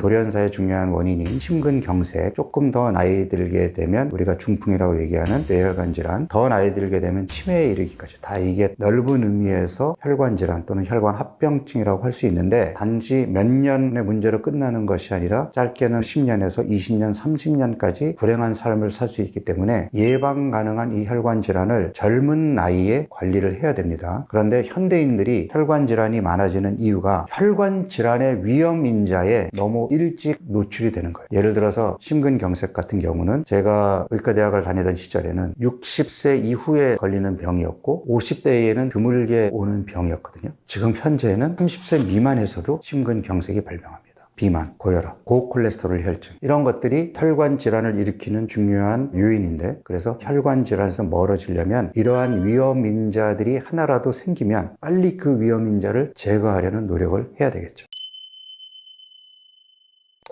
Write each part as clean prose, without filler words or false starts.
돌연사의 중요한 원인인 심근경색, 조금 더 나이 들게 되면 우리가 중풍이라고 얘기하는 뇌혈관 질환, 더 나이 들게 되면 치매에 이르기까지 다 이게 넓은 의미에서 혈관 질환 또는 혈관 합병증이라고 할 수 있는데, 단지 몇 년의 문제로 끝나는 것이 아니라 짧게는 10년에서 20년, 30년까지 불행한 삶을 살 수 있기 때문에 예방 가능한 이 혈관 질환을 젊은 나이에 관리를 해야 됩니다. 그런데 현대인들이 혈관 질환이 많아지는 이유가 혈관 질환의 위험 인자에 너무 일찍 노출이 되는 거예요. 예를 들어서 심근경색 같은 경우는 제가 의과대학을 다니던 시절에는 60세 이후에 걸리는 병이었고 50대에는 드물게 오는 병이었거든요. 지금 현재는 30세 미만에서도 심근경색이 발병합니다. 비만, 고혈압, 고콜레스테롤 혈증, 이런 것들이 혈관 질환을 일으키는 중요한 요인인데, 그래서 혈관 질환에서 멀어지려면 이러한 위험인자들이 하나라도 생기면 빨리 그 위험인자를 제거하려는 노력을 해야 되겠죠.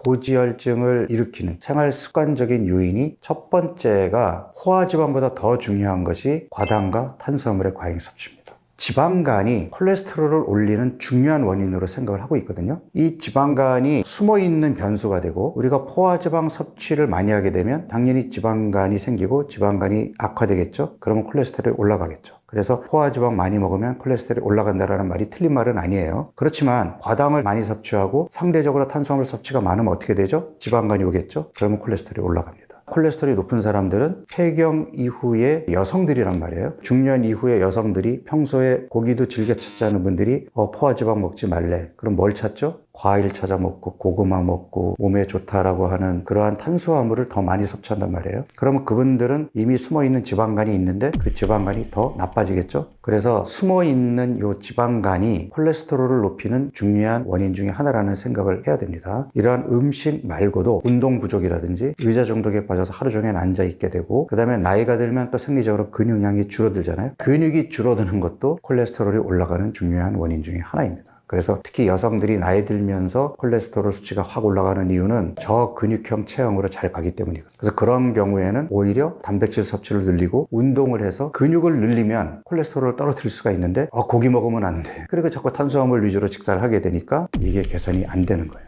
고지혈증을 일으키는 생활 습관적인 요인이 첫 번째가 포화지방보다 더 중요한 것이 과당과 탄수화물의 과잉 섭취입니다. 지방간이 콜레스테롤을 올리는 중요한 원인으로 생각을 하고 있거든요. 이 지방간이 숨어있는 변수가 되고, 우리가 포화지방 섭취를 많이 하게 되면 당연히 지방간이 생기고 지방간이 악화되겠죠. 그러면 콜레스테롤이 올라가겠죠. 그래서 포화지방 많이 먹으면 콜레스테롤이 올라간다는 말이 틀린 말은 아니에요. 그렇지만 과당을 많이 섭취하고 상대적으로 탄수화물 섭취가 많으면 어떻게 되죠? 지방간이 오겠죠. 그러면 콜레스테롤이 올라갑니다. 콜레스테롤이 높은 사람들은 폐경 이후의 여성들이란 말이에요. 중년 이후의 여성들이 평소에 고기도 즐겨 찾지 않는 분들이 포화지방 먹지 말래. 그럼 뭘 찾죠? 과일 찾아 먹고 고구마 먹고 몸에 좋다라고 하는 그러한 탄수화물을 더 많이 섭취한단 말이에요. 그러면 그분들은 이미 숨어있는 지방간이 있는데 그 지방간이 더 나빠지겠죠. 그래서 숨어있는 이 지방간이 콜레스테롤을 높이는 중요한 원인 중에 하나라는 생각을 해야 됩니다. 이러한 음식 말고도 운동 부족이라든지 의자 중독에 빠져서 하루 종일 앉아있게 되고, 그 다음에 나이가 들면 또 생리적으로 근육량이 줄어들잖아요. 근육이 줄어드는 것도 콜레스테롤이 올라가는 중요한 원인 중에 하나입니다. 그래서 특히 여성들이 나이 들면서 콜레스테롤 수치가 확 올라가는 이유는 저근육형 체형으로 잘 가기 때문이거든요. 그래서 그런 경우에는 오히려 단백질 섭취를 늘리고 운동을 해서 근육을 늘리면 콜레스테롤을 떨어뜨릴 수가 있는데 고기 먹으면 안 돼. 그리고 자꾸 탄수화물 위주로 식사를 하게 되니까 이게 개선이 안 되는 거예요.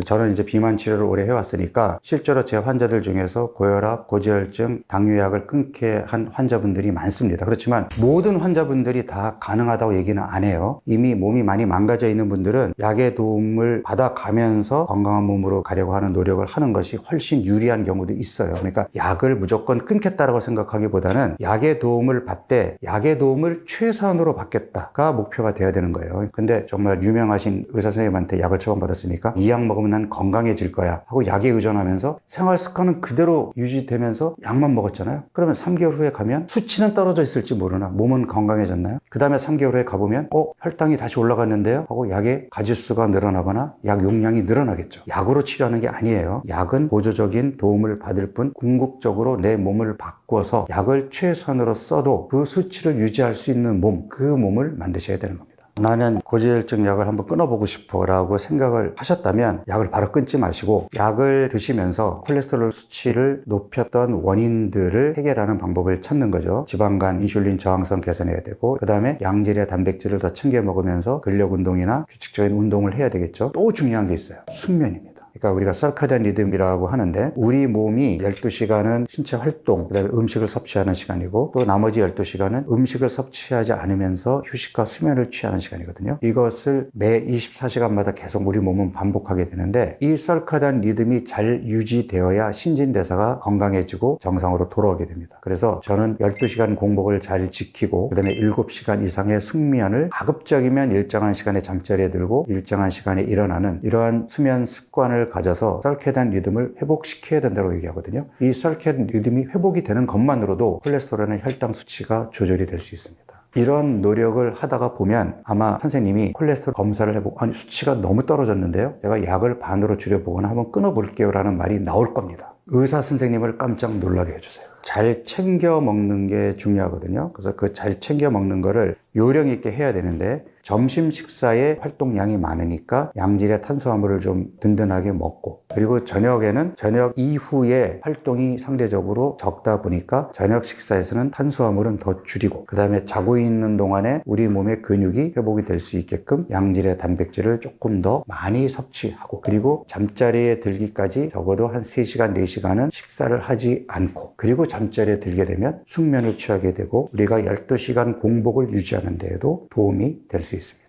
저는 이제 비만 치료를 오래 해왔으니까 실제로 제 환자들 중에서 고혈압, 고지혈증, 당뇨약을 끊게 한 환자분들이 많습니다. 그렇지만 모든 환자분들이 다 가능하다고 얘기는 안 해요. 이미 몸이 많이 망가져 있는 분들은 약의 도움을 받아가면서 건강한 몸으로 가려고 하는 노력을 하는 것이 훨씬 유리한 경우도 있어요. 그러니까 약을 무조건 끊겠다라고 생각하기보다는 약의 도움을 받되 약의 도움을 최선으로 받겠다가 목표가 돼야 되는 거예요. 근데 정말 유명하신 의사 선생님한테 약을 처방받았으니까 이 약 먹으면 난 건강해질 거야 하고 약에 의존하면서 생활 습관은 그대로 유지되면서 약만 먹었잖아요. 그러면 3개월 후에 가면 수치는 떨어져 있을지 모르나 몸은 건강해졌나요? 그 다음에 3개월 후에 가보면 혈당이 다시 올라갔는데요 하고 약의 가짓수가 늘어나거나 약 용량이 늘어나겠죠. 약으로 치료하는 게 아니에요. 약은 보조적인 도움을 받을 뿐 궁극적으로 내 몸을 바꿔서 약을 최선으로 써도 그 수치를 유지할 수 있는 몸, 그 몸을 만드셔야 되는 겁니다. 나는 고지혈증 약을 한번 끊어보고 싶어 라고 생각을 하셨다면 약을 바로 끊지 마시고 약을 드시면서 콜레스테롤 수치를 높였던 원인들을 해결하는 방법을 찾는 거죠. 지방간, 인슐린 저항성 개선해야 되고, 그 다음에 양질의 단백질을 더 챙겨 먹으면서 근력 운동이나 규칙적인 운동을 해야 되겠죠. 또 중요한 게 있어요. 숙면입니다. 그러니까 우리가 서카디안 리듬이라고 하는데, 우리 몸이 12시간은 신체 활동, 그다음에 음식을 섭취하는 시간이고, 또 나머지 12시간은 음식을 섭취하지 않으면서 휴식과 수면을 취하는 시간이거든요. 이것을 매 24시간마다 계속 우리 몸은 반복하게 되는데, 이 서카디안 리듬이 잘 유지되어야 신진대사가 건강해지고 정상으로 돌아오게 됩니다. 그래서 저는 12시간 공복을 잘 지키고, 그다음에 7시간 이상의 숙면을 가급적이면 일정한 시간에 잠자리에 들고 일정한 시간에 일어나는 이러한 수면 습관을 가져서 서카디안 리듬을 회복시켜야 된다고 얘기하거든요. 이 서카디안 리듬이 회복이 되는 것만으로도 콜레스테롤의 혈당 수치가 조절이 될 수 있습니다. 이런 노력을 하다가 보면 아마 선생님이 콜레스테롤 검사를 해보고 아니 수치가 너무 떨어졌는데요, 제가 약을 반으로 줄여보거나 한번 끊어볼게요 라는 말이 나올 겁니다. 의사 선생님을 깜짝 놀라게 해주세요. 잘 챙겨 먹는 게 중요하거든요. 그래서 그 잘 챙겨 먹는 거를 요령 있게 해야 되는데, 점심 식사에 활동량이 많으니까 양질의 탄수화물을 좀 든든하게 먹고, 그리고 저녁에는 저녁 이후에 활동이 상대적으로 적다 보니까 저녁 식사에서는 탄수화물은 더 줄이고, 그 다음에 자고 있는 동안에 우리 몸의 근육이 회복이 될 수 있게끔 양질의 단백질을 조금 더 많이 섭취하고, 그리고 잠자리에 들기까지 적어도 한 3시간, 4시간은 식사를 하지 않고, 그리고 잠자리에 들게 되면 숙면을 취하게 되고 우리가 12시간 공복을 유지하는 데에도 도움이 될 수 있습니다.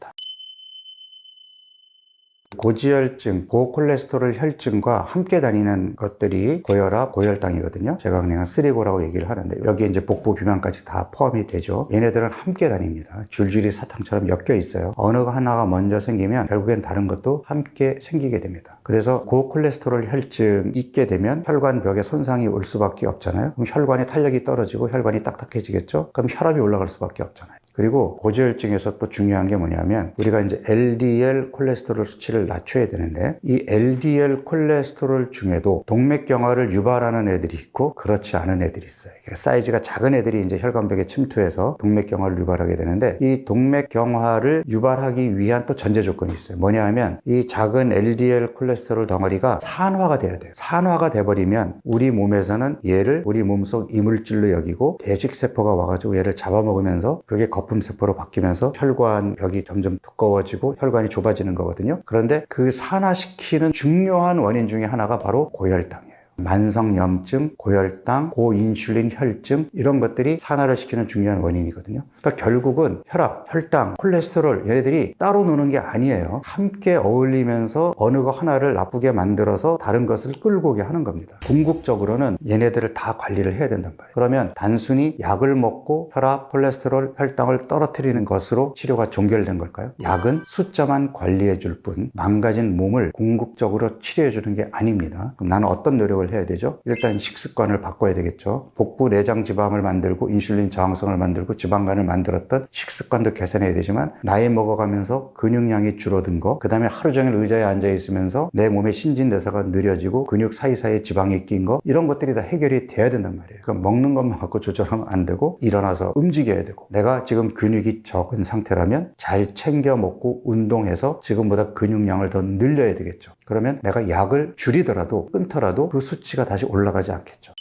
고지혈증, 고콜레스테롤 혈증과 함께 다니는 것들이 고혈압, 고혈당이거든요. 제가 그냥 3고라고 얘기를 하는데 여기에 이제 복부 비만까지 다 포함이 되죠. 얘네들은 함께 다닙니다. 줄줄이 사탕처럼 엮여 있어요. 어느 하나가 먼저 생기면 결국엔 다른 것도 함께 생기게 됩니다. 그래서 고콜레스테롤 혈증 있게 되면 혈관벽에 손상이 올 수밖에 없잖아요. 그럼 혈관의 탄력이 떨어지고 혈관이 딱딱해지겠죠. 그럼 혈압이 올라갈 수밖에 없잖아요. 그리고 고지혈증에서 또 중요한 게 뭐냐면 우리가 이제 LDL 콜레스테롤 수치를 낮춰야 되는데, 이 LDL 콜레스테롤 중에도 동맥경화를 유발하는 애들이 있고 그렇지 않은 애들이 있어요. 사이즈가 작은 애들이 이제 혈관벽에 침투해서 동맥경화를 유발하게 되는데, 이 동맥경화를 유발하기 위한 또 전제 조건이 있어요. 뭐냐 하면 이 작은 LDL 콜레스테롤 덩어리가 산화가 돼야 돼요. 산화가 돼버리면 우리 몸에서는 얘를 우리 몸속 이물질로 여기고 대식세포가 와가지고 얘를 잡아먹으면서 그게 거품세포로 바뀌면서 혈관벽이 점점 두꺼워지고 혈관이 좁아지는 거거든요. 그런데 그 산화시키는 중요한 원인 중에 하나가 바로 고혈당이에요. 만성염증, 고혈당, 고인슐린 혈증, 이런 것들이 산화를 시키는 중요한 원인이거든요. 그러니까 결국은 혈압, 혈당, 콜레스테롤 얘네들이 따로 노는 게 아니에요. 함께 어울리면서 어느 거 하나를 나쁘게 만들어서 다른 것을 끌고 오게 하는 겁니다. 궁극적으로는 얘네들을 다 관리를 해야 된단 말이에요. 그러면 단순히 약을 먹고 혈압, 콜레스테롤, 혈당을 떨어뜨리는 것으로 치료가 종결된 걸까요? 약은 숫자만 관리해 줄 뿐 망가진 몸을 궁극적으로 치료해 주는 게 아닙니다. 그럼 나는 어떤 노력을 해야 되죠? 일단 식습관을 바꿔야 되겠죠. 복부 내장 지방을 만들고 인슐린 저항성을 만들고 지방간을 만들었던 식습관도 개선해야 되지만, 나이 먹어가면서 근육량이 줄어든 거, 그 다음에 하루 종일 의자에 앉아 있으면서 내 몸의 신진대사가 느려지고 근육 사이사이에 지방이 낀 거, 이런 것들이 다 해결이 돼야 된단 말이에요. 그러니까 먹는 것만 갖고 조절하면 안 되고 일어나서 움직여야 되고, 내가 지금 근육이 적은 상태라면 잘 챙겨 먹고 운동해서 지금보다 근육량을 더 늘려야 되겠죠. 그러면 내가 약을 줄이더라도 끊더라도 그 수치가 다시 올라가지 않겠죠.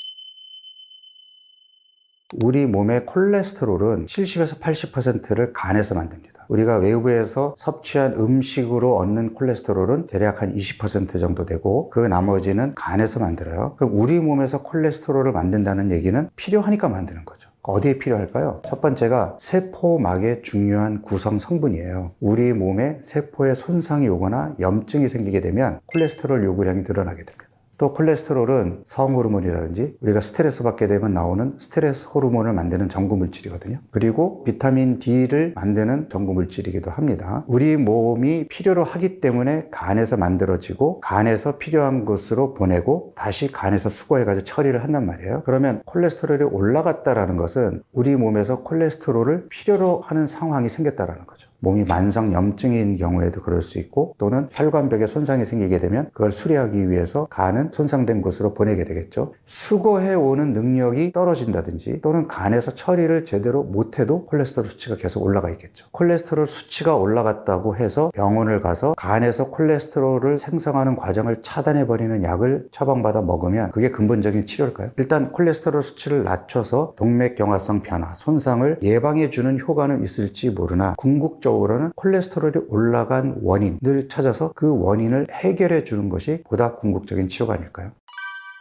우리 몸의 콜레스테롤은 70에서 80%를 간에서 만듭니다. 우리가 외부에서 섭취한 음식으로 얻는 콜레스테롤은 대략 한 20% 정도 되고, 그 나머지는 간에서 만들어요. 그럼 우리 몸에서 콜레스테롤을 만든다는 얘기는 필요하니까 만드는 거죠. 어디에 필요할까요? 첫 번째가 세포막의 중요한 구성 성분이에요. 우리 몸에 세포에 손상이 오거나 염증이 생기게 되면 콜레스테롤 요구량이 늘어나게 됩니다. 또 콜레스테롤은 성호르몬이라든지 우리가 스트레스 받게 되면 나오는 스트레스 호르몬을 만드는 전구물질이거든요. 그리고 비타민 D를 만드는 전구물질이기도 합니다. 우리 몸이 필요로 하기 때문에 간에서 만들어지고 간에서 필요한 곳으로 보내고 다시 간에서 수거해가지고 처리를 한단 말이에요. 그러면 콜레스테롤이 올라갔다라는 것은 우리 몸에서 콜레스테롤을 필요로 하는 상황이 생겼다라는 거죠. 몸이 만성염증인 경우에도 그럴 수 있고, 또는 혈관벽에 손상이 생기게 되면 그걸 수리하기 위해서 간은 손상된 곳으로 보내게 되겠죠. 수거해오는 능력이 떨어진다든지 또는 간에서 처리를 제대로 못해도 콜레스테롤 수치가 계속 올라가 있겠죠. 콜레스테롤 수치가 올라갔다고 해서 병원을 가서 간에서 콜레스테롤을 생성하는 과정을 차단해버리는 약을 처방받아 먹으면 그게 근본적인 치료일까요? 일단 콜레스테롤 수치를 낮춰서 동맥경화성 변화, 손상을 예방해주는 효과는 있을지 모르나, 궁극적으로는 콜레스테롤이 올라간 원인을 찾아서 그 원인을 해결해 주는 것이 보다 궁극적인 치료가 아닐까요?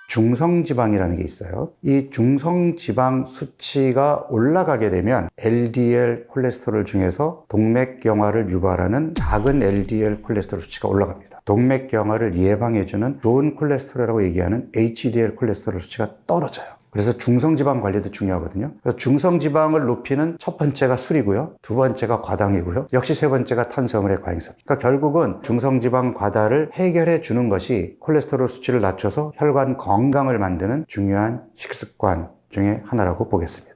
중성지방이라는 게 있어요. 이 중성지방 수치가 올라가게 되면 LDL 콜레스테롤 중에서 동맥경화를 유발하는 작은 LDL 콜레스테롤 수치가 올라갑니다. 동맥경화를 예방해주는 좋은 콜레스테롤이라고 얘기하는 HDL 콜레스테롤 수치가 떨어져요. 그래서 중성지방 관리도 중요하거든요. 그래서 중성지방을 높이는 첫 번째가 술이고요. 두 번째가 과당이고요. 역시 세 번째가 탄수화물의 과잉성. 그러니까 결국은 중성지방 과다를 해결해 주는 것이 콜레스테롤 수치를 낮춰서 혈관 건강을 만드는 중요한 식습관 중에 하나라고 보겠습니다.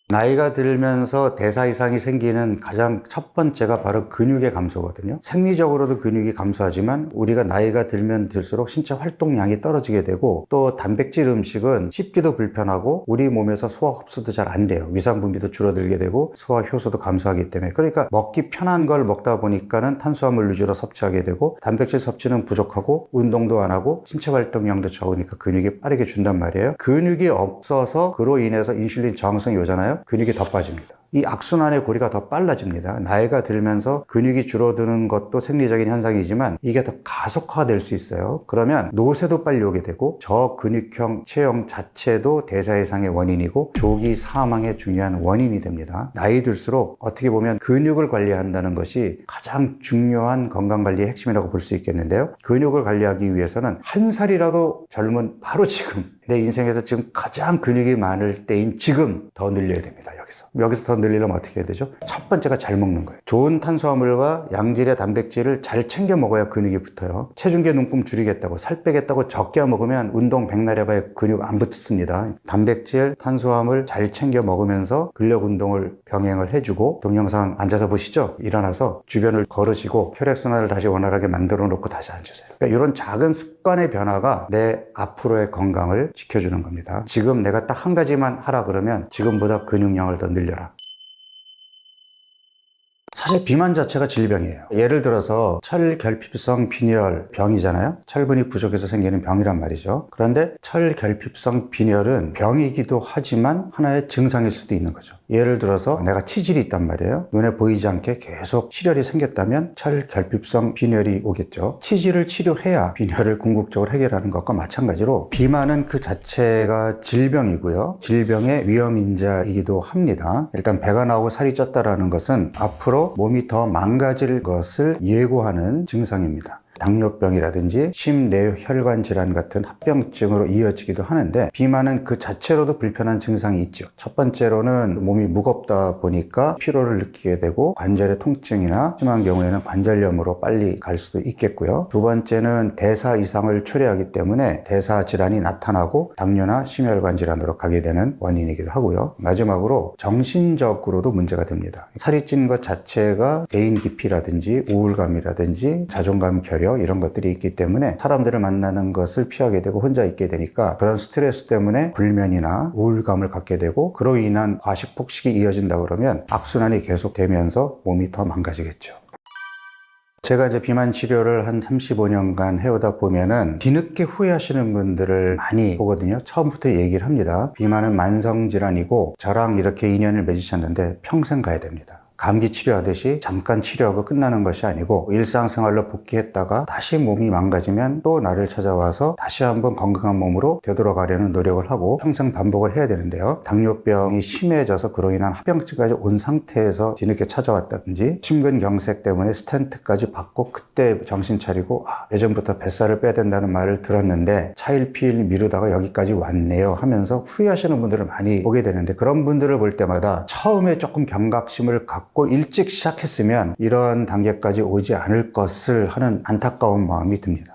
나이가 들면서 대사 이상이 생기는 가장 첫 번째가 바로 근육의 감소거든요. 생리적으로도 근육이 감소하지만 우리가 나이가 들면 들수록 신체 활동량이 떨어지게 되고 또 단백질 음식은 씹기도 불편하고 우리 몸에서 소화 흡수도 잘 안 돼요. 위산 분비도 줄어들게 되고 소화 효소도 감소하기 때문에 그러니까 먹기 편한 걸 먹다 보니까는 탄수화물 위주로 섭취하게 되고 단백질 섭취는 부족하고 운동도 안 하고 신체 활동량도 적으니까 근육이 빠르게 준단 말이에요. 근육이 없어서 그로 인해서 인슐린 저항성이 오잖아요. 근육이 더 빠집니다. 이 악순환의 고리가 더 빨라집니다. 나이가 들면서 근육이 줄어드는 것도 생리적인 현상이지만 이게 더 가속화될 수 있어요. 그러면 노쇠도 빨리 오게 되고 저근육형 체형 자체도 대사 이상의 원인이고 조기 사망의 중요한 원인이 됩니다. 나이 들수록 어떻게 보면 근육을 관리한다는 것이 가장 중요한 건강관리의 핵심이라고 볼 수 있겠는데요. 근육을 관리하기 위해서는 한 살이라도 젊은 바로 지금 내 인생에서 지금 가장 근육이 많을 때인 지금 더 늘려야 됩니다. 여기서 더 늘리려면 어떻게 해야 되죠? 첫 번째가 잘 먹는 거예요. 좋은 탄수화물과 양질의 단백질을 잘 챙겨 먹어야 근육이 붙어요. 체중계 눈금 줄이겠다고 살 빼겠다고 적게 먹으면 운동 백날 해봐야 근육 안 붙습니다. 단백질, 탄수화물 잘 챙겨 먹으면서 근력 운동을 병행을 해주고 동영상 앉아서 보시죠. 일어나서 주변을 걸으시고 혈액순환을 다시 원활하게 만들어 놓고 다시 앉으세요. 그러니까 이런 작은 습관의 변화가 내 앞으로의 건강을 지켜주는 겁니다. 지금 내가 딱 한 가지만 하라 그러면 지금보다 근육량을 더 늘려라. 사실 비만 자체가 질병이에요. 예를 들어서 철결핍성 빈혈 병이잖아요. 철분이 부족해서 생기는 병이란 말이죠. 그런데 철결핍성 빈혈은 병이기도 하지만 하나의 증상일 수도 있는 거죠. 예를 들어서 내가 치질이 있단 말이에요. 눈에 보이지 않게 계속 실혈이 생겼다면 철결핍성 빈혈이 오겠죠. 치질을 치료해야 빈혈을 궁극적으로 해결하는 것과 마찬가지로 비만은 그 자체가 질병이고요. 질병의 위험인자이기도 합니다. 일단 배가 나오고 살이 쪘다라는 것은 앞으로 몸이 더 망가질 것을 예고하는 증상입니다. 당뇨병이라든지 심뇌혈관 질환 같은 합병증으로 이어지기도 하는데 비만은 그 자체로도 불편한 증상이 있죠. 첫 번째로는 몸이 무겁다 보니까 피로를 느끼게 되고 관절의 통증이나 심한 경우에는 관절염으로 빨리 갈 수도 있겠고요. 두 번째는 대사 이상을 초래하기 때문에 대사 질환이 나타나고 당뇨나 심혈관 질환으로 가게 되는 원인이기도 하고요. 마지막으로 정신적으로도 문제가 됩니다. 살이 찐 것 자체가 대인 기피라든지 우울감이라든지 자존감 결여 이런 것들이 있기 때문에 사람들을 만나는 것을 피하게 되고 혼자 있게 되니까 그런 스트레스 때문에 불면이나 우울감을 갖게 되고 그로 인한 과식 폭식이 이어진다 그러면 악순환이 계속되면서 몸이 더 망가지겠죠. 제가 이제 비만 치료를 한 35년간 해오다 보면은 뒤늦게 후회하시는 분들을 많이 보거든요. 처음부터 얘기를 합니다. 비만은 만성질환이고 저랑 이렇게 인연을 맺으셨는데 평생 가야 됩니다. 감기 치료하듯이 잠깐 치료하고 끝나는 것이 아니고 일상생활로 복귀했다가 다시 몸이 망가지면 또 나를 찾아와서 다시 한번 건강한 몸으로 되돌아가려는 노력을 하고 평생 반복을 해야 되는데요. 당뇨병이 심해져서 그로 인한 합병증까지 온 상태에서 뒤늦게 찾아왔다든지 심근경색 때문에 스텐트까지 받고 그때 정신 차리고 예전부터 뱃살을 빼야 된다는 말을 들었는데 차일피일 미루다가 여기까지 왔네요 하면서 후회하시는 분들을 많이 보게 되는데 그런 분들을 볼 때마다 처음에 조금 경각심을 갖고 일찍 시작했으면 이런 단계까지 오지 않을 것을 하는 안타까운 마음이 듭니다.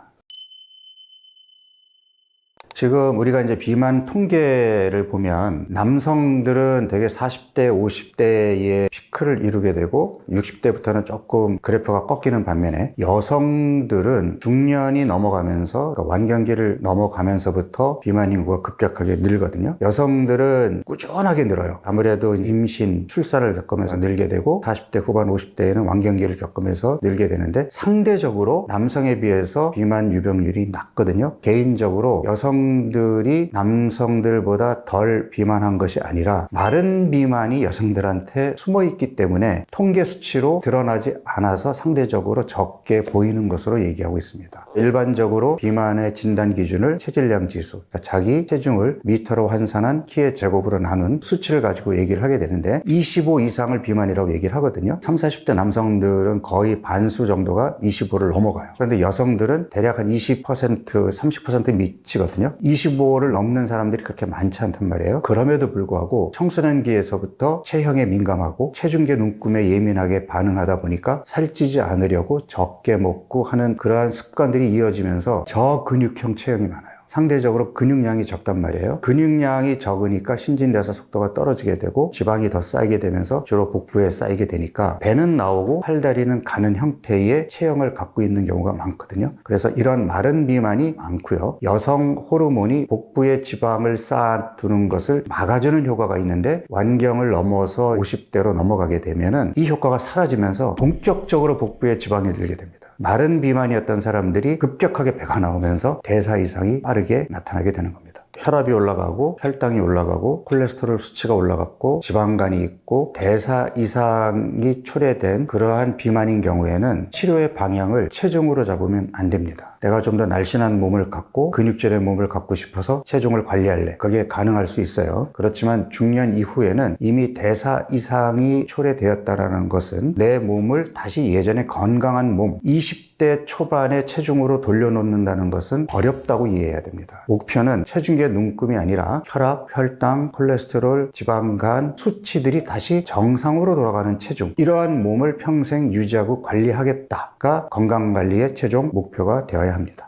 지금 우리가 이제 비만 통계를 보면 남성들은 대개 40대, 50대에 피크를 이루게 되고 60대부터는 조금 그래프가 꺾이는 반면에 여성들은 중년이 넘어가면서 그러니까 완경기를 넘어가면서부터 비만 인구가 급격하게 늘거든요. 여성들은 꾸준하게 늘어요. 아무래도 임신, 출산을 겪으면서 늘게 되고 40대 후반, 50대에는 완경기를 겪으면서 늘게 되는데 상대적으로 남성에 비해서 비만 유병률이 낮거든요. 개인적으로 여성들이 남성들보다 덜 비만한 것이 아니라 마른 비만이 여성들한테 숨어있기 때문에 통계 수치로 드러나지 않아서 상대적으로 적게 보이는 것으로 얘기하고 있습니다. 일반적으로 비만의 진단 기준을 체질량 지수, 그러니까 자기 체중을 미터로 환산한 키의 제곱으로 나눈 수치를 가지고 얘기를 하게 되는데 25 이상을 비만이라고 얘기를 하거든요. 30, 40대 남성들은 거의 반수 정도가 25를 넘어가요. 그런데 여성들은 대략 한 20%, 30% 미치거든요. 25를 넘는 사람들이 그렇게 많지 않단 말이에요. 그럼에도 불구하고 청소년기에서부터 체형에 민감하고 체중계 눈금에 예민하게 반응하다 보니까 살찌지 않으려고 적게 먹고 하는 그러한 습관들이 이어지면서 저근육형 체형이 많아요. 상대적으로 근육량이 적단 말이에요. 근육량이 적으니까 신진대사 속도가 떨어지게 되고 지방이 더 쌓이게 되면서 주로 복부에 쌓이게 되니까 배는 나오고 팔다리는 가는 형태의 체형을 갖고 있는 경우가 많거든요. 그래서 이런 마른 비만이 많고요. 여성 호르몬이 복부에 지방을 쌓아두는 것을 막아주는 효과가 있는데 완경을 넘어서 50대로 넘어가게 되면은 이 효과가 사라지면서 본격적으로 복부에 지방이 들게 됩니다. 마른 비만이었던 사람들이 급격하게 배가 나오면서 대사 이상이 빠르게 나타나게 되는 겁니다. 혈압이 올라가고 혈당이 올라가고 콜레스테롤 수치가 올라갔고 지방간이 있고 대사 이상이 초래된 그러한 비만인 경우에는 치료의 방향을 체중으로 잡으면 안 됩니다. 내가 좀 더 날씬한 몸을 갖고 근육질의 몸을 갖고 싶어서 체중을 관리할래. 그게 가능할 수 있어요. 그렇지만 중년 이후에는 이미 대사 이상이 초래되었다는 것은 내 몸을 다시 예전의 건강한 몸 20대 초반의 체중으로 돌려놓는다는 것은 어렵다고 이해해야 됩니다. 목표는 체중계 눈금이 아니라 혈압, 혈당, 콜레스테롤, 지방간 수치들이 다시 정상으로 돌아가는 체중, 이러한 몸을 평생 유지하고 관리하겠다가 건강관리의 최종 목표가 되어야 합니다.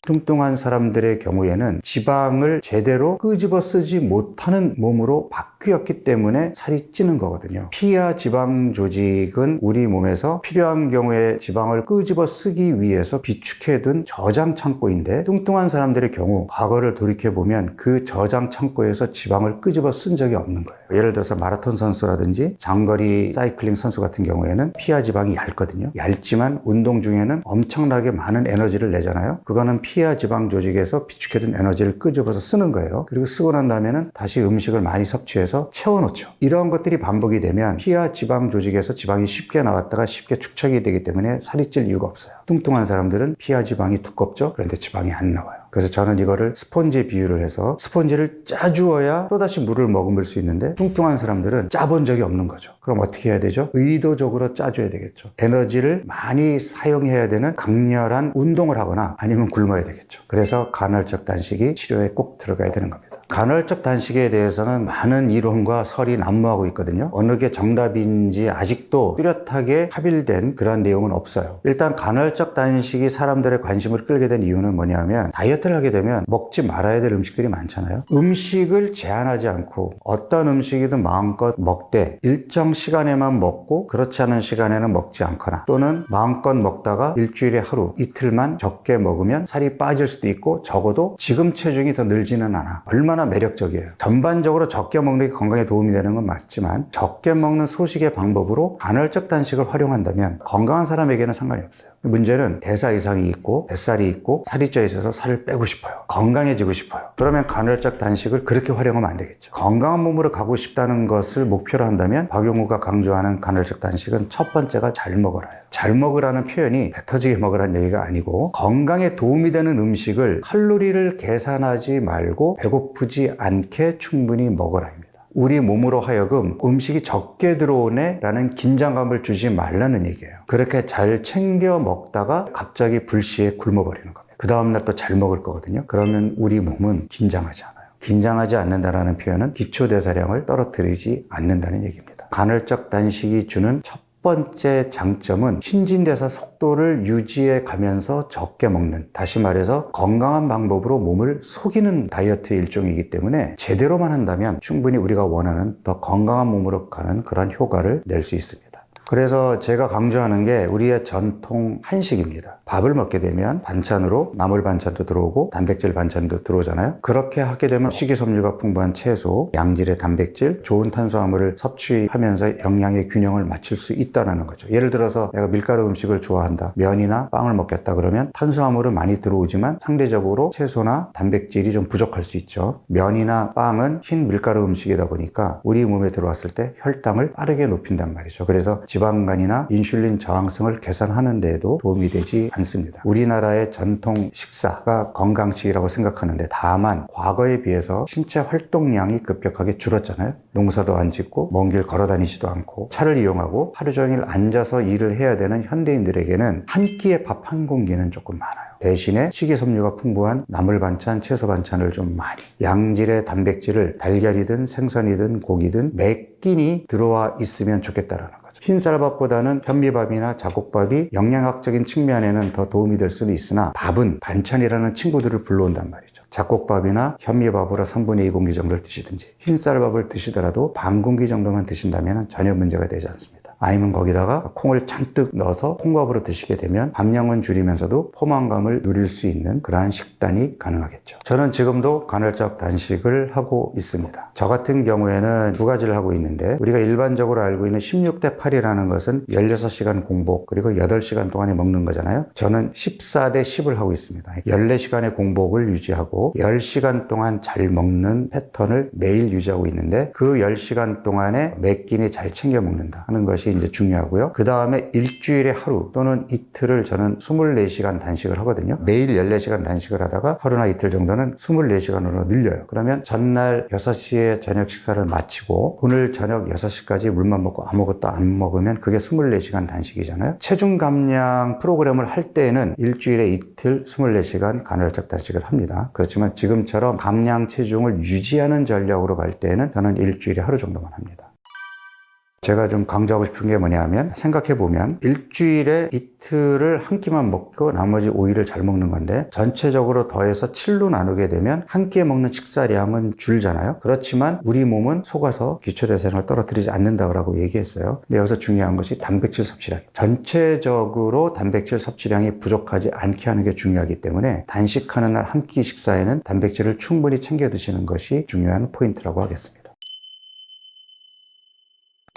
뚱뚱한 사람들의 경우에는 지방을 제대로 끄집어 쓰지 못하는 몸으로 바뀌었기 때문에 살이 찌는 거거든요. 피하 지방 조직은 우리 몸에서 필요한 경우에 지방을 끄집어 쓰기 위해서 비축해둔 저장 창고인데 뚱뚱한 사람들의 경우 과거를 돌이켜보면 그 저장 창고에서 지방을 끄집어 쓴 적이 없는 거예요. 예를 들어서 마라톤 선수라든지 장거리 사이클링 선수 같은 경우에는 피하 지방이 얇거든요. 얇지만 운동 중에는 엄청나게 많은 에너지를 내잖아요. 그거는 피하 지방 조직에서 비축해둔 에너지를 끄집어서 쓰는 거예요. 그리고 쓰고 난 다음에는 다시 음식을 많이 섭취해서 채워놓죠. 이런 것들이 반복이 되면 피하 지방 조직에서 지방이 쉽게 나왔다가 쉽게 축적이 되기 때문에 살이 찔 이유가 없어요. 뚱뚱한 사람들은 피하 지방이 두껍죠. 그런데 지방이 안 나와요. 그래서 저는 이거를 스폰지에 비유를 해서 스폰지를 짜주어야 또다시 물을 머금을 수 있는데 뚱뚱한 사람들은 짜본 적이 없는 거죠. 그럼 어떻게 해야 되죠? 의도적으로 짜줘야 되겠죠. 에너지를 많이 사용해야 되는 강렬한 운동을 하거나 아니면 굶어야 되겠죠. 그래서 간헐적 단식이 치료에 꼭 들어가야 되는 겁니다. 간헐적 단식에 대해서는 많은 이론과 설이 난무하고 있거든요. 어느 게 정답인지 아직도 뚜렷하게 합일된 그런 내용은 없어요. 일단 간헐적 단식이 사람들의 관심을 끌게 된 이유는 뭐냐면 다이어트를 하게 되면 먹지 말아야 될 음식들이 많잖아요. 음식을 제한하지 않고 어떤 음식이든 마음껏 먹되 일정 시간에만 먹고 그렇지 않은 시간에는 먹지 않거나 또는 마음껏 먹다가 일주일에 하루 이틀만 적게 먹으면 살이 빠질 수도 있고 적어도 지금 체중이 더 늘지는 않아. 얼마나 매력적이에요. 전반적으로 적게 먹는 게 건강에 도움이 되는 건 맞지만 적게 먹는 소식의 방법으로 간헐적 단식을 활용한다면 건강한 사람에게는 상관이 없어요. 문제는 대사 이상이 있고 뱃살이 있고 살이 쪄 있어서 살을 빼고 싶어요. 건강해지고 싶어요. 그러면 간헐적 단식을 그렇게 활용하면 안 되겠죠. 건강한 몸으로 가고 싶다는 것을 목표로 한다면 박용우가 강조하는 간헐적 단식은 첫 번째가 잘 먹어라예요. 잘 먹으라는 표현이 배 터지게 먹으라는 얘기가 아니고 건강에 도움이 되는 음식을 칼로리를 계산하지 말고 배고프지 않게 충분히 먹어라입니다. 우리 몸으로 하여금 음식이 적게 들어오네 라는 긴장감을 주지 말라는 얘기예요. 그렇게 잘 챙겨 먹다가 갑자기 불시에 굶어버리는 겁니다. 그 다음날 또 잘 먹을 거거든요. 그러면 우리 몸은 긴장하지 않아요. 긴장하지 않는다라는 표현은 기초대사량을 떨어뜨리지 않는다는 얘기입니다. 간헐적 단식이 주는 첫 번째 장점은 신진대사 속도를 유지해 가면서 적게 먹는, 다시 말해서 건강한 방법으로 몸을 속이는 다이어트 일종이기 때문에 제대로만 한다면 충분히 우리가 원하는 더 건강한 몸으로 가는 그런 효과를 낼 수 있습니다. 그래서 제가 강조하는 게 우리의 전통 한식입니다. 밥을 먹게 되면 반찬으로 나물 반찬도 들어오고 단백질 반찬도 들어오잖아요. 그렇게 하게 되면 식이섬유가 풍부한 채소, 양질의 단백질, 좋은 탄수화물을 섭취하면서 영양의 균형을 맞출 수 있다는 거죠. 예를 들어서 내가 밀가루 음식을 좋아한다, 면이나 빵을 먹겠다 그러면 탄수화물은 많이 들어오지만 상대적으로 채소나 단백질이 좀 부족할 수 있죠. 면이나 빵은 흰 밀가루 음식이다 보니까 우리 몸에 들어왔을 때 혈당을 빠르게 높인단 말이죠. 그래서 지방간이나 인슐린 저항성을 개선하는 데에도 도움이 되지 않습니다. 우리나라의 전통 식사가 건강식이라고 생각하는데 다만 과거에 비해서 신체 활동량이 급격하게 줄었잖아요. 농사도 안 짓고 먼 길 걸어 다니지도 않고 차를 이용하고 하루 종일 앉아서 일을 해야 되는 현대인들에게는 한 끼에 밥 한 공기는 조금 많아요. 대신에 식이섬유가 풍부한 나물 반찬, 채소 반찬을 좀 많이, 양질의 단백질을 달걀이든 생선이든 고기든 매 끼니 들어와 있으면 좋겠다라는 거죠. 거죠. 흰쌀밥보다는 현미밥이나 잡곡밥이 영양학적인 측면에는 더 도움이 될 수는 있으나 밥은 반찬이라는 친구들을 불러온단 말이죠. 잡곡밥이나 현미밥으로 3분의 2 공기 정도를 드시든지 흰쌀밥을 드시더라도 반 공기 정도만 드신다면 전혀 문제가 되지 않습니다. 아니면 거기다가 콩을 잔뜩 넣어서 콩밥으로 드시게 되면 함량은 줄이면서도 포만감을 누릴 수 있는 그러한 식단이 가능하겠죠. 저는 지금도 간헐적 단식을 하고 있습니다. 저 같은 경우에는 두 가지를 하고 있는데, 우리가 일반적으로 알고 있는 16대 8이라는 것은 16시간 공복 그리고 8시간 동안에 먹는 거잖아요. 저는 14대 10을 하고 있습니다. 14시간의 공복을 유지하고 10시간 동안 잘 먹는 패턴을 매일 유지하고 있는데, 그 10시간 동안에 몇 끼니 잘 챙겨 먹는다 하는 것이 이제 중요하고요. 그 다음에 일주일에 하루 또는 이틀을 저는 24시간 단식을 하거든요. 매일 14시간 단식을 하다가 하루나 이틀 정도는 24시간으로 늘려요. 그러면 전날 6시에 저녁 식사를 마치고 오늘 저녁 6시까지 물만 먹고 아무것도 안 먹으면 그게 24시간 단식이잖아요. 체중 감량 프로그램을 할 때에는 일주일에 이틀 24시간 간헐적 단식을 합니다. 그렇지만 지금처럼 감량 체중을 유지하는 전략으로 갈 때에는 저는 일주일에 하루 정도만 합니다. 제가 좀 강조하고 싶은 게 뭐냐면, 생각해보면 일주일에 이틀을 한 끼만 먹고 나머지 5일을 잘 먹는 건데, 전체적으로 더해서 7로 나누게 되면 한 끼에 먹는 식사량은 줄잖아요. 그렇지만 우리 몸은 속아서 기초대사량을 떨어뜨리지 않는다고 얘기했어요. 근데 여기서 중요한 것이 단백질 섭취량. 전체적으로 단백질 섭취량이 부족하지 않게 하는 게 중요하기 때문에 단식하는 날 한 끼 식사에는 단백질을 충분히 챙겨 드시는 것이 중요한 포인트라고 하겠습니다.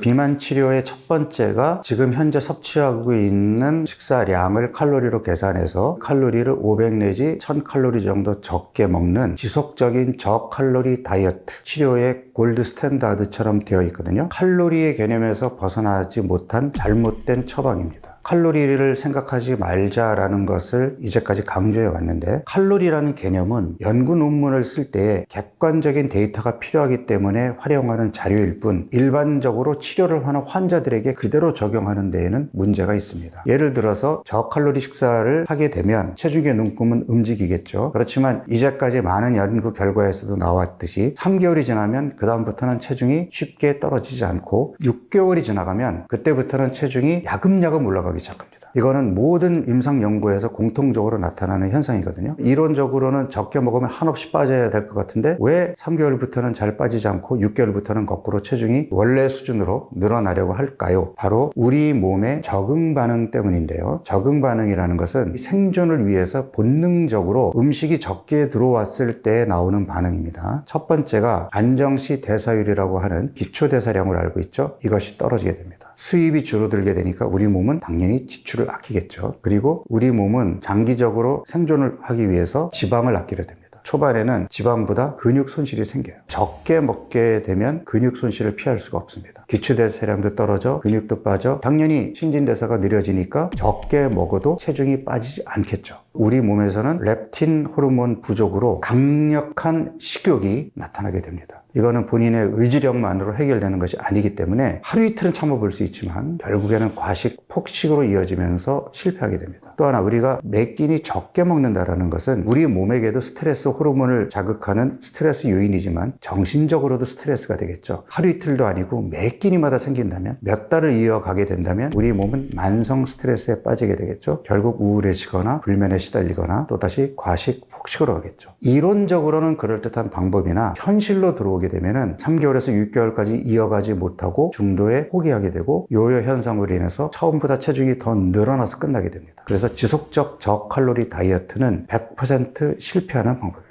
비만 치료의 첫 번째가 지금 현재 섭취하고 있는 식사량을 칼로리로 계산해서 칼로리를 500 내지 1000칼로리 정도 적게 먹는 지속적인 저칼로리 다이어트 치료의 골드 스탠다드처럼 되어 있거든요. 칼로리의 개념에서 벗어나지 못한 잘못된 처방입니다. 칼로리를 생각하지 말자라는 것을 이제까지 강조해 왔는데, 칼로리라는 개념은 연구 논문을 쓸 때 객관적인 데이터가 필요하기 때문에 활용하는 자료일 뿐, 일반적으로 치료를 하는 환자들에게 그대로 적용하는 데에는 문제가 있습니다. 예를 들어서 저칼로리 식사를 하게 되면 체중의 눈금은 움직이겠죠. 그렇지만 이제까지 많은 연구 결과에서도 나왔듯이 3개월이 지나면 그 다음부터는 체중이 쉽게 떨어지지 않고 6개월이 지나가면 그때부터는 체중이 야금야금 올라가기 시작합니다. 이거는 모든 임상 연구에서 공통적으로 나타나는 현상이거든요. 이론적으로는 적게 먹으면 한없이 빠져야 될 것 같은데 왜 3개월부터는 잘 빠지지 않고 6개월부터는 거꾸로 체중이 원래 수준으로 늘어나려고 할까요? 바로 우리 몸의 적응 반응 때문인데요. 적응 반응이라는 것은 생존을 위해서 본능적으로 음식이 적게 들어왔을 때 나오는 반응입니다. 첫 번째가 안정시 대사율이라고 하는 기초대사량을 알고 있죠. 이것이 떨어지게 됩니다. 수입이 줄어들게 되니까 우리 몸은 당연히 지출을 아끼겠죠. 그리고 우리 몸은 장기적으로 생존을 하기 위해서 지방을 아끼려 됩니다. 초반에는 지방보다 근육 손실이 생겨요. 적게 먹게 되면 근육 손실을 피할 수가 없습니다. 기초대사량도 떨어져 근육도 빠져 당연히 신진대사가 느려지니까 적게 먹어도 체중이 빠지지 않겠죠. 우리 몸에서는 렙틴 호르몬 부족으로 강력한 식욕이 나타나게 됩니다. 이거는 본인의 의지력만으로 해결되는 것이 아니기 때문에 하루 이틀은 참아볼 수 있지만 결국에는 과식, 폭식으로 이어지면서 실패하게 됩니다. 또 하나, 우리가 매 끼니 적게 먹는다는 것은 우리 몸에게도 스트레스 호르몬을 자극하는 스트레스 요인이지만 정신적으로도 스트레스가 되겠죠. 하루 이틀도 아니고 매 끼니마다 생긴다면, 몇 달을 이어가게 된다면 우리 몸은 만성 스트레스에 빠지게 되겠죠. 결국 우울해지거나 불면에 시달리거나 또다시 과식, 폭식으로 가겠죠. 이론적으로는 그럴듯한 방법이나 현실로 들어오게 되면은 3개월에서 6개월까지 이어가지 못하고 중도에 포기하게 되고 요요 현상으로 인해서 처음보다 체중이 더 늘어나서 끝나게 됩니다. 그래서 지속적 저칼로리 다이어트는 100% 실패하는 방법입니다.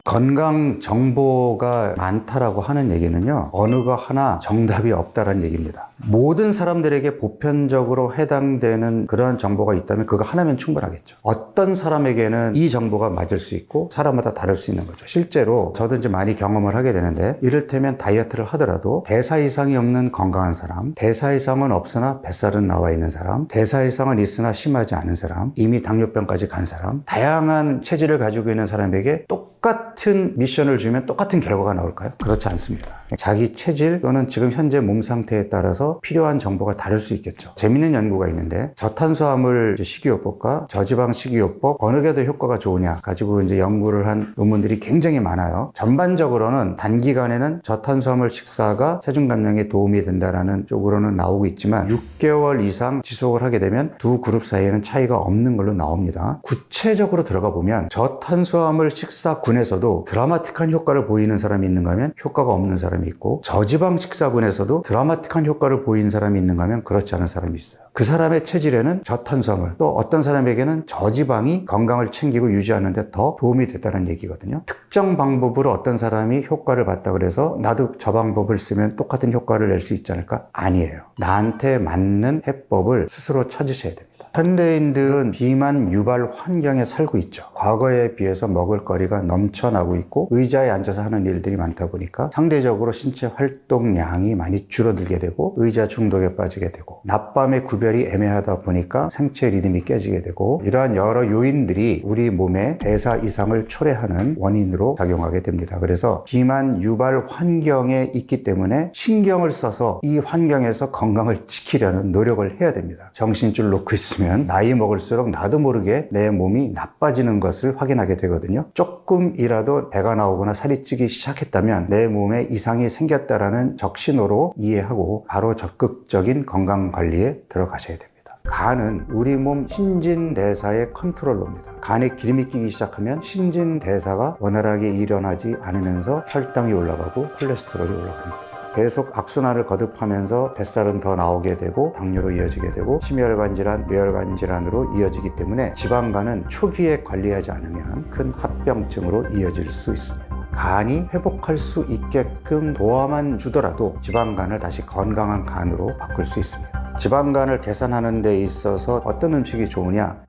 건강 정보가 많다라고 하는 얘기는요, 어느 거 하나 정답이 없다라는 얘기입니다. 모든 사람들에게 보편적으로 해당되는 그런 정보가 있다면 그거 하나면 충분하겠죠. 어떤 사람에게는 이 정보가 맞을 수 있고 사람마다 다를 수 있는 거죠. 실제로 저도 이제 많이 경험을 하게 되는데, 이를테면 다이어트를 하더라도 대사 이상이 없는 건강한 사람, 대사 이상은 없으나 뱃살은 나와 있는 사람, 대사 이상은 있으나 심하지 않은 사람, 이미 당뇨병까지 간 사람, 다양한 체질을 가지고 있는 사람에게 똑같은 똑같은 미션을 주면 똑같은 결과가 나올까요? 그렇지 않습니다. 자기 체질 또는 지금 현재 몸 상태에 따라서 필요한 정보가 다를 수 있겠죠. 재미있는 연구가 있는데 저탄수화물 식이요법과 저지방 식이요법 어느 게 더 효과가 좋으냐 가지고 이제 연구를 한 논문들이 굉장히 많아요. 전반적으로는 단기간에는 저탄수화물 식사가 체중 감량에 도움이 된다라는 쪽으로는 나오고 있지만 6개월 이상 지속을 하게 되면 두 그룹 사이에는 차이가 없는 걸로 나옵니다. 구체적으로 들어가 보면 저탄수화물 식사군에서도 드라마틱한 효과를 보이는 사람이 있는가 하면 효과가 없는 사람이 있고, 저지방 식사군에서도 드라마틱한 효과를 보이는 사람이 있는가 하면 그렇지 않은 사람이 있어요. 그 사람의 체질에는 저탄수화물, 또 어떤 사람에게는 저지방이 건강을 챙기고 유지하는 데 더 도움이 됐다는 얘기거든요. 특정 방법으로 어떤 사람이 효과를 봤다 그래서 나도 저 방법을 쓰면 똑같은 효과를 낼 수 있지 않을까? 아니에요. 나한테 맞는 해법을 스스로 찾으셔야 됩니다. 현대인들은 비만 유발 환경에 살고 있죠. 과거에 비해서 먹을거리가 넘쳐나고 있고 의자에 앉아서 하는 일들이 많다 보니까 상대적으로 신체 활동량이 많이 줄어들게 되고 의자 중독에 빠지게 되고 낮밤의 구별이 애매하다 보니까 생체 리듬이 깨지게 되고, 이러한 여러 요인들이 우리 몸에 대사 이상을 초래하는 원인으로 작용하게 됩니다. 그래서 비만 유발 환경에 있기 때문에 신경을 써서 이 환경에서 건강을 지키려는 노력을 해야 됩니다. 정신줄 놓고 있으면 나이 먹을수록 나도 모르게 내 몸이 나빠지는 것을 확인하게 되거든요. 조금이라도 배가 나오거나 살이 찌기 시작했다면 내 몸에 이상이 생겼다라는 적신호로 이해하고 바로 적극적인 건강관리에 들어가셔야 됩니다. 간은 우리 몸 신진대사의 컨트롤러입니다. 간에 기름이 끼기 시작하면 신진대사가 원활하게 일어나지 않으면서 혈당이 올라가고 콜레스테롤이 올라가는 겁니다. 계속 악순환을 거듭하면서 뱃살은 더 나오게 되고 당뇨로 이어지게 되고 심혈관 질환, 뇌혈관 질환으로 이어지기 때문에 지방간은 초기에 관리하지 않으면 큰 합병증으로 이어질 수 있습니다. 간이 회복할 수 있게끔 도와만 주더라도 지방간을 다시 건강한 간으로 바꿀 수 있습니다. 지방간을 개선하는 데 있어서 어떤 음식이 좋으냐?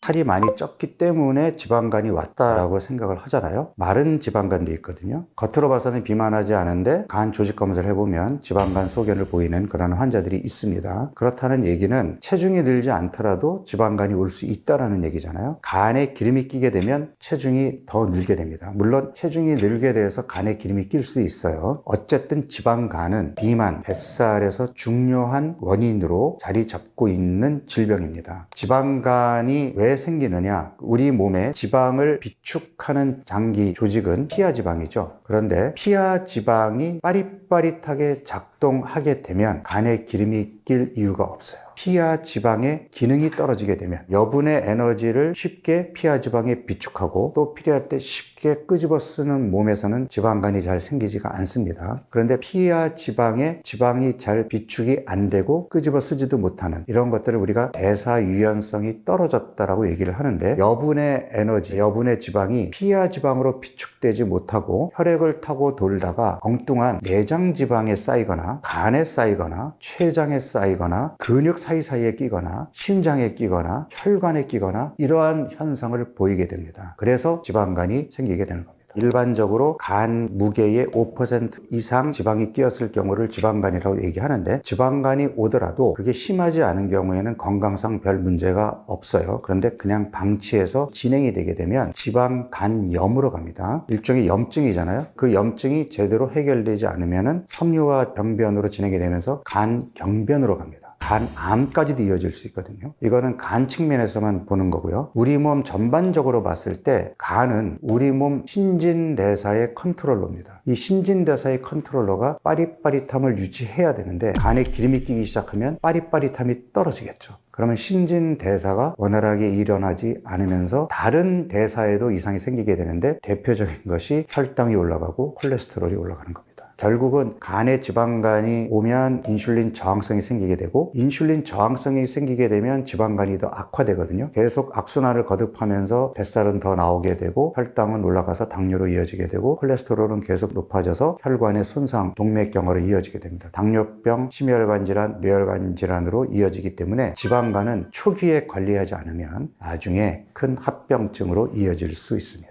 살이 많이 쪘기 때문에 지방간이 왔다라고 생각을 하잖아요. 마른 지방간도 있거든요. 겉으로 봐서는 비만하지 않은데 간 조직 검사를 해보면 지방간 소견을 보이는 그런 환자들이 있습니다. 그렇다는 얘기는 체중이 늘지 않더라도 지방간이 올 수 있다는 얘기잖아요. 간에 기름이 끼게 되면 체중이 더 늘게 됩니다. 물론 체중이 늘게 돼서 간에 기름이 낄 수 있어요. 어쨌든 지방간은 비만, 뱃살에서 중요한 원인으로 자리 잡고 있는 질병입니다. 지방간이 왜 생기느냐? 우리 몸에 지방을 비축하는 장기 조직은 피하지방이죠. 그런데 피하지방이 빠릿빠릿하게 작동하게 되면 간에 기름이 낄 이유가 없어요. 피하지방의 기능이 떨어지게 되면 여분의 에너지를 쉽게 피하지방에 비축하고 또 필요할 때 쉽게 끄집어 쓰는 몸에서는 지방간이 잘 생기지가 않습니다. 그런데 피하지방에 지방이 잘 비축이 안 되고 끄집어 쓰지도 못하는 이런 것들을 우리가 대사 유연성이 떨어졌다라고 얘기를 하는데, 여분의 에너지, 여분의 지방이 피하지방으로 비축되지 못하고 혈액을 타고 돌다가 엉뚱한 내장 지방에 쌓이거나 간에 쌓이거나 췌장에 쌓이거나 근육 사이사이에 끼거나 심장에 끼거나 혈관에 끼거나 이러한 현상을 보이게 됩니다. 그래서 지방간이 생기게 되는 겁니다. 일반적으로 간 무게의 5% 이상 지방이 끼었을 경우를 지방간이라고 얘기하는데, 지방간이 오더라도 그게 심하지 않은 경우에는 건강상 별 문제가 없어요. 그런데 그냥 방치해서 진행이 되게 되면 지방간염으로 갑니다. 일종의 염증이잖아요. 그 염증이 제대로 해결되지 않으면 섬유화 병변으로 진행이 되면서 간경변으로 갑니다. 간암까지도 이어질 수 있거든요. 이거는 간 측면에서만 보는 거고요. 우리 몸 전반적으로 봤을 때 간은 우리 몸 신진대사의 컨트롤러입니다. 이 신진대사의 컨트롤러가 빠릿빠릿함을 유지해야 되는데 간에 기름이 끼기 시작하면 빠릿빠릿함이 떨어지겠죠. 그러면 신진대사가 원활하게 일어나지 않으면서 다른 대사에도 이상이 생기게 되는데, 대표적인 것이 혈당이 올라가고 콜레스테롤이 올라가는 겁니다. 결국은 간에 지방간이 오면 인슐린 저항성이 생기게 되고, 인슐린 저항성이 생기게 되면 지방간이 더 악화되거든요. 계속 악순환을 거듭하면서 뱃살은 더 나오게 되고 혈당은 올라가서 당뇨로 이어지게 되고 콜레스테롤은 계속 높아져서 혈관의 손상, 동맥경화로 이어지게 됩니다. 당뇨병, 심혈관 질환, 뇌혈관 질환으로 이어지기 때문에 지방간은 초기에 관리하지 않으면 나중에 큰 합병증으로 이어질 수 있습니다.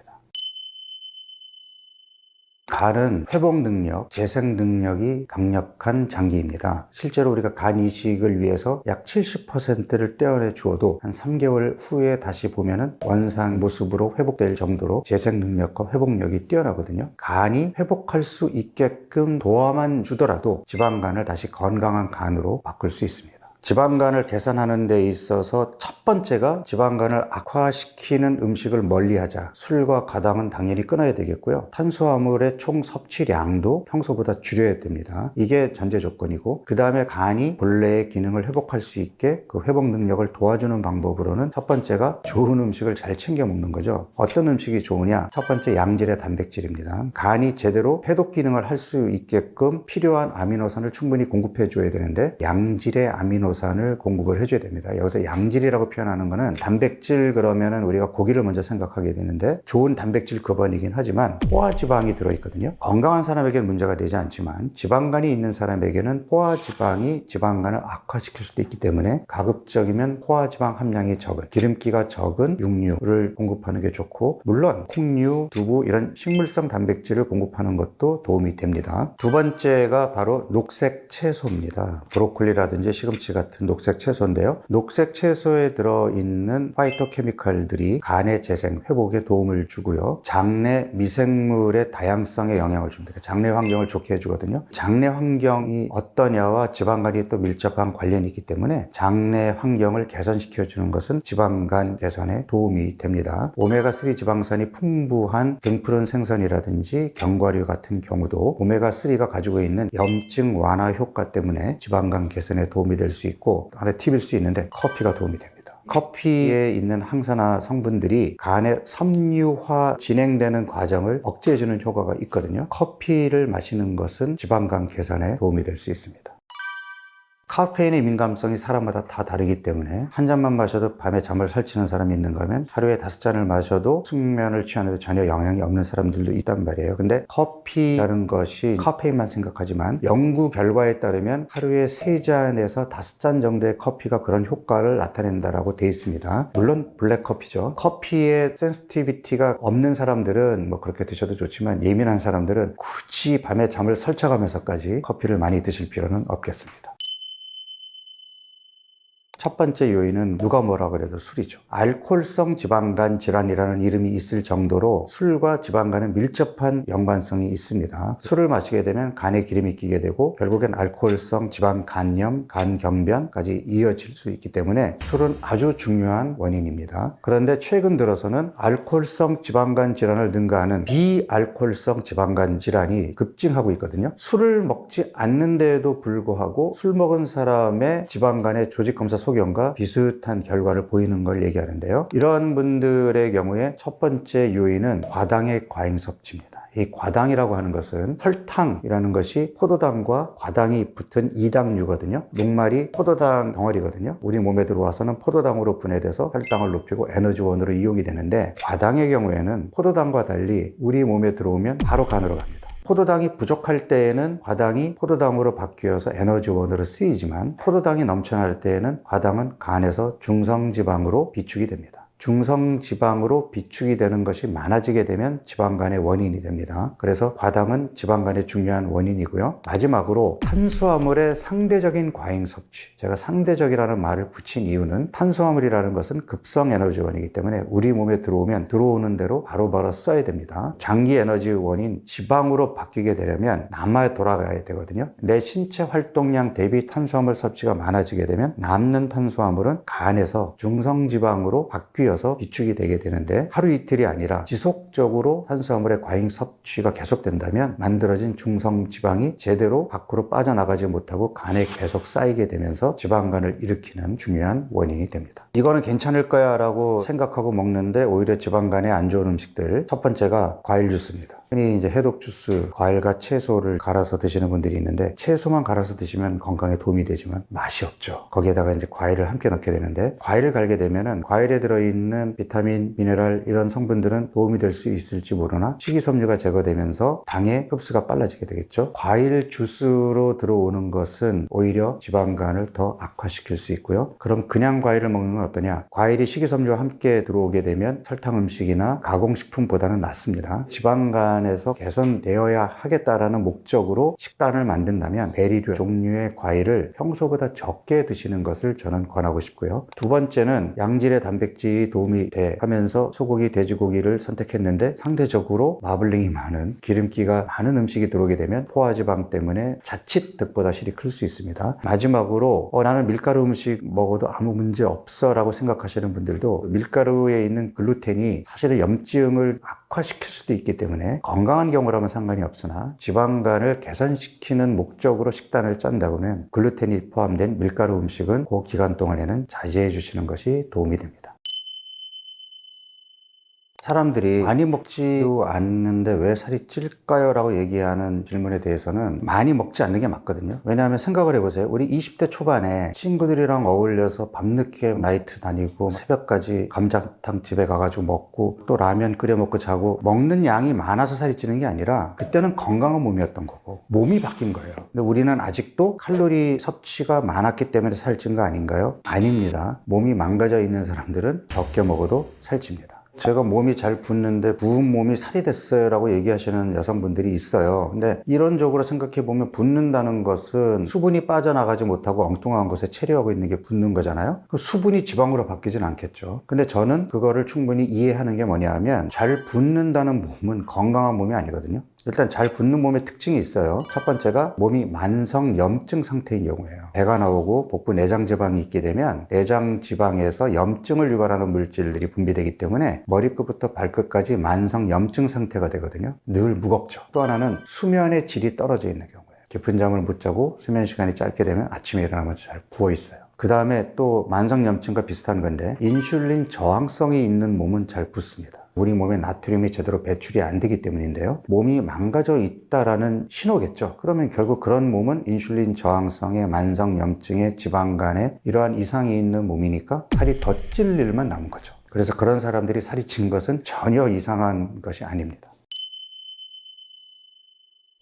간은 회복 능력, 재생 능력이 강력한 장기입니다. 실제로 우리가 간 이식을 위해서 약 70%를 떼어내 주어도 한 3개월 후에 다시 보면은 원상 모습으로 회복될 정도로 재생 능력과 회복력이 뛰어나거든요. 간이 회복할 수 있게끔 도와만 주더라도 지방간을 다시 건강한 간으로 바꿀 수 있습니다. 지방간을 개선하는 데 있어서 첫 번째가 지방간을 악화시키는 음식을 멀리하자. 술과 과당은 당연히 끊어야 되겠고요. 탄수화물의 총 섭취량도 평소보다 줄여야 됩니다. 이게 전제 조건이고, 그 다음에 간이 본래의 기능을 회복할 수 있게 그 회복 능력을 도와주는 방법으로는 첫 번째가 좋은 음식을 잘 챙겨 먹는 거죠. 어떤 음식이 좋으냐? 첫 번째 양질의 단백질입니다. 간이 제대로 해독 기능을 할 수 있게끔 필요한 아미노산을 충분히 공급해 줘야 되는데 양질의 아미노산을 공급을 해줘야 됩니다. 여기서 양질이라고 표현하는 거는 단백질 그러면은 우리가 고기를 먼저 생각하게 되는데 좋은 단백질 근원이긴 하지만 포화지방이 들어있거든요. 건강한 사람에게는 문제가 되지 않지만 지방간이 있는 사람에게는 포화지방이 지방간을 악화시킬 수도 있기 때문에 가급적이면 포화지방 함량이 적은 기름기가 적은 육류를 공급하는 게 좋고, 물론 콩류, 두부 이런 식물성 단백질을 공급하는 것도 도움이 됩니다. 두 번째가 바로 녹색 채소입니다. 브로콜리라든지 시금치 같은 녹색 채소인데요. 녹색 채소에 들어있는 파이토케미칼들이 간의 재생, 회복에 도움을 주고요. 장내 미생물의 다양성에 영향을 줍니다. 장내 환경을 좋게 해주거든요. 장내 환경이 어떠냐와 지방간이 또 밀접한 관련이 있기 때문에 장내 환경을 개선시켜주는 것은 지방간 개선에 도움이 됩니다. 오메가3 지방산이 풍부한 등푸른 생선이라든지 견과류 같은 경우도 오메가3가 가지고 있는 염증 완화 효과 때문에 지방간 개선에 도움이 될 수 있고, 하나의 팁일 수 있는데 커피가 도움이 됩니다. 커피에 있는 항산화 성분들이 간의 섬유화 진행되는 과정을 억제해주는 효과가 있거든요. 커피를 마시는 것은 지방간 개선에 도움이 될 수 있습니다. 카페인의 민감성이 사람마다 다 다르기 때문에 한 잔만 마셔도 밤에 잠을 설치는 사람이 있는가 하면 하루에 5잔을 마셔도 숙면을 취하는데 전혀 영향이 없는 사람들도 있단 말이에요. 근데 커피라는 것이 카페인만 생각하지만 연구 결과에 따르면 하루에 3잔에서 5잔 정도의 커피가 그런 효과를 나타낸다라고 되어 있습니다. 물론 블랙커피죠. 커피에 센시티비티가 없는 사람들은 뭐 그렇게 드셔도 좋지만 예민한 사람들은 굳이 밤에 잠을 설쳐가면서까지 커피를 많이 드실 필요는 없겠습니다. 첫 번째 요인은 누가 뭐라 그래도 술이죠. 알코올성 지방간 질환이라는 이름이 있을 정도로 술과 지방간은 밀접한 연관성이 있습니다. 술을 마시게 되면 간에 기름이 끼게 되고 결국엔 알코올성 지방간염, 간경변까지 이어질 수 있기 때문에 술은 아주 중요한 원인입니다. 그런데 최근 들어서는 알코올성 지방간 질환을 능가하는 비알코올성 지방간 질환이 급증하고 있거든요. 술을 먹지 않는데도 불구하고 술 먹은 사람의 지방간의 조직검사 소견과 비슷한 결과를 보이는 걸 얘기하는데요. 이런 분들의 경우에 첫 번째 요인은 과당의 과잉 섭취입니다. 이 과당이라고 하는 것은 설탕이라는 것이 포도당과 과당이 붙은 이당류거든요. 녹말이 포도당 덩어리거든요. 우리 몸에 들어와서는 포도당으로 분해돼서 혈당을 높이고 에너지원으로 이용이 되는데, 과당의 경우에는 포도당과 달리 우리 몸에 들어오면 바로 간으로 갑니다. 포도당이 부족할 때에는 과당이 포도당으로 바뀌어서 에너지원으로 쓰이지만 포도당이 넘쳐날 때에는 과당은 간에서 중성지방으로 비축이 됩니다. 중성지방으로 비축이 되는 것이 많아지게 되면 지방간의 원인이 됩니다. 그래서 과당은 지방간의 중요한 원인이고요. 마지막으로 탄수화물의 상대적인 과잉 섭취. 제가 상대적이라는 말을 붙인 이유는 탄수화물이라는 것은 급성 에너지원이기 때문에 우리 몸에 들어오면 들어오는 대로 바로바로 써야 됩니다. 장기 에너지원인 지방으로 바뀌게 되려면 남아 돌아가야 되거든요. 내 신체 활동량 대비 탄수화물 섭취가 많아지게 되면 남는 탄수화물은 간에서 중성지방으로 바뀌어 비축이 되게 되는데, 하루 이틀이 아니라 지속적으로 탄수화물의 과잉 섭취가 계속된다면 만들어진 중성지방이 제대로 밖으로 빠져나가지 못하고 간에 계속 쌓이게 되면서 지방간을 일으키는 중요한 원인이 됩니다. 이거는 괜찮을 거야 라고 생각하고 먹는데 오히려 지방간에 안 좋은 음식들, 첫 번째가 과일 주스입니다. 흔히 이제 해독 주스, 과일과 채소를 갈아서 드시는 분들이 있는데, 채소만 갈아서 드시면 건강에 도움이 되지만 맛이 없죠. 거기에다가 이제 과일을 함께 넣게 되는데, 과일을 갈게 되면은 과일에 들어있는 비타민, 미네랄 이런 성분들은 도움이 될 수 있을지 모르나 식이섬유가 제거되면서 당의 흡수가 빨라지게 되겠죠. 과일 주스로 들어오는 것은 오히려 지방간을 더 악화시킬 수 있고요. 그럼 그냥 과일을 먹는 건 어떠냐? 과일이 식이섬유와 함께 들어오게 되면 설탕 음식이나 가공식품보다는 낫습니다. 지방간 안에서 개선되어야 하겠다라는 목적으로 식단을 만든다면 베리류 종류의 과일을 평소보다 적게 드시는 것을 저는 권하고 싶고요. 두 번째는 양질의 단백질이 도움이 돼 하면서 소고기, 돼지고기를 선택했는데 상대적으로 마블링이 많은 기름기가 많은 음식이 들어오게 되면 포화지방 때문에 자칫 득보다실이 클 수 있습니다. 마지막으로 나는 밀가루 음식 먹어도 아무 문제 없어 라고 생각하시는 분들도 밀가루에 있는 글루텐이 사실은 염증을 악화시킬 수도 있기 때문에 건강한 경우라면 상관이 없으나 지방간을 개선시키는 목적으로 식단을 짠다고 하면 글루텐이 포함된 밀가루 음식은 그 기간 동안에는 자제해 주시는 것이 도움이 됩니다. 사람들이 많이 먹지도 않는데 왜 살이 찔까요? 라고 얘기하는 질문에 대해서는 많이 먹지 않는 게 맞거든요. 왜냐하면 생각을 해보세요. 우리 20대 초반에 친구들이랑 어울려서 밤늦게 나이트 다니고 새벽까지 감자탕 집에 가가지고 먹고 또 라면 끓여 먹고 자고 먹는 양이 많아서 살이 찌는 게 아니라 그때는 건강한 몸이었던 거고 몸이 바뀐 거예요. 근데 우리는 아직도 칼로리 섭취가 많았기 때문에 살찐 거 아닌가요? 아닙니다. 몸이 망가져 있는 사람들은 적게 먹어도 살찝니다. 제가 몸이 잘 붓는데 부은 몸이 살이 됐어요 라고 얘기하시는 여성분들이 있어요. 근데 이론적으로 생각해 보면 붓는다는 것은 수분이 빠져나가지 못하고 엉뚱한 곳에 체류하고 있는 게 붓는 거잖아요. 그럼 수분이 지방으로 바뀌진 않겠죠. 근데 저는 그거를 충분히 이해하는 게 뭐냐 하면 잘 붓는다는 몸은 건강한 몸이 아니거든요. 일단 잘 붓는 몸의 특징이 있어요. 첫 번째가 몸이 만성 염증 상태인 경우예요. 배가 나오고 복부 내장 지방이 있게 되면 내장 지방에서 염증을 유발하는 물질들이 분비되기 때문에 머리끝부터 발끝까지 만성 염증 상태가 되거든요. 늘 무겁죠. 또 하나는 수면의 질이 떨어져 있는 경우예요. 깊은 잠을 못 자고 수면 시간이 짧게 되면 아침에 일어나면 잘 부어 있어요. 그 다음에 또 만성 염증과 비슷한 건데 인슐린 저항성이 있는 몸은 잘 붓습니다. 우리 몸에 나트륨이 제대로 배출이 안 되기 때문인데요. 몸이 망가져 있다라는 신호겠죠. 그러면 결국 그런 몸은 인슐린 저항성의 만성 염증의 지방간에 이러한 이상이 있는 몸이니까 살이 더 찔 일만 남은 거죠. 그래서 그런 사람들이 살이 찐 것은 전혀 이상한 것이 아닙니다.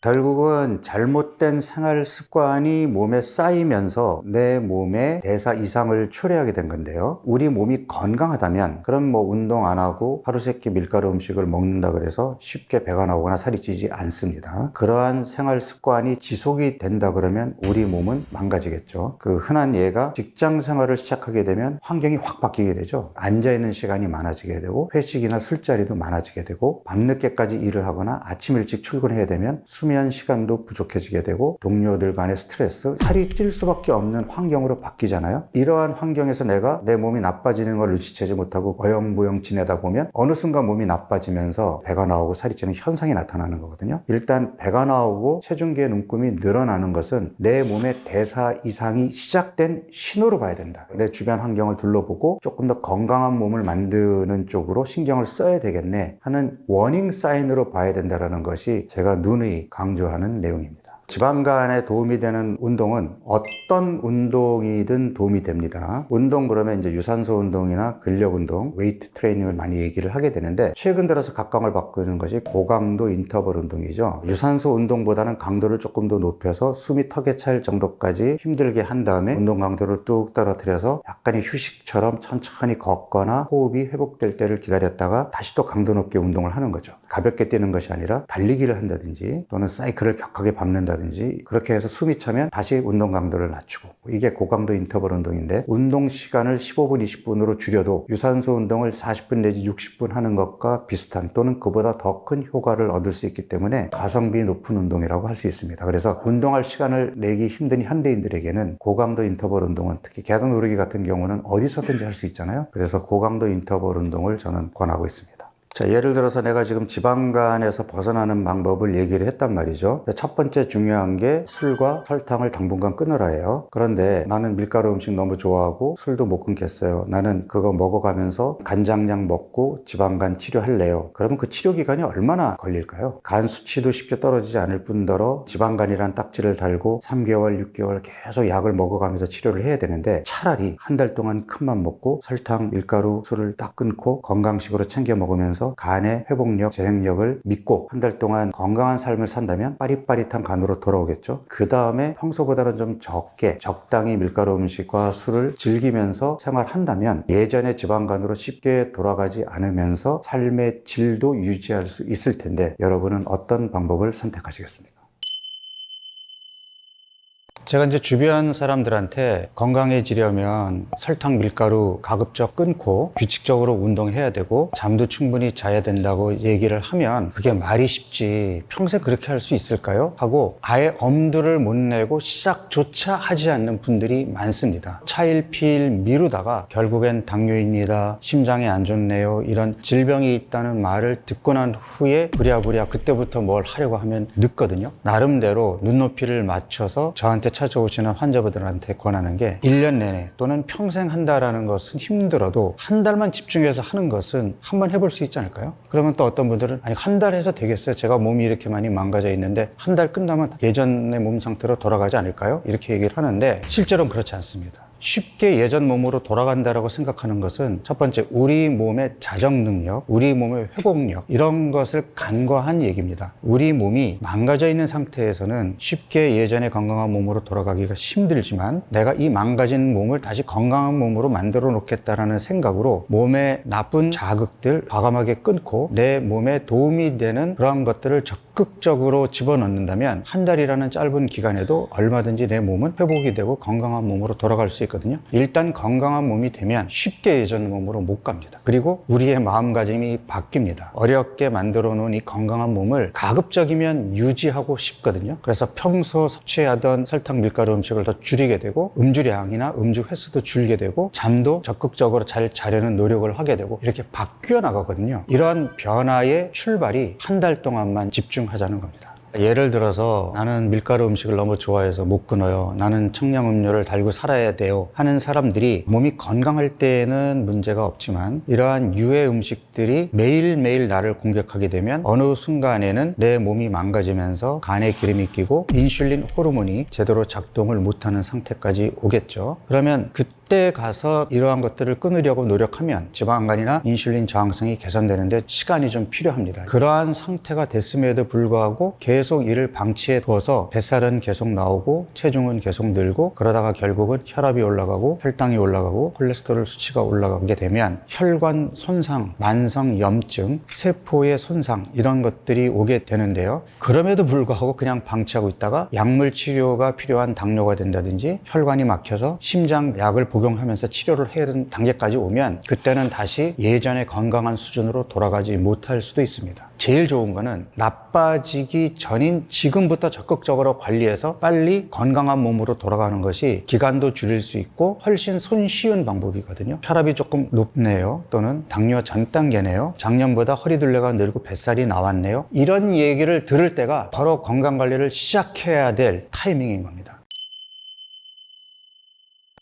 결국은 잘못된 생활 습관이 몸에 쌓이면서 내 몸에 대사 이상을 초래하게 된 건데요. 우리 몸이 건강하다면 그럼 운동 안 하고 하루 세끼 밀가루 음식을 먹는다 그래서 쉽게 배가 나오거나 살이 찌지 않습니다. 그러한 생활 습관이 지속이 된다 그러면 우리 몸은 망가지겠죠. 그 흔한 예가 직장 생활을 시작하게 되면 환경이 확 바뀌게 되죠. 앉아있는 시간이 많아지게 되고 회식이나 술자리도 많아지게 되고 밤늦게까지 일을 하거나 아침 일찍 출근해야 되면 수면 시간도 부족해지게 되고 동료들 간의 스트레스, 살이 찔 수밖에 없는 환경으로 바뀌잖아요. 이러한 환경에서 내가 내 몸이 나빠지는 걸 눈치채지 못하고 어영부영 지내다 보면 어느 순간 몸이 나빠지면서 배가 나오고 살이 찌는 현상이 나타나는 거거든요. 일단 배가 나오고 체중계의 눈금이 늘어나는 것은 내 몸의 대사 이상이 시작된 신호로 봐야 된다. 내 주변 환경을 둘러보고 조금 더 건강한 몸을 만드는 쪽으로 신경을 써야 되겠네 하는 워닝 사인으로 봐야 된다는 것이 제가 누누이 강조하는 내용입니다. 지방간에 도움이 되는 운동은 어떤 운동이든 도움이 됩니다. 운동 그러면 이제 유산소 운동이나 근력 운동, 웨이트 트레이닝을 많이 얘기를 하게 되는데 최근 들어서 각광을 받고 있는 것이 고강도 인터벌 운동이죠. 유산소 운동보다는 강도를 조금 더 높여서 숨이 턱에 찰 정도까지 힘들게 한 다음에 운동 강도를 뚝 떨어뜨려서 약간의 휴식처럼 천천히 걷거나 호흡이 회복될 때를 기다렸다가 다시 또 강도 높게 운동을 하는 거죠. 가볍게 뛰는 것이 아니라 달리기를 한다든지 또는 사이클을 격하게 밟는다든지 그렇게 해서 숨이 차면 다시 운동 강도를 낮추고 이게 고강도 인터벌 운동인데 운동 시간을 15분, 20분으로 줄여도 유산소 운동을 40분 내지 60분 하는 것과 비슷한 또는 그보다 더 큰 효과를 얻을 수 있기 때문에 가성비 높은 운동이라고 할 수 있습니다. 그래서 운동할 시간을 내기 힘든 현대인들에게는 고강도 인터벌 운동은 특히 계단 오르기 같은 경우는 어디서든지 할 수 있잖아요. 그래서 고강도 인터벌 운동을 저는 권하고 있습니다. 자, 예를 들어서 내가 지금 지방간에서 벗어나는 방법을 얘기를 했단 말이죠. 첫 번째 중요한 게 술과 설탕을 당분간 끊으라예요. 그런데 나는 밀가루 음식 너무 좋아하고 술도 못 끊겠어요. 나는 그거 먹어가면서 간장약 먹고 지방간 치료할래요. 그러면 그 치료 기간이 얼마나 걸릴까요? 간 수치도 쉽게 떨어지지 않을 뿐더러 지방간이란 딱지를 달고 3개월, 6개월 계속 약을 먹어가면서 치료를 해야 되는데 차라리 한 달 동안 큰맘 먹고 설탕, 밀가루, 술을 딱 끊고 건강식으로 챙겨 먹으면서 하면서 간의 회복력, 재생력을 믿고 한 달 동안 건강한 삶을 산다면 빠릿빠릿한 간으로 돌아오겠죠. 그 다음에 평소보다는 좀 적게 적당히 밀가루 음식과 술을 즐기면서 생활한다면 예전의 지방간으로 쉽게 돌아가지 않으면서 삶의 질도 유지할 수 있을 텐데 여러분은 어떤 방법을 선택하시겠습니까? 제가 이제 주변 사람들한테 건강해지려면 설탕, 밀가루 가급적 끊고 규칙적으로 운동해야 되고 잠도 충분히 자야 된다고 얘기를 하면 그게 말이 쉽지 평생 그렇게 할 수 있을까요? 하고 아예 엄두를 못 내고 시작조차 하지 않는 분들이 많습니다. 차일피일 미루다가 결국엔 당뇨입니다, 심장이 안 좋네요, 이런 질병이 있다는 말을 듣고 난 후에 부랴부랴 그때부터 뭘 하려고 하면 늦거든요. 나름대로 눈높이를 맞춰서 저한테 찾아오시는 환자분들한테 권하는 게 1년 내내 또는 평생 한다라는 것은 힘들어도 한 달만 집중해서 하는 것은 한번 해볼 수 있지 않을까요? 그러면 또 어떤 분들은 아니 한 달 해서 되겠어요? 제가 몸이 이렇게 많이 망가져 있는데 한 달 끝나면 예전의 몸 상태로 돌아가지 않을까요? 이렇게 얘기를 하는데 실제로는 그렇지 않습니다. 쉽게 예전 몸으로 돌아간다라고 생각하는 것은 첫 번째 우리 몸의 자정 능력, 우리 몸의 회복력 이런 것을 간과한 얘기입니다. 우리 몸이 망가져 있는 상태에서는 쉽게 예전의 건강한 몸으로 돌아가기가 힘들지만 내가 이 망가진 몸을 다시 건강한 몸으로 만들어 놓겠다라는 생각으로 몸의 나쁜 자극들 과감하게 끊고 내 몸에 도움이 되는 그러한 것들을 적극적으로 집어넣는다면 한 달이라는 짧은 기간에도 얼마든지 내 몸은 회복이 되고 건강한 몸으로 돌아갈 수 있거든요. 일단 건강한 몸이 되면 쉽게 예전 몸으로 못 갑니다. 그리고 우리의 마음가짐이 바뀝니다. 어렵게 만들어 놓은 이 건강한 몸을 가급적이면 유지하고 싶거든요. 그래서 평소 섭취하던 설탕, 밀가루 음식을 더 줄이게 되고 음주량이나 음주 횟수도 줄게 되고 잠도 적극적으로 잘 자려는 노력을 하게 되고 이렇게 바뀌어 나가거든요. 이러한 변화의 출발이 한 달 동안만 집중하자는 겁니다. 예를 들어서 나는 밀가루 음식을 너무 좋아해서 못 끊어요, 나는 청량음료를 달고 살아야 돼요 하는 사람들이 몸이 건강할 때에는 문제가 없지만 이러한 유해 음식들이 매일매일 나를 공격하게 되면 어느 순간에는 내 몸이 망가지면서 간에 기름이 끼고 인슐린 호르몬이 제대로 작동을 못하는 상태까지 오겠죠. 그러면 그때 가서 이러한 것들을 끊으려고 노력하면 지방간이나 인슐린 저항성이 개선되는데 시간이 좀 필요합니다. 그러한 상태가 됐음에도 불구하고 계속 이를 방치해 두어서 뱃살은 계속 나오고 체중은 계속 늘고 그러다가 결국은 혈압이 올라가고 혈당이 올라가고 콜레스테롤 수치가 올라가게 되면 혈관 손상, 만성 염증, 세포의 손상 이런 것들이 오게 되는데요. 그럼에도 불구하고 그냥 방치하고 있다가 약물 치료가 필요한 당뇨가 된다든지 혈관이 막혀서 심장 약을 복용하면서 치료를 해야 되는 단계까지 오면 그때는 다시 예전의 건강한 수준으로 돌아가지 못할 수도 있습니다. 제일 좋은 거는 나빠지기 전인 지금부터 적극적으로 관리해서 빨리 건강한 몸으로 돌아가는 것이 기간도 줄일 수 있고 훨씬 손쉬운 방법이거든요. 혈압이 조금 높네요, 또는 당뇨 전 단계네요, 작년보다 허리둘레가 늘고 뱃살이 나왔네요, 이런 얘기를 들을 때가 바로 건강관리를 시작해야 될 타이밍인 겁니다.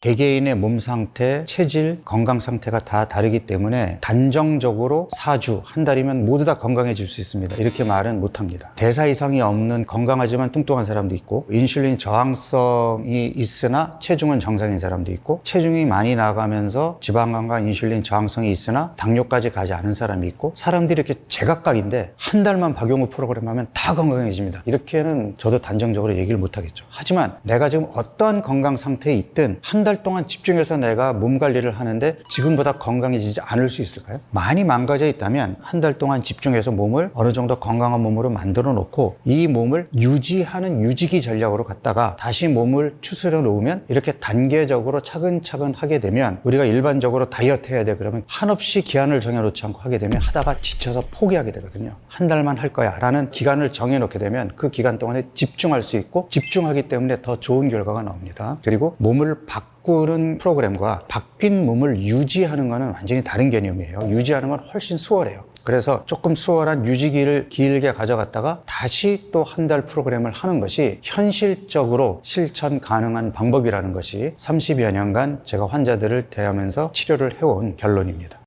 개개인의 몸 상태, 체질, 건강 상태가 다 다르기 때문에 단정적으로 4주, 한 달이면 모두 다 건강해질 수 있습니다. 이렇게 말은 못합니다. 대사 이상이 없는 건강하지만 뚱뚱한 사람도 있고 인슐린 저항성이 있으나 체중은 정상인 사람도 있고 체중이 많이 나가면서 지방간과 인슐린 저항성이 있으나 당뇨까지 가지 않은 사람이 있고 사람들이 이렇게 제각각인데 한 달만 박용호 프로그램 하면 다 건강해집니다. 이렇게는 저도 단정적으로 얘기를 못하겠죠. 하지만 내가 지금 어떤 건강 상태에 있든 한 달 동안 집중해서 내가 몸 관리를 하는데 지금보다 건강해지지 않을 수 있을까요? 많이 망가져 있다면 한 달 동안 집중해서 몸을 어느 정도 건강한 몸으로 만들어 놓고 이 몸을 유지하는 유지기 전략으로 갔다가 다시 몸을 추스려 놓으면 이렇게 단계적으로 차근차근 하게 되면 우리가 일반적으로 다이어트 해야 돼 그러면 한없이 기한을 정해놓지 않고 하게 되면 하다가 지쳐서 포기하게 되거든요. 한 달만 할 거야 라는 기간을 정해놓게 되면 그 기간 동안에 집중할 수 있고 집중하기 때문에 더 좋은 결과가 나옵니다. 그리고 몸을 바꾸는 프로그램과 바뀐 몸을 유지하는 것은 완전히 다른 개념이에요. 유지하는 건 훨씬 수월해요. 그래서 조금 수월한 유지기를 길게 가져갔다가 다시 또 한 달 프로그램을 하는 것이 현실적으로 실천 가능한 방법이라는 것이 30여 년간 제가 환자들을 대하면서 치료를 해온 결론입니다.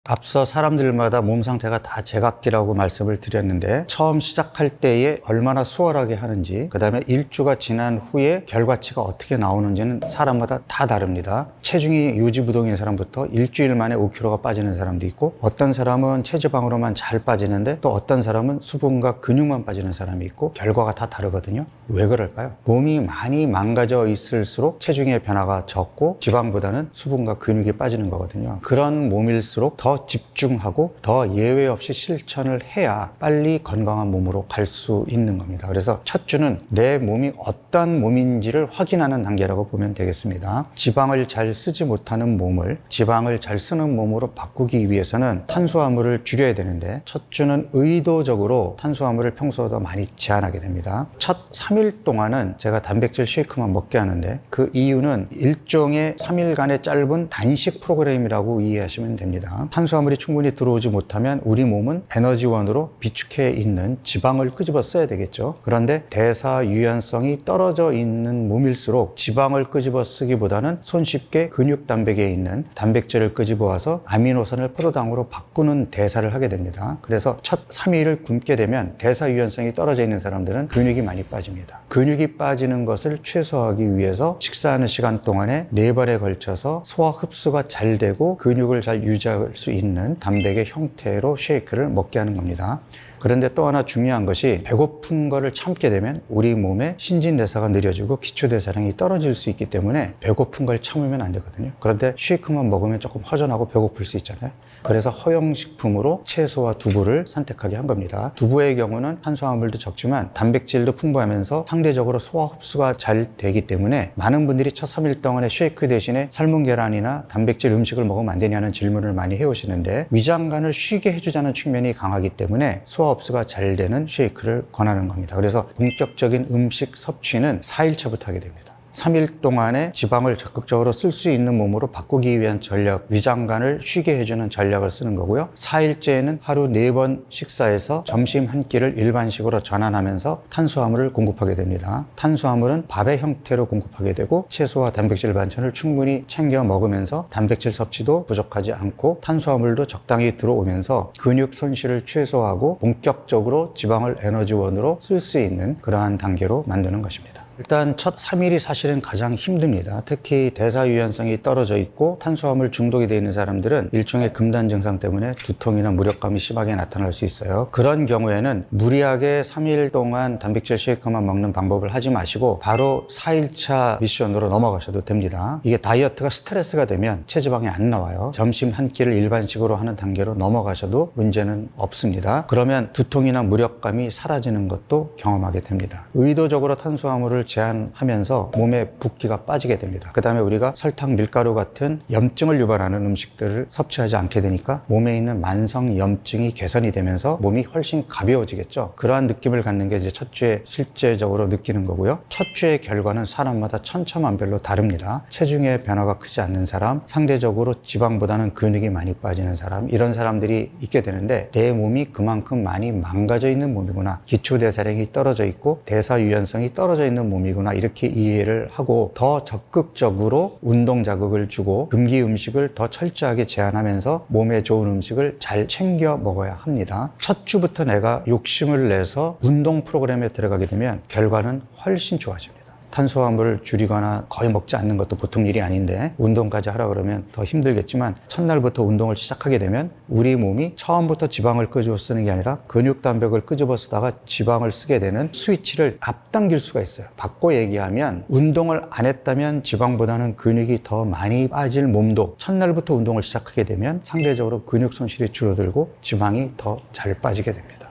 앞서 사람들마다 몸 상태가 다 제각기라고 말씀을 드렸는데 처음 시작할 때에 얼마나 수월하게 하는지, 그 다음에 일주가 지난 후에 결과치가 어떻게 나오는지는 사람마다 다 다릅니다. 체중이 유지부동인 사람부터 일주일 만에 5kg가 빠지는 사람도 있고, 어떤 사람은 체지방으로만 잘 빠지는데 또 어떤 사람은 수분과 근육만 빠지는 사람이 있고, 결과가 다 다르거든요. 왜 그럴까요? 몸이 많이 망가져 있을수록 체중의 변화가 적고 지방보다는 수분과 근육이 빠지는 거거든요. 그런 몸일수록 더 집중하고 더 예외 없이 실천을 해야 빨리 건강한 몸으로 갈 수 있는 겁니다. 그래서 첫 주는 내 몸이 어떤 몸인지를 확인하는 단계라고 보면 되겠습니다. 지방을 잘 쓰지 못하는 몸을 지방을 잘 쓰는 몸으로 바꾸기 위해서는 탄수화물을 줄여야 되는데, 첫 주는 의도적으로 탄수화물을 평소보다 많이 제한하게 됩니다. 첫 3일 동안은 제가 단백질 쉐이크만 먹게 하는데, 그 이유는 일종의 3일간의 짧은 단식 프로그램이라고 이해하시면 됩니다. 탄수화물이 충분히 들어오지 못하면 우리 몸은 에너지원으로 비축해 있는 지방을 끄집어 써야 되겠죠. 그런데 대사 유연성이 떨어져 있는 몸일수록 지방을 끄집어 쓰기보다는 손쉽게 근육 단백에 있는 단백질을 끄집어 와서 아미노산을 포도당으로 바꾸는 대사를 하게 됩니다. 그래서 첫 3일을 굶게 되면 대사 유연성이 떨어져 있는 사람들은 근육이 많이 빠집니다. 근육이 빠지는 것을 최소화하기 위해서 식사하는 시간 동안에 4번에 걸쳐서 소화 흡수가 잘 되고 근육을 잘 유지할 수 있는 단백의 형태로 쉐이크를 먹게 하는 겁니다. 그런데 또 하나 중요한 것이, 배고픈 거를 참게 되면 우리 몸의 신진대사가 느려지고 기초대사량이 떨어질 수 있기 때문에 배고픈 걸 참으면 안 되거든요. 그런데 쉐이크만 먹으면 조금 허전하고 배고플 수 있잖아요. 그래서 허용식품으로 채소와 두부를 선택하게 한 겁니다. 두부의 경우는 탄수화물도 적지만 단백질도 풍부하면서 상대적으로 소화 흡수가 잘 되기 때문에 많은 분들이 첫 3일 동안에 쉐이크 대신에 삶은 계란이나 단백질 음식을 먹으면 안 되냐는 질문을 많이 해오시는데, 위장관을 쉬게 해주자는 측면이 강하기 때문에 소화 흡수가 잘 되는 쉐이크를 권하는 겁니다. 그래서 본격적인 음식 섭취는 4일차부터 하게 됩니다. 3일 동안에 지방을 적극적으로 쓸 수 있는 몸으로 바꾸기 위한 전략, 위장관을 쉬게 해주는 전략을 쓰는 거고요. 4일째에는 하루 4번 식사에서 점심 한 끼를 일반식으로 전환하면서 탄수화물을 공급하게 됩니다. 탄수화물은 밥의 형태로 공급하게 되고, 채소와 단백질 반찬을 충분히 챙겨 먹으면서 단백질 섭취도 부족하지 않고 탄수화물도 적당히 들어오면서 근육 손실을 최소화하고 본격적으로 지방을 에너지원으로 쓸 수 있는 그러한 단계로 만드는 것입니다. 일단 첫 3일이 사실은 가장 힘듭니다. 특히 대사 유연성이 떨어져 있고 탄수화물 중독이 되어 있는 사람들은 일종의 금단 증상 때문에 두통이나 무력감이 심하게 나타날 수 있어요. 그런 경우에는 무리하게 3일 동안 단백질 쉐이크만 먹는 방법을 하지 마시고 바로 4일차 미션으로 넘어가셔도 됩니다. 이게 다이어트가 스트레스가 되면 체지방이 안 나와요. 점심 한 끼를 일반식으로 하는 단계로 넘어가셔도 문제는 없습니다. 그러면 두통이나 무력감이 사라지는 것도 경험하게 됩니다. 의도적으로 탄수화물을 제한하면서 몸에 붓기가 빠지게 됩니다. 그 다음에 우리가 설탕, 밀가루 같은 염증을 유발하는 음식들을 섭취하지 않게 되니까 몸에 있는 만성 염증이 개선이 되면서 몸이 훨씬 가벼워지겠죠. 그러한 느낌을 갖는 게 이제 첫 주에 실제적으로 느끼는 거고요. 첫 주의 결과는 사람마다 천차만별로 다릅니다. 체중의 변화가 크지 않는 사람, 상대적으로 지방보다는 근육이 많이 빠지는 사람, 이런 사람들이 있게 되는데, 내 몸이 그만큼 많이 망가져 있는 몸이구나, 기초대사량이 떨어져 있고 대사 유연성이 떨어져 있는 몸이구나, 이렇게 이해를 하고 더 적극적으로 운동 자극을 주고 금기 음식을 더 철저하게 제한하면서 몸에 좋은 음식을 잘 챙겨 먹어야 합니다. 첫 주부터 내가 욕심을 내서 운동 프로그램에 들어가게 되면 결과는 훨씬 좋아집니다. 탄수화물을 줄이거나 거의 먹지 않는 것도 보통 일이 아닌데, 운동까지 하라 그러면 더 힘들겠지만 첫날부터 운동을 시작하게 되면 우리 몸이 처음부터 지방을 끄집어 쓰는 게 아니라 근육 단백을 끄집어 쓰다가 지방을 쓰게 되는 스위치를 앞당길 수가 있어요. 바꿔 얘기하면, 운동을 안 했다면 지방보다는 근육이 더 많이 빠질 몸도 첫날부터 운동을 시작하게 되면 상대적으로 근육 손실이 줄어들고 지방이 더 잘 빠지게 됩니다.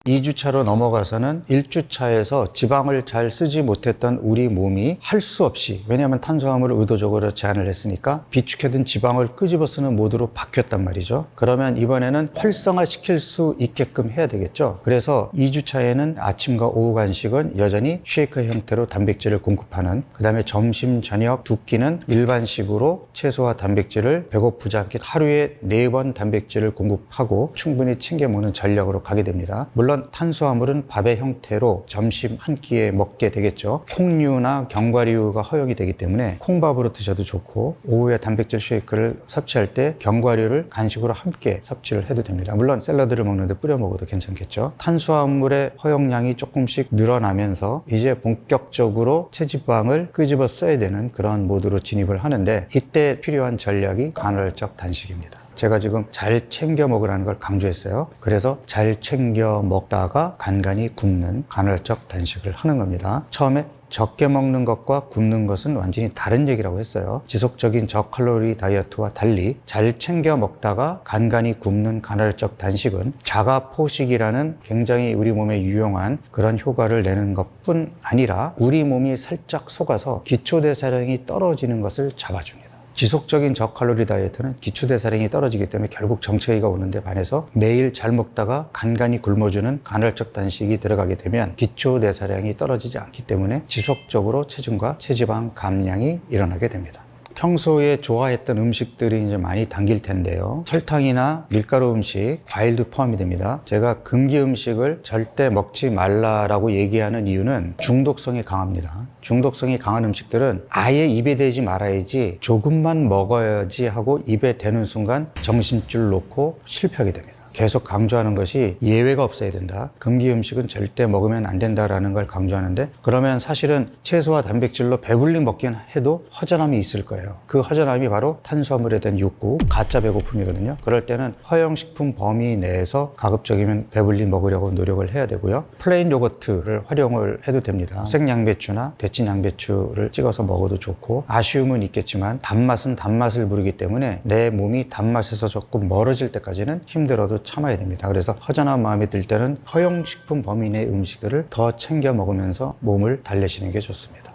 2주차로 넘어가서는 1주차에서 지방을 잘 쓰지 못했던 우리 몸이 할 수 없이, 왜냐하면 탄수화물을 의도적으로 제한을 했으니까 비축해둔 지방을 끄집어 쓰는 모드로 바뀌었단 말이죠. 그러면 이번에는 활성화시킬 수 있게끔 해야 되겠죠. 그래서 2주차에는 아침과 오후 간식은 여전히 쉐이크 형태로 단백질을 공급하는, 그 다음에 점심, 저녁 두 끼는 일반식으로 채소와 단백질을 배고프지 않게 하루에 4번 단백질을 공급하고 충분히 챙겨 먹는 전략으로 가게 됩니다. 물론 물론 탄수화물은 밥의 형태로 점심 한 끼에 먹게 되겠죠. 콩류나 견과류가 허용이 되기 때문에 콩밥으로 드셔도 좋고, 오후에 단백질 쉐이크를 섭취할 때 견과류를 간식으로 함께 섭취를 해도 됩니다. 물론 샐러드를 먹는데 뿌려 먹어도 괜찮겠죠. 탄수화물의 허용량이 조금씩 늘어나면서 이제 본격적으로 체지방을 끄집어 써야 되는 그런 모드로 진입을 하는데, 이때 필요한 전략이 간헐적 단식입니다. 제가 지금 잘 챙겨 먹으라는 걸 강조했어요. 그래서 잘 챙겨 먹다가 간간히 굶는 간헐적 단식을 하는 겁니다. 처음에 적게 먹는 것과 굶는 것은 완전히 다른 얘기라고 했어요. 지속적인 저칼로리 다이어트와 달리 잘 챙겨 먹다가 간간히 굶는 간헐적 단식은 자가포식이라는 굉장히 우리 몸에 유용한 그런 효과를 내는 것뿐 아니라 우리 몸이 살짝 속아서 기초대사량이 떨어지는 것을 잡아줍니다. 지속적인 저칼로리 다이어트는 기초대사량이 떨어지기 때문에 결국 정체기가 오는데 반해서 매일 잘 먹다가 간간히 굶어주는 간헐적 단식이 들어가게 되면 기초대사량이 떨어지지 않기 때문에 지속적으로 체중과 체지방 감량이 일어나게 됩니다. 평소에 좋아했던 음식들이 이제 많이 당길 텐데요. 설탕이나 밀가루 음식, 과일도 포함이 됩니다. 제가 금기 음식을 절대 먹지 말라라고 얘기하는 이유는 중독성이 강합니다. 중독성이 강한 음식들은 아예 입에 대지 말아야지, 조금만 먹어야지 하고 입에 대는 순간 정신줄 놓고 실패하게 됩니다. 계속 강조하는 것이 예외가 없어야 된다. 금기 음식은 절대 먹으면 안 된다라는 걸 강조하는데, 그러면 사실은 채소와 단백질로 배불리 먹긴 해도 허전함이 있을 거예요. 그 허전함이 바로 탄수화물에 대한 욕구, 가짜 배고픔이거든요. 그럴 때는 허용식품 범위 내에서 가급적이면 배불리 먹으려고 노력을 해야 되고요. 플레인 요거트를 활용을 해도 됩니다. 생양배추나 데친 양배추를 찍어서 먹어도 좋고, 아쉬움은 있겠지만 단맛은 단맛을 부르기 때문에 내 몸이 단맛에서 조금 멀어질 때까지는 힘들어도 참아야 됩니다. 그래서 허전한 마음이 들 때는 허용식품 범위 내 음식들을 더 챙겨 먹으면서 몸을 달래시는 게 좋습니다.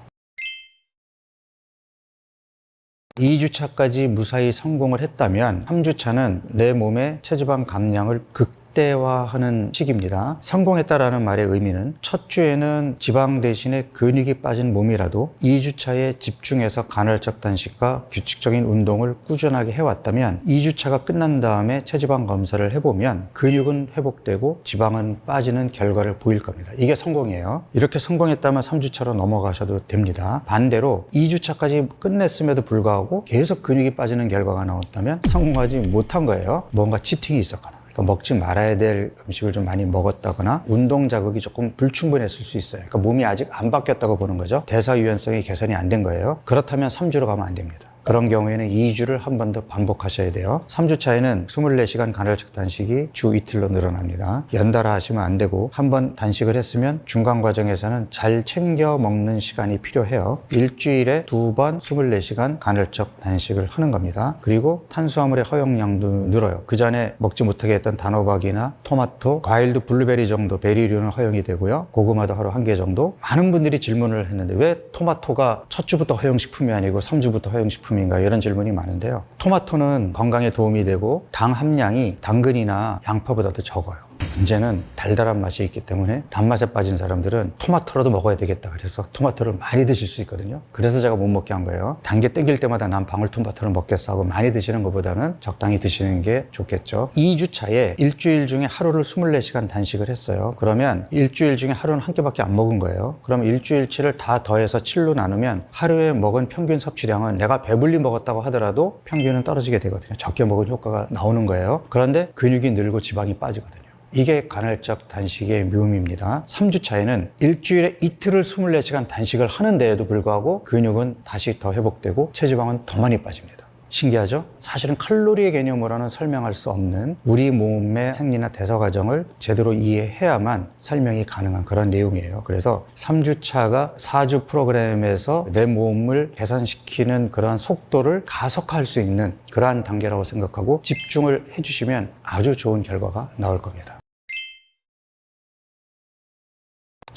2주차까지 무사히 성공을 했다면 3주차는 내 몸의 체지방 감량을 극대화하는 시기입니다. 성공했다라는 말의 의미는 첫 주에는 지방 대신에 근육이 빠진 몸이라도 2주차에 집중해서 간헐적 단식과 규칙적인 운동을 꾸준하게 해왔다면 2주차가 끝난 다음에 체지방 검사를 해보면 근육은 회복되고 지방은 빠지는 결과를 보일 겁니다. 이게 성공이에요. 이렇게 성공했다면 3주차로 넘어가셔도 됩니다. 반대로 2주차까지 끝냈음에도 불구하고 계속 근육이 빠지는 결과가 나왔다면 성공하지 못한 거예요. 뭔가 치팅이 있었거나, 먹지 말아야 될 음식을 좀 많이 먹었다거나 운동 자극이 조금 불충분했을 수 있어요. 그러니까 몸이 아직 안 바뀌었다고 보는 거죠. 대사 유연성이 개선이 안 된 거예요. 그렇다면 3주로 가면 안 됩니다. 그런 경우에는 2주를 한 번 더 반복하셔야 돼요. 3주 차에는 24시간 간헐적 단식이 주 이틀로 늘어납니다. 연달아 하시면 안 되고, 한 번 단식을 했으면 중간 과정에서는 잘 챙겨 먹는 시간이 필요해요. 일주일에 2번 24시간 간헐적 단식을 하는 겁니다. 그리고 탄수화물의 허용량도 늘어요. 그 전에 먹지 못하게 했던 단호박이나 토마토, 과일도 블루베리 정도 베리류는 허용이 되고요. 고구마도 하루 1개 정도. 많은 분들이 질문을 했는데 왜 토마토가 첫 주부터 허용식품이 아니고 3주부터 허용식품인가, 이런 질문이 많은데요. 토마토는 건강에 도움이 되고 당 함량이 당근이나 양파보다도 적어요. 문제는 달달한 맛이 있기 때문에 단맛에 빠진 사람들은 토마토라도 먹어야 되겠다 그래서 토마토를 많이 드실 수 있거든요. 그래서 제가 못 먹게 한 거예요. 단 게 땡길 때마다 난 방울토마토를 먹겠어 하고 많이 드시는 것보다는 적당히 드시는 게 좋겠죠. 2주 차에 일주일 중에 하루를 24시간 단식을 했어요. 그러면 일주일 중에 하루는 한 끼밖에 안 먹은 거예요. 그럼 일주일치를 다 더해서 7로 나누면 하루에 먹은 평균 섭취량은 내가 배불리 먹었다고 하더라도 평균은 떨어지게 되거든요. 적게 먹은 효과가 나오는 거예요. 그런데 근육이 늘고 지방이 빠지거든요. 이게 간헐적 단식의 묘미입니다. 3주 차에는 일주일에 이틀을 24시간 단식을 하는데에도 불구하고 근육은 다시 더 회복되고 체지방은 더 많이 빠집니다. 신기하죠? 사실은 칼로리의 개념으로는 설명할 수 없는 우리 몸의 생리나 대사 과정을 제대로 이해해야만 설명이 가능한 그런 내용이에요. 그래서 3주차가 4주 프로그램에서 내 몸을 개선시키는 그런 속도를 가속화할 수 있는 그러한 단계라고 생각하고 집중을 해주시면 아주 좋은 결과가 나올 겁니다.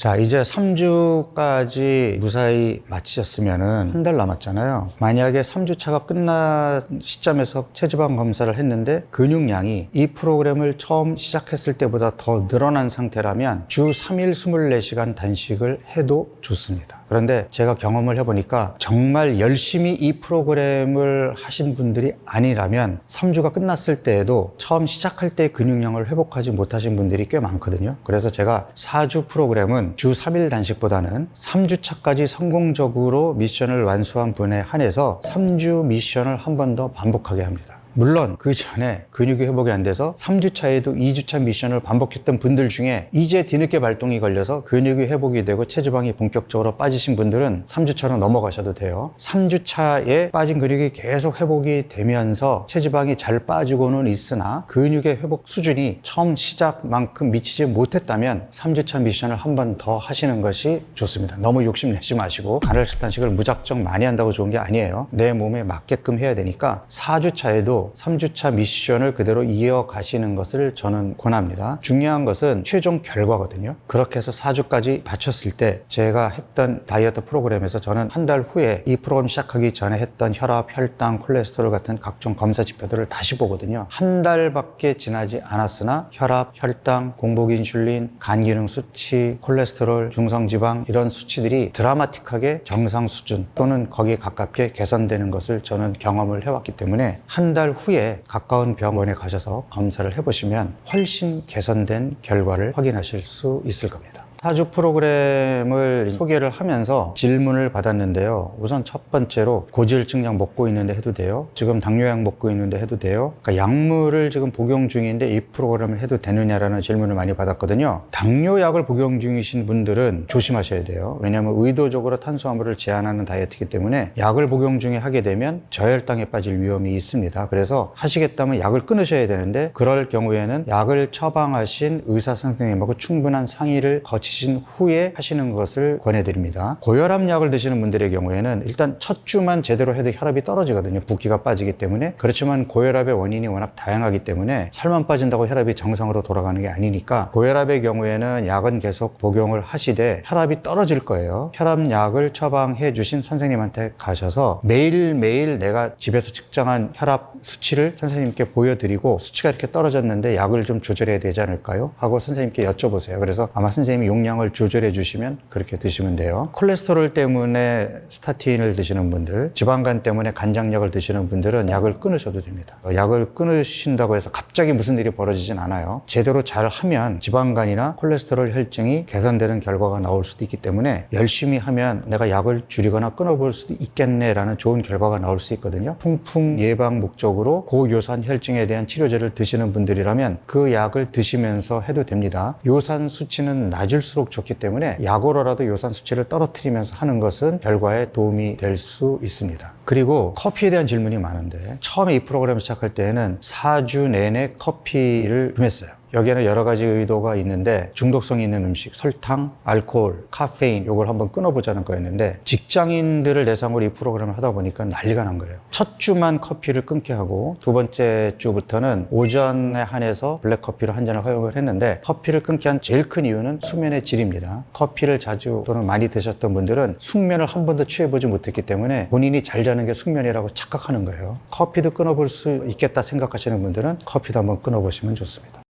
자, 이제 3주까지 무사히 마치셨으면은 한 달 남았잖아요. 만약에 3주차가 끝난 시점에서 체지방 검사를 했는데 근육량이 이 프로그램을 처음 시작했을 때보다 더 늘어난 상태라면 주 3일 24시간 단식을 해도 좋습니다. 그런데 제가 경험을 해보니까 정말 열심히 이 프로그램을 하신 분들이 아니라면 3주가 끝났을 때에도 처음 시작할 때 근육량을 회복하지 못하신 분들이 꽤 많거든요. 그래서 제가 4주 프로그램은 주 3일 단식보다는 3주차까지 성공적으로 미션을 완수한 분에 한해서 3주 미션을 한 번 더 반복하게 합니다. 물론 그 전에 근육이 회복이 안 돼서 3주차에도 2주차 미션을 반복했던 분들 중에 이제 뒤늦게 발동이 걸려서 근육이 회복이 되고 체지방이 본격적으로 빠지신 분들은 3주차로 넘어가셔도 돼요. 3주차에 빠진 근육이 계속 회복이 되면서 체지방이 잘 빠지고는 있으나 근육의 회복 수준이 처음 시작만큼 미치지 못했다면 3주차 미션을 한 번 더 하시는 것이 좋습니다. 너무 욕심내지 마시고 간헐적 단식을 무작정 많이 한다고 좋은 게 아니에요. 내 몸에 맞게끔 해야 되니까 4주차에도 3주차 미션을 그대로 이어가시는 것을 저는 권합니다. 중요한 것은 최종 결과거든요. 그렇게 해서 4주까지 마쳤을 때 제가 했던 다이어트 프로그램에서 저는 한 달 후에 이 프로그램 시작하기 전에 했던 혈압, 혈당, 콜레스테롤 같은 각종 검사 지표들을 다시 보거든요. 한 달밖에 지나지 않았으나 혈압, 혈당, 공복 인슐린, 간 기능 수치, 콜레스테롤, 중성지방 이런 수치들이 드라마틱하게 정상 수준 또는 거기에 가깝게 개선되는 것을 저는 경험을 해왔기 때문에 한 달 후에 가까운 병원에 가셔서 검사를 해보시면 훨씬 개선된 결과를 확인하실 수 있을 겁니다. 4주 프로그램을 소개를 하면서 질문을 받았는데요. 우선 첫 번째로 고지혈증 약 먹고 있는데 해도 돼요? 지금 당뇨약 먹고 있는데 해도 돼요? 그러니까 약물을 지금 복용 중인데 이 프로그램을 해도 되느냐라는 질문을 많이 받았거든요. 당뇨약을 복용 중이신 분들은 조심하셔야 돼요. 왜냐하면 의도적으로 탄수화물을 제한하는 다이어트이기 때문에 약을 복용 중에 하게 되면 저혈당에 빠질 위험이 있습니다. 그래서 하시겠다면 약을 끊으셔야 되는데 그럴 경우에는 약을 처방하신 의사 선생님하고 충분한 상의를 거치신 후에 하시는 것을 권해드립니다. 고혈압 약을 드시는 분들의 경우에는 일단 첫 주만 제대로 해도 혈압이 떨어지거든요. 붓기가 빠지기 때문에. 그렇지만 고혈압의 원인이 워낙 다양하기 때문에 살만 빠진다고 혈압이 정상으로 돌아가는 게 아니니까 고혈압의 경우에는 약은 계속 복용을 하시되 혈압이 떨어질 거예요. 혈압약을 처방해 주신 선생님한테 가셔서 매일매일 내가 집에서 측정한 혈압 수치를 선생님께 보여드리고 수치가 이렇게 떨어졌는데 약을 좀 조절해야 되지 않을까요? 하고 선생님께 여쭤보세요. 그래서 아마 선생님이 용량을 조절해 주시면 그렇게 드시면 돼요. 콜레스테롤 때문에 스타틴을 드시는 분들, 지방간 때문에 간장약을 드시는 분들은 약을 끊으셔도 됩니다. 약을 끊으신다고 해서 갑자기 무슨 일이 벌어지진 않아요. 제대로 잘 하면 지방간이나 콜레스테롤 혈증이 개선되는 결과가 나올 수도 있기 때문에 열심히 하면 내가 약을 줄이거나 끊어볼 수도 있겠네라는 좋은 결과가 나올 수 있거든요. 통풍 예방 목적으로 고요산 혈증에 대한 치료제를 드시는 분들이라면 그 약을 드시면서 해도 됩니다. 요산 수치는 낮을수록 좋기 때문에 약으로라도 요산 수치를 떨어뜨리면서 하는 것은 결과에 도움이 될 수 있습니다. 그리고 커피에 대한 질문이 많은데 처음에 이 프로그램을 시작할 때에는 4주 내내 커피를 금했어요. 여기에는 여러 가지 의도가 있는데 중독성이 있는 음식, 설탕, 알코올, 카페인 이걸 한번 끊어보자는 거였는데 직장인들을 대상으로 이 프로그램을 하다 보니까 난리가 난 거예요. 첫 주만 커피를 끊게 하고 두 번째 주부터는 오전에 한해서 블랙커피를 한 잔을 허용을 했는데 커피를 끊게 한 제일 큰 이유는 수면의 질입니다. 커피를 자주 또는 많이 드셨던 분들은 숙면을 한 번도 취해보지 못했기 때문에 본인이 잘 자는 게 숙면이라고 착각하는 거예요. 커피도 끊어볼 수 있겠다 생각하시는 분들은 커피도 한번 끊어보시면 좋습니다.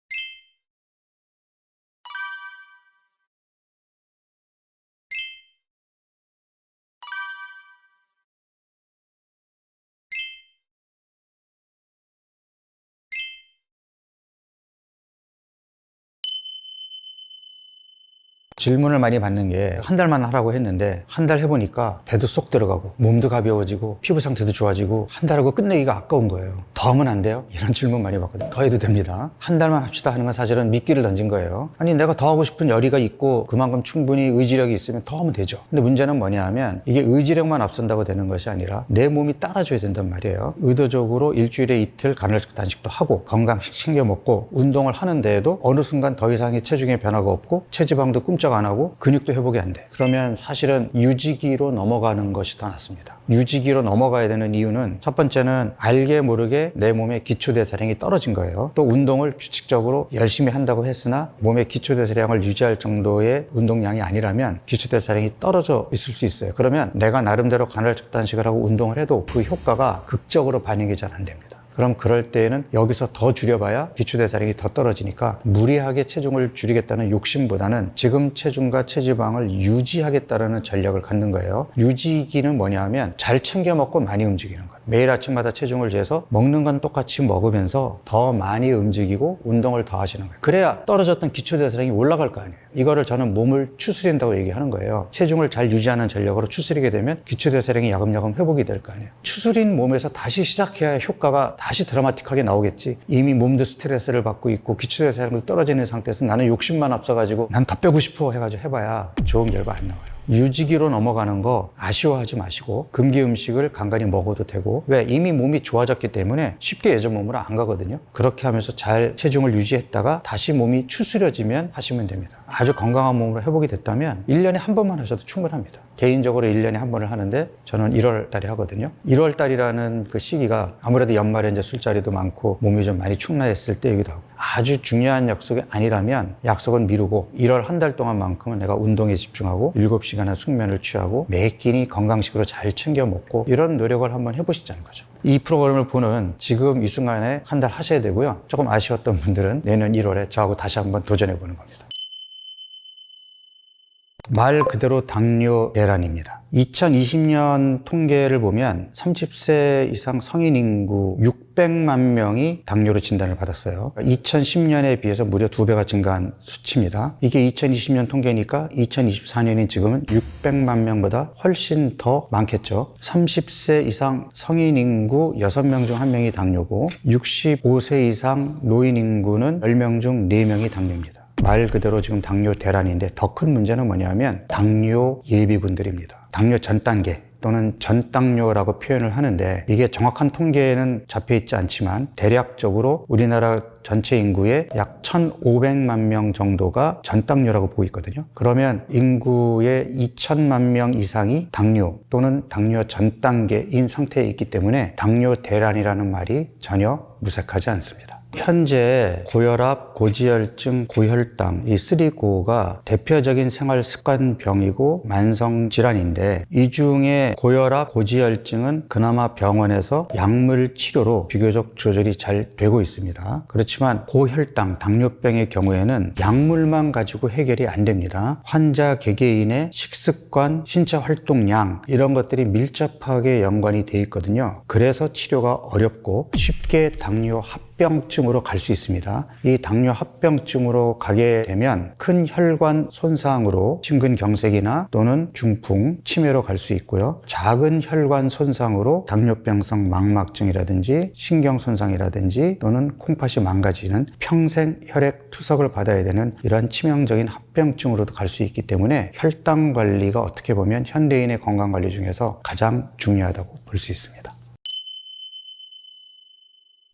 질문을 많이 받는 게 한 달만 하라고 했는데 한 달 해보니까 배도 쏙 들어가고 몸도 가벼워지고 피부 상태도 좋아지고 한 달하고 끝내기가 아까운 거예요. 더 하면 안 돼요? 이런 질문 많이 받거든요. 더 해도 됩니다. 한 달만 합시다 하는 건 사실은 미끼를 던진 거예요. 아니 내가 더 하고 싶은 열의가 있고 그만큼 충분히 의지력이 있으면 더 하면 되죠. 근데 문제는 뭐냐 하면 이게 의지력만 앞선다고 되는 것이 아니라 내 몸이 따라줘야 된단 말이에요. 의도적으로 일주일에 이틀 간헐적 단식도 하고 건강식 챙겨 먹고 운동을 하는데에도 어느 순간 더 이상의 체중의 변화가 없고 체지방도 꼼짝 꼼짝 안 하고 근육도 회복이 안 돼. 그러면 사실은 유지기로 넘어가는 것이 더 낫습니다. 유지기로 넘어가야 되는 이유는 첫 번째는 알게 모르게 내 몸의 기초대사량이 떨어진 거예요. 또 운동을 규칙적으로 열심히 한다고 했으나 몸의 기초대사량을 유지할 정도의 운동량이 아니라면 기초대사량이 떨어져 있을 수 있어요. 그러면 내가 나름대로 간헐적 단식을 하고 운동을 해도 그 효과가 극적으로 반영이 잘 안 됩니다. 그럼 그럴 때에는 여기서 더 줄여봐야 기초대사량이 더 떨어지니까 무리하게 체중을 줄이겠다는 욕심보다는 지금 체중과 체지방을 유지하겠다는 전략을 갖는 거예요. 유지기는 뭐냐 하면 잘 챙겨 먹고 많이 움직이는 거예요. 매일 아침마다 체중을 재서 먹는 건 똑같이 먹으면서 더 많이 움직이고 운동을 더 하시는 거예요. 그래야 떨어졌던 기초대사량이 올라갈 거 아니에요. 이거를 저는 몸을 추스린다고 얘기하는 거예요. 체중을 잘 유지하는 전략으로 추스리게 되면 기초대사량이 야금야금 회복이 될 거 아니에요. 추스린 몸에서 다시 시작해야 효과가 다시 드라마틱하게 나오겠지. 이미 몸도 스트레스를 받고 있고 기초대사량도 떨어지는 상태에서 나는 욕심만 앞서가지고 난 더 빼고 싶어 해가지고 해봐야 좋은 결과 안 나와요. 유지기로 넘어가는 거 아쉬워하지 마시고 금기 음식을 간간히 먹어도 되고, 왜? 이미 몸이 좋아졌기 때문에 쉽게 예전 몸으로 안 가거든요. 그렇게 하면서 잘 체중을 유지했다가 다시 몸이 추스려지면 하시면 됩니다. 아주 건강한 몸으로 회복이 됐다면 1년에 한 번만 하셔도 충분합니다. 개인적으로 1년에 한 번을 하는데 저는 1월 달에 하거든요. 1월 달이라는 그 시기가 아무래도 연말에 이제 술자리도 많고 몸이 좀 많이 축나했을 때이기도 하고, 아주 중요한 약속이 아니라면 약속은 미루고 1월 한 달 동안만큼은 내가 운동에 집중하고 7시간의 숙면을 취하고 매 끼니 건강식으로 잘 챙겨 먹고 이런 노력을 한번 해보시자는 거죠. 이 프로그램을 보는 지금 이 순간에 한 달 하셔야 되고요. 조금 아쉬웠던 분들은 내년 1월에 저하고 다시 한번 도전해 보는 겁니다. 말 그대로 당뇨 대란입니다. 2020년 통계를 보면 30세 이상 성인 인구 600만 명이 당뇨로 진단을 받았어요. 2010년에 비해서 무려 2배가 증가한 수치입니다. 이게 2020년 통계니까 2024년인 지금은 600만 명보다 훨씬 더 많겠죠. 30세 이상 성인 인구 6명 중 1명이 당뇨고 65세 이상 노인 인구는 10명 중 4명이 당뇨입니다. 말 그대로 지금 당뇨 대란인데 더 큰 문제는 뭐냐면 당뇨 예비군들입니다. 당뇨 전 단계 또는 전당뇨라고 표현을 하는데 이게 정확한 통계에는 잡혀있지 않지만 대략적으로 우리나라 전체 인구의 약 1,500만 명 정도가 전당뇨라고 보고 있거든요. 그러면 인구의 2,000만 명 이상이 당뇨 또는 당뇨 전 단계인 상태에 있기 때문에 당뇨 대란이라는 말이 전혀 무색하지 않습니다. 현재 고혈압, 고지혈증, 고혈당 이 3고가 대표적인 생활 습관병이고 만성 질환인데, 이 중에 고혈압, 고지혈증은 그나마 병원에서 약물 치료로 비교적 조절이 잘 되고 있습니다. 그렇지만 고혈당, 당뇨병의 경우에는 약물만 가지고 해결이 안 됩니다. 환자 개개인의 식습관, 신체 활동량 이런 것들이 밀접하게 연관이 돼 있거든요. 그래서 치료가 어렵고 쉽게 당뇨 합병증으로 갈 수 있습니다. 이 당뇨 합병증으로 가게 되면 큰 혈관 손상으로 심근경색이나 또는 중풍, 치매로 갈 수 있고요. 작은 혈관 손상으로 당뇨병성 망막증이라든지 신경손상이라든지 또는 콩팥이 망가지는 평생 혈액 투석을 받아야 되는 이런 치명적인 합병증으로도 갈 수 있기 때문에 혈당 관리가 어떻게 보면 현대인의 건강관리 중에서 가장 중요하다고 볼 수 있습니다.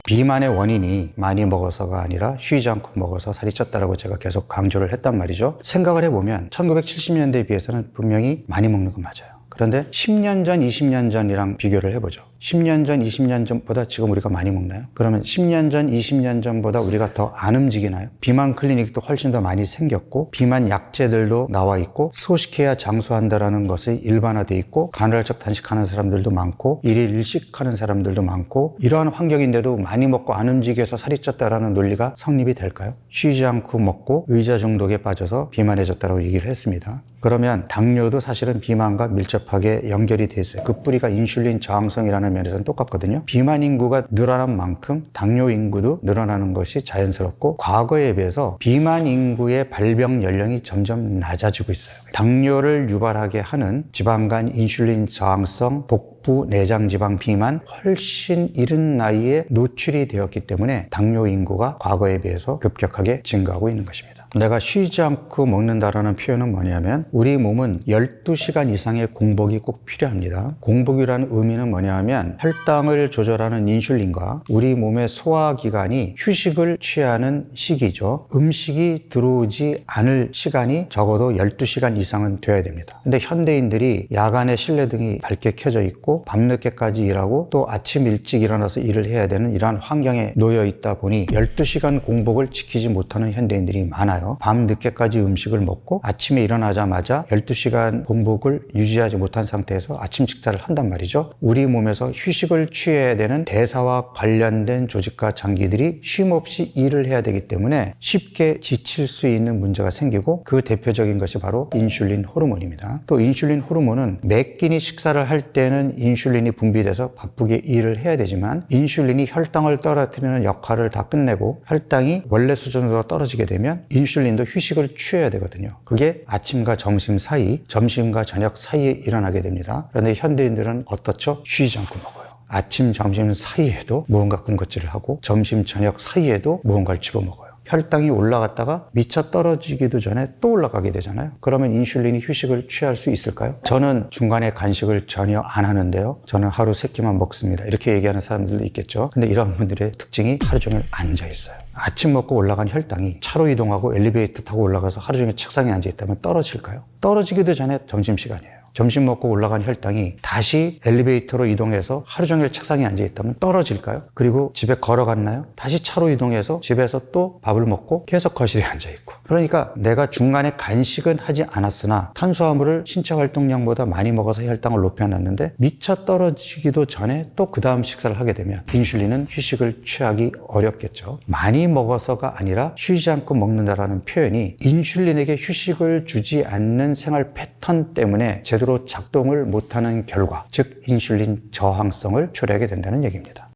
비만의 원인이 많이 먹어서가 아니라 쉬지 않고 먹어서 살이 쪘다라고 제가 계속 강조를 했단 말이죠. 생각을 해보면 1970년대에 비해서는 분명히 많이 먹는 건 맞아요. 그런데 10년 전, 20년 전이랑 비교를 해보죠. 10년 전, 20년 전보다 지금 우리가 많이 먹나요? 그러면 10년 전, 20년 전보다 우리가 더 안 움직이나요? 비만 클리닉도 훨씬 더 많이 생겼고 비만 약제들도 나와 있고 소식해야 장수한다라는 것이 일반화돼 있고 간헐적 단식하는 사람들도 많고 일일 일식하는 사람들도 많고, 이러한 환경인데도 많이 먹고 안 움직여서 살이 쪘다라는 논리가 성립이 될까요? 쉬지 않고 먹고 의자 중독에 빠져서 비만해졌다고 얘기를 했습니다. 그러면 당뇨도 사실은 비만과 밀접하게 연결이 돼 있어요. 그 뿌리가 인슐린 저항성이라는 면에서는 똑같거든요. 비만 인구가 늘어난 만큼 당뇨 인구도 늘어나는 것이 자연스럽고, 과거에 비해서 비만 인구의 발병 연령이 점점 낮아지고 있어요. 당뇨를 유발하게 하는 지방간 인슐린 저항성, 복부 내장 지방 비만 훨씬 이른 나이에 노출이 되었기 때문에 당뇨 인구가 과거에 비해서 급격하게 증가하고 있는 것입니다. 내가 쉬지 않고 먹는다라는 표현은 뭐냐면 우리 몸은 12시간 이상의 공복이 꼭 필요합니다. 공복이라는 의미는 뭐냐면 혈당을 조절하는 인슐린과 우리 몸의 소화기관이 휴식을 취하는 시기죠. 음식이 들어오지 않을 시간이 적어도 12시간 이상은 돼야 됩니다. 근데 현대인들이 야간에 실내등이 밝게 켜져 있고 밤늦게까지 일하고 또 아침 일찍 일어나서 일을 해야 되는 이러한 환경에 놓여 있다 보니 12시간 공복을 지키지 못하는 현대인들이 많아요. 밤늦게까지 음식을 먹고 아침에 일어나자마자 12시간 공복을 유지하지 못한 상태에서 아침 식사를 한단 말이죠. 우리 몸에서 휴식을 취해야 되는 대사와 관련된 조직과 장기들이 쉼없이 일을 해야 되기 때문에 쉽게 지칠 수 있는 문제가 생기고 그 대표적인 것이 바로 인슐린 호르몬입니다. 또 인슐린 호르몬은 매 끼니 식사를 할 때는 인슐린이 분비돼서 바쁘게 일을 해야 되지만 인슐린이 혈당을 떨어뜨리는 역할을 다 끝내고 혈당이 원래 수준으로 떨어지게 되면 인슐린도 휴식을 취해야 되거든요. 그게 아침과 점심 사이, 점심과 저녁 사이에 일어나게 됩니다. 그런데 현대인들은 어떻죠? 쉬지 않고 먹어요. 아침, 점심 사이에도 무언가 군것질을 하고 점심, 저녁 사이에도 무언가를 집어먹어요. 혈당이 올라갔다가 미쳐 떨어지기도 전에 또 올라가게 되잖아요. 그러면 인슐린이 휴식을 취할 수 있을까요? 저는 중간에 간식을 전혀 안 하는데요. 저는 하루 3끼만 먹습니다. 이렇게 얘기하는 사람들도 있겠죠. 근데 이런 분들의 특징이 하루 종일 앉아 있어요. 아침 먹고 올라간 혈당이 차로 이동하고 엘리베이터 타고 올라가서 하루 종일 책상에 앉아 있다면 떨어질까요? 떨어지기도 전에 점심시간이에요. 점심 먹고 올라간 혈당이 다시 엘리베이터로 이동해서 하루 종일 책상에 앉아 있다면 떨어질까요? 그리고 집에 걸어갔나요? 다시 차로 이동해서 집에서 또 밥을 먹고 계속 거실에 앉아 있고. 그러니까 내가 중간에 간식은 하지 않았으나 탄수화물을 신체 활동량보다 많이 먹어서 혈당을 높여놨는데 미쳐 떨어지기도 전에 또 그 다음 식사를 하게 되면 인슐린은 휴식을 취하기 어렵겠죠. 많이 먹어서가 아니라 쉬지 않고 먹는다라는 표현이 인슐린에게 휴식을 주지 않는 생활 패턴 때문에 제대로 작동을 못하는 결과, 즉 인슐린 저항성을 초래하게 된다는 얘기입니다.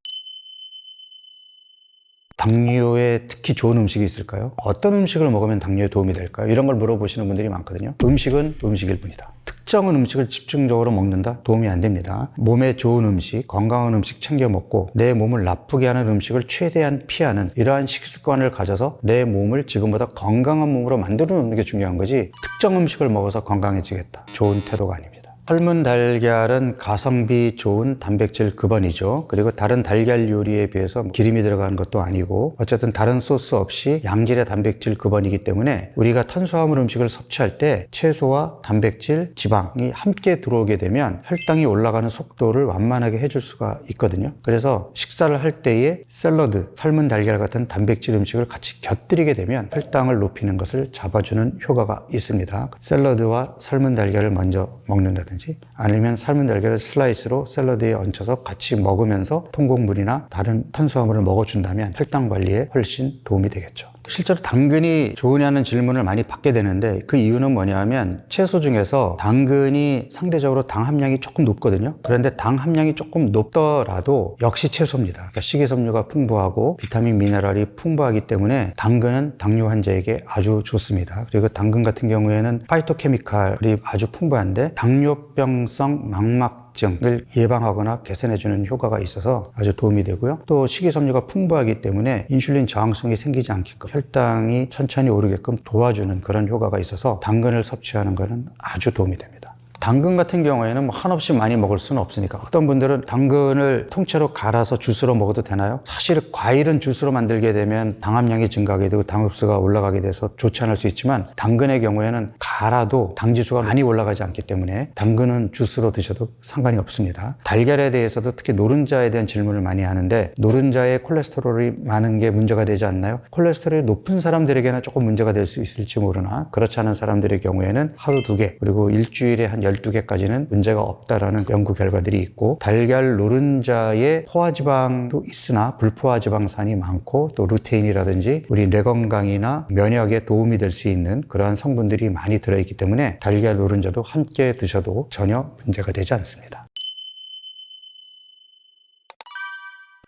당뇨에 특히 좋은 음식이 있을까요? 어떤 음식을 먹으면 당뇨에 도움이 될까요? 이런 걸 물어보시는 분들이 많거든요. 음식은 음식일 뿐이다. 특정한 음식을 집중적으로 먹는다? 도움이 안 됩니다. 몸에 좋은 음식, 건강한 음식 챙겨 먹고 내 몸을 나쁘게 하는 음식을 최대한 피하는 이러한 식습관을 가져서 내 몸을 지금보다 건강한 몸으로 만들어 놓는 게 중요한 거지 특정 음식을 먹어서 건강해지겠다. 좋은 태도가 아닙니다. 삶은 달걀은 가성비 좋은 단백질 급원이죠. 그리고 다른 달걀 요리에 비해서 기름이 들어가는 것도 아니고 어쨌든 다른 소스 없이 양질의 단백질 급원이기 때문에 우리가 탄수화물 음식을 섭취할 때 채소와 단백질, 지방이 함께 들어오게 되면 혈당이 올라가는 속도를 완만하게 해줄 수가 있거든요. 그래서 식사를 할 때에 샐러드, 삶은 달걀 같은 단백질 음식을 같이 곁들이게 되면 혈당을 높이는 것을 잡아주는 효과가 있습니다. 샐러드와 삶은 달걀을 먼저 먹는다든지 아니면 삶은 달걀을 슬라이스로 샐러드에 얹혀서 같이 먹으면서 통곡물이나 다른 탄수화물을 먹어준다면 혈당 관리에 훨씬 도움이 되겠죠. 실제로 당근이 좋으냐는 질문을 많이 받게 되는데 그 이유는 뭐냐면 채소 중에서 당근이 상대적으로 당 함량이 조금 높거든요. 그런데 당 함량이 조금 높더라도 역시 채소입니다. 그러니까 식이섬유가 풍부하고 비타민, 미네랄이 풍부하기 때문에 당근은 당뇨 환자에게 아주 좋습니다. 그리고 당근 같은 경우에는 파이토케미칼이 아주 풍부한데 당뇨병성 망막증을 예방하거나 개선해주는 효과가 있어서 아주 도움이 되고요. 또 식이섬유가 풍부하기 때문에 인슐린 저항성이 생기지 않게끔 혈당이 천천히 오르게끔 도와주는 그런 효과가 있어서 당근을 섭취하는 것은 아주 도움이 됩니다. 당근 같은 경우에는 뭐 한없이 많이 먹을 수는 없으니까 어떤 분들은 당근을 통째로 갈아서 주스로 먹어도 되나요? 사실 과일은 주스로 만들게 되면 당 함량이 증가하게 되고 당 흡수가 올라가게 돼서 좋지 않을 수 있지만 당근의 경우에는 갈아도 당 지수가 많이 올라가지 않기 때문에 당근은 주스로 드셔도 상관이 없습니다. 달걀에 대해서도 특히 노른자에 대한 질문을 많이 하는데 노른자에 콜레스테롤이 많은 게 문제가 되지 않나요? 콜레스테롤이 높은 사람들에게는 조금 문제가 될 수 있을지 모르나 그렇지 않은 사람들의 경우에는 하루 2개 그리고 일주일에 한 12개까지는 문제가 없다라는 연구 결과들이 있고 달걀 노른자에 포화지방도 있으나 불포화지방산이 많고 또 루테인이라든지 우리 뇌 건강이나 면역에 도움이 될 수 있는 그러한 성분들이 많이 들어있기 때문에 달걀 노른자도 함께 드셔도 전혀 문제가 되지 않습니다.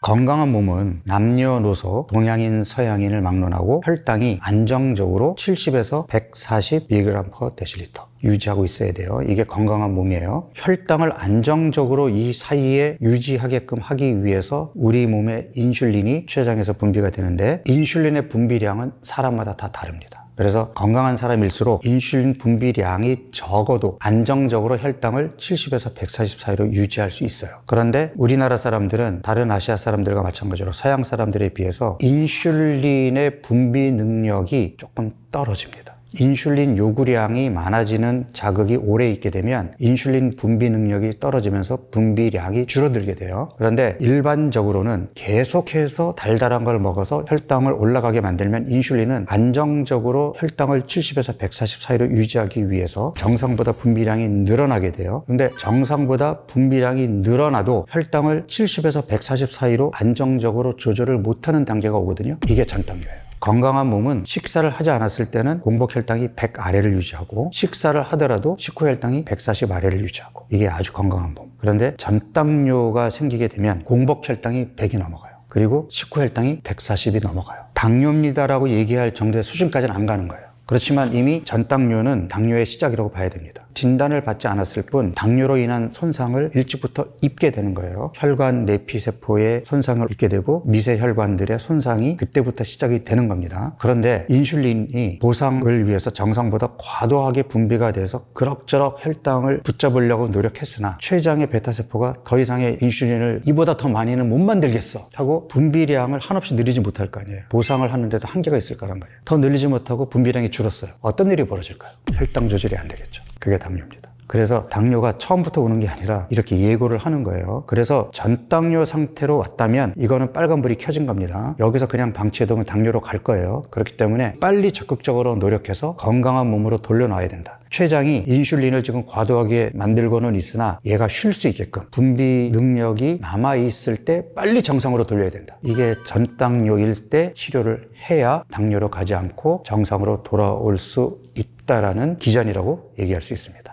건강한 몸은 남녀노소, 동양인, 서양인을 막론하고 혈당이 안정적으로 70에서 140mg/dL 유지하고 있어야 돼요. 이게 건강한 몸이에요. 혈당을 안정적으로 이 사이에 유지하게끔 하기 위해서 우리 몸의 인슐린이 췌장에서 분비가 되는데 인슐린의 분비량은 사람마다 다 다릅니다. 그래서 건강한 사람일수록 인슐린 분비량이 적어도 안정적으로 혈당을 70에서 140 사이로 유지할 수 있어요. 그런데 우리나라 사람들은 다른 아시아 사람들과 마찬가지로 서양 사람들에 비해서 인슐린의 분비 능력이 조금 떨어집니다. 인슐린 요구량이 많아지는 자극이 오래 있게 되면 인슐린 분비 능력이 떨어지면서 분비량이 줄어들게 돼요. 그런데 일반적으로는 계속해서 달달한 걸 먹어서 혈당을 올라가게 만들면 인슐린은 안정적으로 혈당을 70에서 140 사이로 유지하기 위해서 정상보다 분비량이 늘어나게 돼요. 그런데 정상보다 분비량이 늘어나도 혈당을 70에서 140 사이로 안정적으로 조절을 못하는 단계가 오거든요. 이게 전당뇨예요. 건강한 몸은 식사를 하지 않았을 때는 공복 혈당이 100 아래를 유지하고 식사를 하더라도 식후 혈당이 140 아래를 유지하고 이게 아주 건강한 몸. 그런데 전당뇨가 생기게 되면 공복 혈당이 100이 넘어가요. 그리고 식후 혈당이 140이 넘어가요. 당뇨입니다라고 얘기할 정도의 수준까지는 안 가는 거예요. 그렇지만 이미 전당뇨는 당뇨의 시작이라고 봐야 됩니다. 진단을 받지 않았을 뿐 당뇨로 인한 손상을 일찍부터 입게 되는 거예요. 혈관 내피세포의 손상을 입게 되고 미세혈관들의 손상이 그때부터 시작이 되는 겁니다. 그런데 인슐린이 보상을 위해서 정상보다 과도하게 분비가 돼서 그럭저럭 혈당을 붙잡으려고 노력했으나 췌장의 베타세포가 더 이상의 인슐린을 이보다 더 많이는 못 만들겠어 하고 분비량을 한없이 늘리지 못할 거 아니에요. 보상을 하는데도 한계가 있을 거란 말이에요. 더 늘리지 못하고 분비량이 줄었어요. 어떤 일이 벌어질까요? 혈당 조절이 안 되겠죠. 그게 당뇨입니다. 그래서 당뇨가 처음부터 오는 게 아니라 이렇게 예고를 하는 거예요. 그래서 전당뇨 상태로 왔다면 이거는 빨간불이 켜진 겁니다. 여기서 그냥 방치해두면 당뇨로 갈 거예요. 그렇기 때문에 빨리 적극적으로 노력해서 건강한 몸으로 돌려놔야 된다. 췌장이 인슐린을 지금 과도하게 만들고는 있으나 얘가 쉴 수 있게끔 분비 능력이 남아있을 때 빨리 정상으로 돌려야 된다. 이게 전당뇨일 때 치료를 해야 당뇨로 가지 않고 정상으로 돌아올 수 있다라는 기전이라고 얘기할 수 있습니다.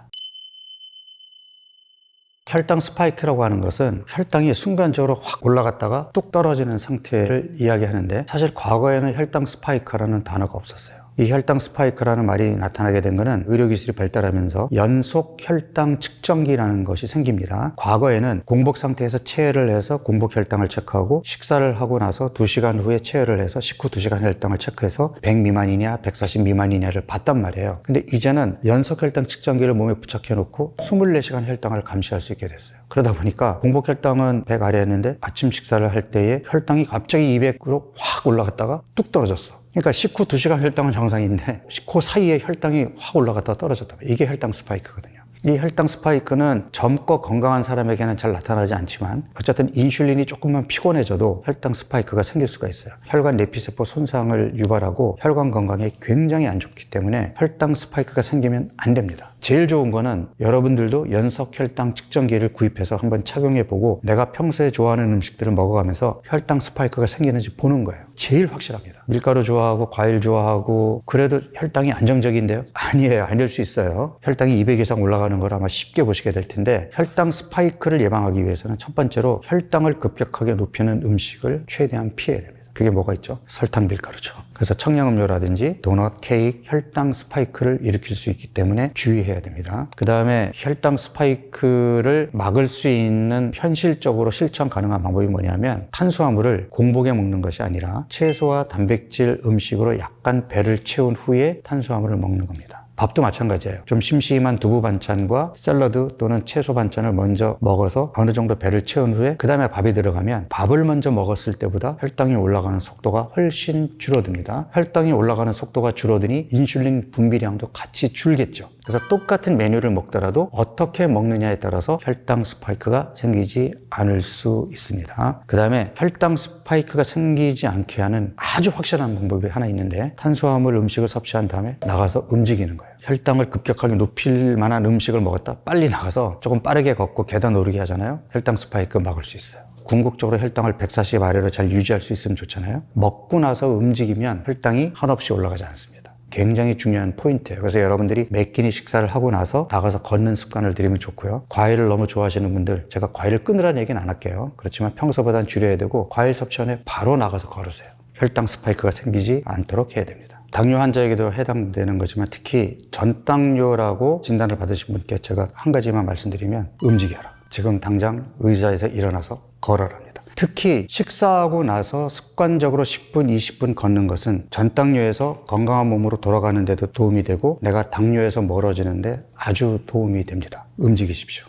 혈당 스파이크라고 하는 것은 혈당이 순간적으로 확 올라갔다가 뚝 떨어지는 상태를 이야기하는데 사실 과거에는 혈당 스파이크라는 단어가 없었어요. 이 혈당 스파이크라는 말이 나타나게 된 것은 의료기술이 발달하면서 연속 혈당 측정기라는 것이 생깁니다. 과거에는 공복 상태에서 체열을 해서 공복 혈당을 체크하고 식사를 하고 나서 2시간 후에 체열을 해서 식후 2시간 혈당을 체크해서 100 미만이냐 140 미만이냐를 봤단 말이에요. 근데 이제는 연속 혈당 측정기를 몸에 부착해 놓고 24시간 혈당을 감시할 수 있게 됐어요. 그러다 보니까 공복 혈당은 100 아래였는데 아침 식사를 할 때에 혈당이 갑자기 200으로 확 올라갔다가 뚝 떨어졌어. 그러니까 식후 2시간 혈당은 정상인데 식후 사이에 혈당이 확 올라갔다 떨어졌다. 이게 혈당 스파이크거든요. 이 혈당 스파이크는 젊고 건강한 사람에게는 잘 나타나지 않지만 어쨌든 인슐린이 조금만 피곤해져도 혈당 스파이크가 생길 수가 있어요. 혈관 내피세포 손상을 유발하고 혈관 건강에 굉장히 안 좋기 때문에 혈당 스파이크가 생기면 안 됩니다. 제일 좋은 거는 여러분들도 연속 혈당 측정기를 구입해서 한번 착용해보고 내가 평소에 좋아하는 음식들을 먹어가면서 혈당 스파이크가 생기는지 보는 거예요. 제일 확실합니다. 밀가루 좋아하고 과일 좋아하고 그래도 혈당이 안정적인데요? 아니에요. 아닐 수 있어요. 혈당이 200 이상 올라가는 걸 아마 쉽게 보시게 될 텐데 혈당 스파이크를 예방하기 위해서는 첫 번째로 혈당을 급격하게 높이는 음식을 최대한 피해야 됩니다. 그게 뭐가 있죠? 설탕, 밀가루죠. 그래서 청량음료라든지 도넛, 케이크, 혈당 스파이크를 일으킬 수 있기 때문에 주의해야 됩니다. 그 다음에 혈당 스파이크를 막을 수 있는 현실적으로 실천 가능한 방법이 뭐냐면 탄수화물을 공복에 먹는 것이 아니라 채소와 단백질 음식으로 약간 배를 채운 후에 탄수화물을 먹는 겁니다. 밥도 마찬가지예요. 좀 심심한 두부 반찬과 샐러드 또는 채소 반찬을 먼저 먹어서 어느 정도 배를 채운 후에 그 다음에 밥이 들어가면 밥을 먼저 먹었을 때보다 혈당이 올라가는 속도가 훨씬 줄어듭니다. 혈당이 올라가는 속도가 줄어드니 인슐린 분비량도 같이 줄겠죠. 그래서 똑같은 메뉴를 먹더라도 어떻게 먹느냐에 따라서 혈당 스파이크가 생기지 않을 수 있습니다. 그 다음에 혈당 스파이크가 생기지 않게 하는 아주 확실한 방법이 하나 있는데 탄수화물 음식을 섭취한 다음에 나가서 움직이는 거예요. 혈당을 급격하게 높일 만한 음식을 먹었다 빨리 나가서 조금 빠르게 걷고 계단 오르기 하잖아요. 혈당 스파이크 막을 수 있어요. 궁극적으로 혈당을 140 아래로 잘 유지할 수 있으면 좋잖아요. 먹고 나서 움직이면 혈당이 한없이 올라가지 않습니다. 굉장히 중요한 포인트예요. 그래서 여러분들이 몇 끼니 식사를 하고 나서 나가서 걷는 습관을 들이면 좋고요. 과일을 너무 좋아하시는 분들 제가 과일을 끊으라는 얘기는 안 할게요. 그렇지만 평소보다는 줄여야 되고 과일 섭취 전에 바로 나가서 걸으세요. 혈당 스파이크가 생기지 않도록 해야 됩니다. 당뇨 환자에게도 해당되는 거지만 특히 전당뇨라고 진단을 받으신 분께 제가 한 가지만 말씀드리면 움직여라. 지금 당장 의자에서 일어나서 걸어라 합니다. 특히 식사하고 나서 습관적으로 10분, 20분 걷는 것은 전당뇨에서 건강한 몸으로 돌아가는 데도 도움이 되고 내가 당뇨에서 멀어지는데 아주 도움이 됩니다. 움직이십시오.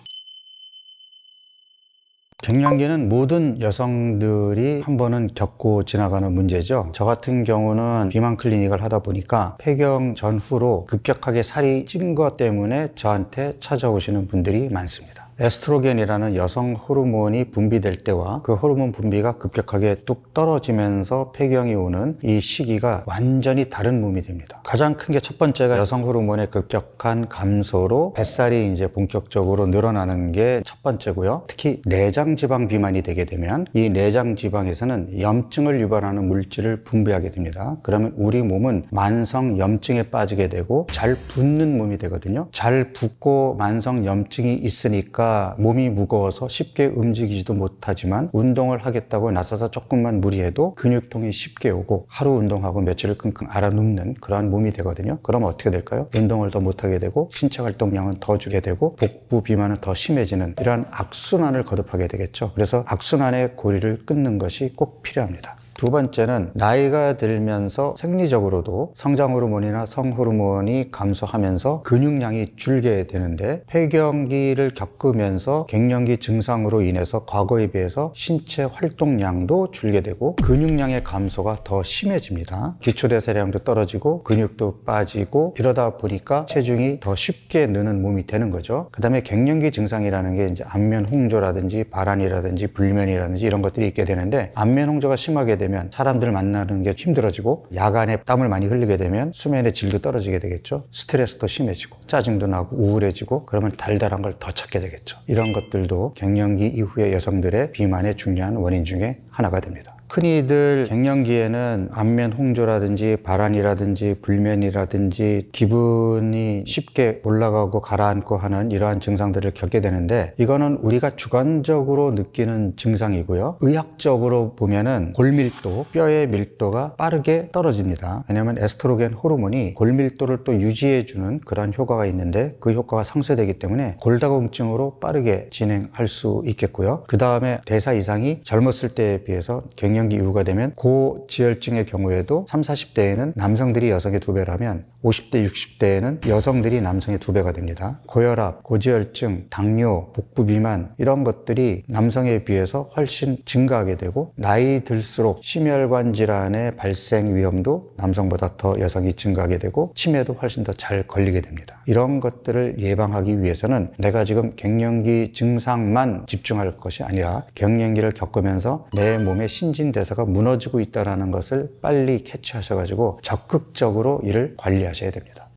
갱년기는 모든 여성들이 한 번은 겪고 지나가는 문제죠. 저 같은 경우는 비만 클리닉을 하다 보니까 폐경 전후로 급격하게 살이 찐 것 때문에 저한테 찾아오시는 분들이 많습니다. 에스트로겐이라는 여성 호르몬이 분비될 때와 그 호르몬 분비가 급격하게 뚝 떨어지면서 폐경이 오는 이 시기가 완전히 다른 몸이 됩니다. 가장 큰 게 첫 번째가 여성 호르몬의 급격한 감소로 뱃살이 이제 본격적으로 늘어나는 게 첫 번째고요. 특히 내장 지방 비만이 되게 되면 이 내장 지방에서는 염증을 유발하는 물질을 분비하게 됩니다. 그러면 우리 몸은 만성 염증에 빠지게 되고 잘 붓는 몸이 되거든요. 잘 붓고 만성 염증이 있으니까 몸이 무거워서 쉽게 움직이지도 못하지만 운동을 하겠다고 나서서 조금만 무리해도 근육통이 쉽게 오고 하루 운동하고 며칠을 끙끙 앓아눕는 그러한 몸이 되거든요. 그럼 어떻게 될까요? 운동을 더 못하게 되고 신체 활동량은 더 주게 되고 복부 비만은 더 심해지는 이러한 악순환을 거듭하게 되겠죠. 그래서 악순환의 고리를 끊는 것이 꼭 필요합니다. 두 번째는 나이가 들면서 생리적으로도 성장 호르몬이나 성 호르몬이 감소하면서 근육량이 줄게 되는데 폐경기를 겪으면서 갱년기 증상으로 인해서 과거에 비해서 신체 활동량도 줄게 되고 근육량의 감소가 더 심해집니다. 기초대사량도 떨어지고 근육도 빠지고 이러다 보니까 체중이 더 쉽게 느는 몸이 되는 거죠. 그 다음에 갱년기 증상이라는 게 이제 안면 홍조라든지 발한이라든지 불면이라든지 이런 것들이 있게 되는데 안면 홍조가 심하게 되면 사람들 만나는 게 힘들어지고 야간에 땀을 많이 흘리게 되면 수면의 질도 떨어지게 되겠죠. 스트레스도 심해지고 짜증도 나고 우울해지고 그러면 달달한 걸 더 찾게 되겠죠. 이런 것들도 갱년기 이후의 여성들의 비만의 중요한 원인 중에 하나가 됩니다. 흔히들 갱년기에는 안면 홍조라든지 발한이라든지 불면이라든지 기분이 쉽게 올라가고 가라앉고 하는 이러한 증상들을 겪게 되는데 이거는 우리가 주관적으로 느끼는 증상이고요. 의학적으로 보면은 골밀도, 뼈의 밀도가 빠르게 떨어집니다. 왜냐하면 에스트로겐 호르몬이 골밀도를 또 유지해주는 그런 효과가 있는데 그 효과가 상쇄되기 때문에 골다공증으로 빠르게 진행할 수 있겠고요. 그 다음에 대사 이상이 젊었을 때에 비해서 갱년기 이후가 되면 고지혈증의 경우에도 30, 40대에는 남성들이 여성의 2배라면 50대, 60대에는 여성들이 남성의 2배가 됩니다. 고혈압, 고지혈증, 당뇨, 복부 비만 이런 것들이 남성에 비해서 훨씬 증가하게 되고 나이 들수록 심혈관 질환의 발생 위험도 남성보다 더 여성이 증가하게 되고 치매도 훨씬 더 잘 걸리게 됩니다. 이런 것들을 예방하기 위해서는 내가 지금 갱년기 증상만 집중할 것이 아니라 갱년기를 겪으면서 내 몸의 신진대사가 무너지고 있다는 것을 빨리 캐치하셔가지고 적극적으로 이를 관리하셔야 됩니다.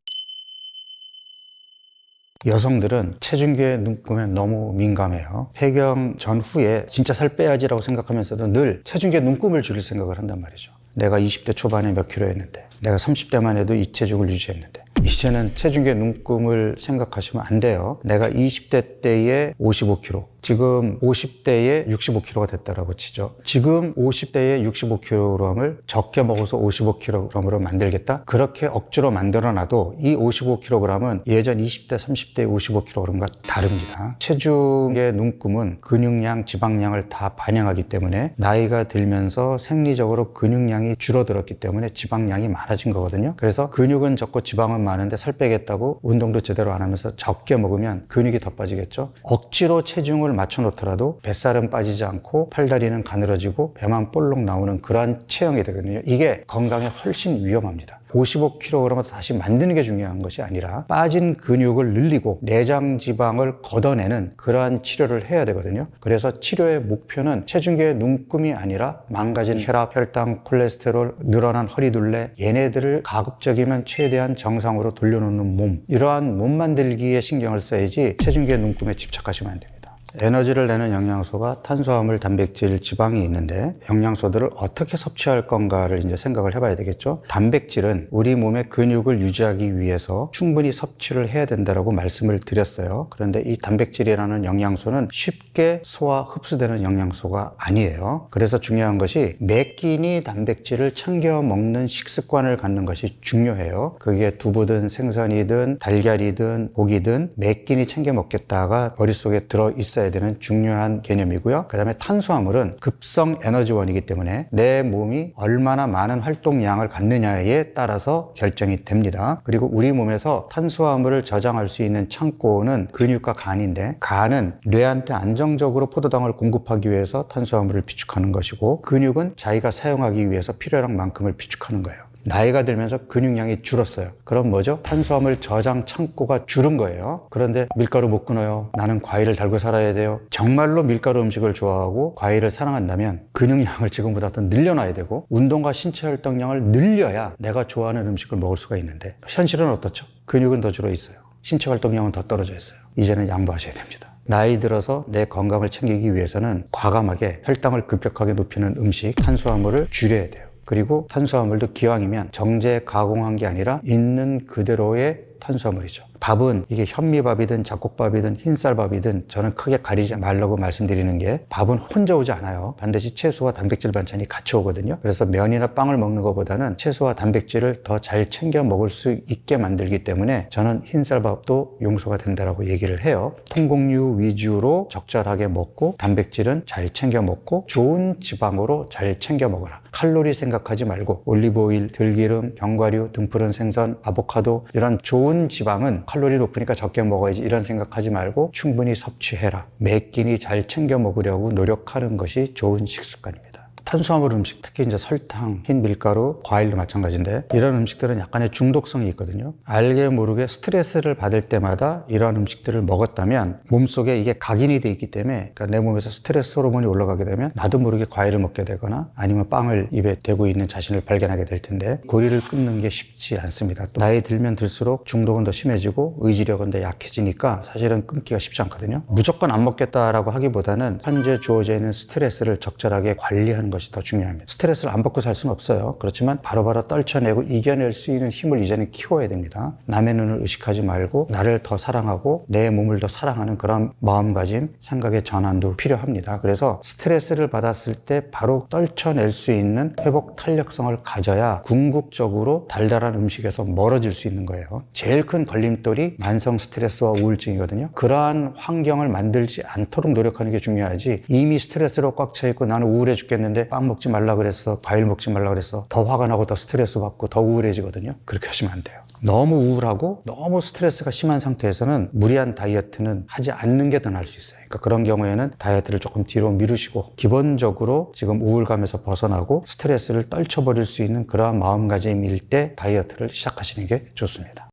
여성들은 체중계의 눈금에 너무 민감해요. 폐경 전후에 진짜 살 빼야지라고 생각하면서도 늘 체중계 눈금을 줄일 생각을 한단 말이죠. 내가 20대 초반에 몇 킬로였는데 내가 30대만 해도 이 체중을 유지했는데 이제는 체중계 눈금을 생각하시면 안 돼요. 내가 20대 때에 55kg, 지금 50대에 65kg가 됐다라고 치죠. 지금 50대에 65kg을 적게 먹어서 55kg으로 만들겠다? 그렇게 억지로 만들어놔도 이 55kg은 예전 20대, 30대의 55kg과 다릅니다. 체중의 눈금은 근육량, 지방량을 다 반영하기 때문에 나이가 들면서 생리적으로 근육량이 줄어들었기 때문에 지방량이 많아진 거거든요. 그래서 근육은 적고 지방은 많은데 살 빼겠다고 운동도 제대로 안 하면서 적게 먹으면 근육이 더 빠지겠죠. 억지로 체중을 맞춰 놓더라도 뱃살은 빠지지 않고 팔다리는 가늘어지고 배만 볼록 나오는 그러한 체형이 되거든요. 이게 건강에 훨씬 위험합니다. 55kg을 다시 만드는 게 중요한 것이 아니라 빠진 근육을 늘리고 내장 지방을 걷어내는 그러한 치료를 해야 되거든요. 그래서 치료의 목표는 체중계의 눈금이 아니라 망가진 혈압, 혈당, 콜레스테롤, 늘어난 허리둘레 얘네들을 가급적이면 최대한 정상으로 돌려놓는 몸, 이러한 몸 만들기에 신경을 써야지 체중계의 눈금에 집착하시면 안 됩니다. 에너지를 내는 영양소가 탄수화물, 단백질, 지방이 있는데 영양소들을 어떻게 섭취할 건가를 이제 생각을 해봐야 되겠죠. 단백질은 우리 몸의 근육을 유지하기 위해서 충분히 섭취를 해야 된다고 말씀을 드렸어요. 그런데 이 단백질이라는 영양소는 쉽게 소화, 흡수되는 영양소가 아니에요. 그래서 중요한 것이 매 끼니 단백질을 챙겨 먹는 식습관을 갖는 것이 중요해요. 그게 두부든 생선이든 달걀이든 고기든 매 끼니 챙겨 먹겠다가 머릿속에 들어 있어야 있어야 되는 중요한 개념이고요. 그 다음에 탄수화물은 급성 에너지원이기 때문에 내 몸이 얼마나 많은 활동량을 갖느냐에 따라서 결정이 됩니다. 그리고 우리 몸에서 탄수화물을 저장할 수 있는 창고는 근육과 간인데, 간은 뇌한테 안정적으로 포도당을 공급하기 위해서 탄수화물을 비축하는 것이고, 근육은 자기가 사용하기 위해서 필요한 만큼을 비축하는 거예요. 나이가 들면서 근육량이 줄었어요. 그럼 뭐죠? 탄수화물 저장 창고가 줄은 거예요. 그런데 밀가루 못 끊어요. 나는 과일을 달고 살아야 돼요. 정말로 밀가루 음식을 좋아하고 과일을 사랑한다면 근육량을 지금보다 더 늘려놔야 되고, 운동과 신체 활동량을 늘려야 내가 좋아하는 음식을 먹을 수가 있는데, 현실은 어떻죠? 근육은 더 줄어 있어요. 신체 활동량은 더 떨어져 있어요. 이제는 양보하셔야 됩니다. 나이 들어서 내 건강을 챙기기 위해서는 과감하게 혈당을 급격하게 높이는 음식, 탄수화물을 줄여야 돼요. 그리고 탄수화물도 기왕이면 정제 가공한 게 아니라 있는 그대로의 탄수화물이죠. 밥은 이게 현미밥이든 잡곡밥이든 흰쌀밥이든 저는 크게 가리지 말라고 말씀드리는 게, 밥은 혼자 오지 않아요. 반드시 채소와 단백질 반찬이 같이 오거든요. 그래서 면이나 빵을 먹는 것보다는 채소와 단백질을 더 잘 챙겨 먹을 수 있게 만들기 때문에 저는 흰쌀밥도 용서가 된다라고 얘기를 해요. 통곡류 위주로 적절하게 먹고, 단백질은 잘 챙겨 먹고, 좋은 지방으로 잘 챙겨 먹어라. 칼로리 생각하지 말고 올리브오일, 들기름, 견과류, 등푸른 생선, 아보카도, 이런 좋은 지방은 칼로리 높으니까 적게 먹어야지 이런 생각하지 말고 충분히 섭취해라. 매 끼니 잘 챙겨 먹으려고 노력하는 것이 좋은 식습관입니다. 탄수화물 음식, 특히 이제 설탕, 흰 밀가루, 과일도 마찬가지인데, 이런 음식들은 약간의 중독성이 있거든요. 알게 모르게 스트레스를 받을 때마다 이러한 음식들을 먹었다면 몸속에 이게 각인이 돼 있기 때문에, 그러니까 내 몸에서 스트레스 호르몬이 올라가게 되면 나도 모르게 과일을 먹게 되거나 아니면 빵을 입에 대고 있는 자신을 발견하게 될 텐데, 고리를 끊는 게 쉽지 않습니다. 또 나이 들면 들수록 중독은 더 심해지고 의지력은 더 약해지니까 사실은 끊기가 쉽지 않거든요. 무조건 안 먹겠다라고 하기보다는 현재 주어져 있는 스트레스를 적절하게 관리하는 것이 더 중요합니다. 스트레스를 안 받고 살 수는 없어요. 그렇지만 바로바로 떨쳐내고 이겨낼 수 있는 힘을 이제는 키워야 됩니다. 남의 눈을 의식하지 말고 나를 더 사랑하고 내 몸을 더 사랑하는 그런 마음가짐, 생각의 전환도 필요합니다. 그래서 스트레스를 받았을 때 바로 떨쳐낼 수 있는 회복 탄력성을 가져야 궁극적으로 달달한 음식에서 멀어질 수 있는 거예요. 제일 큰 걸림돌이 만성 스트레스와 우울증이거든요. 그러한 환경을 만들지 않도록 노력하는 게 중요하지, 이미 스트레스로 꽉 차 있고 나는 우울해 죽겠는데 빵 먹지 말라 그랬어, 과일 먹지 말라 그랬어, 더 화가 나고 더 스트레스 받고 더 우울해지거든요. 그렇게 하시면 안 돼요. 너무 우울하고 너무 스트레스가 심한 상태에서는 무리한 다이어트는 하지 않는 게 더 나을 수 있어요. 그러니까 그런 경우에는 다이어트를 조금 뒤로 미루시고, 기본적으로 지금 우울감에서 벗어나고 스트레스를 떨쳐버릴 수 있는 그러한 마음가짐일 때 다이어트를 시작하시는 게 좋습니다.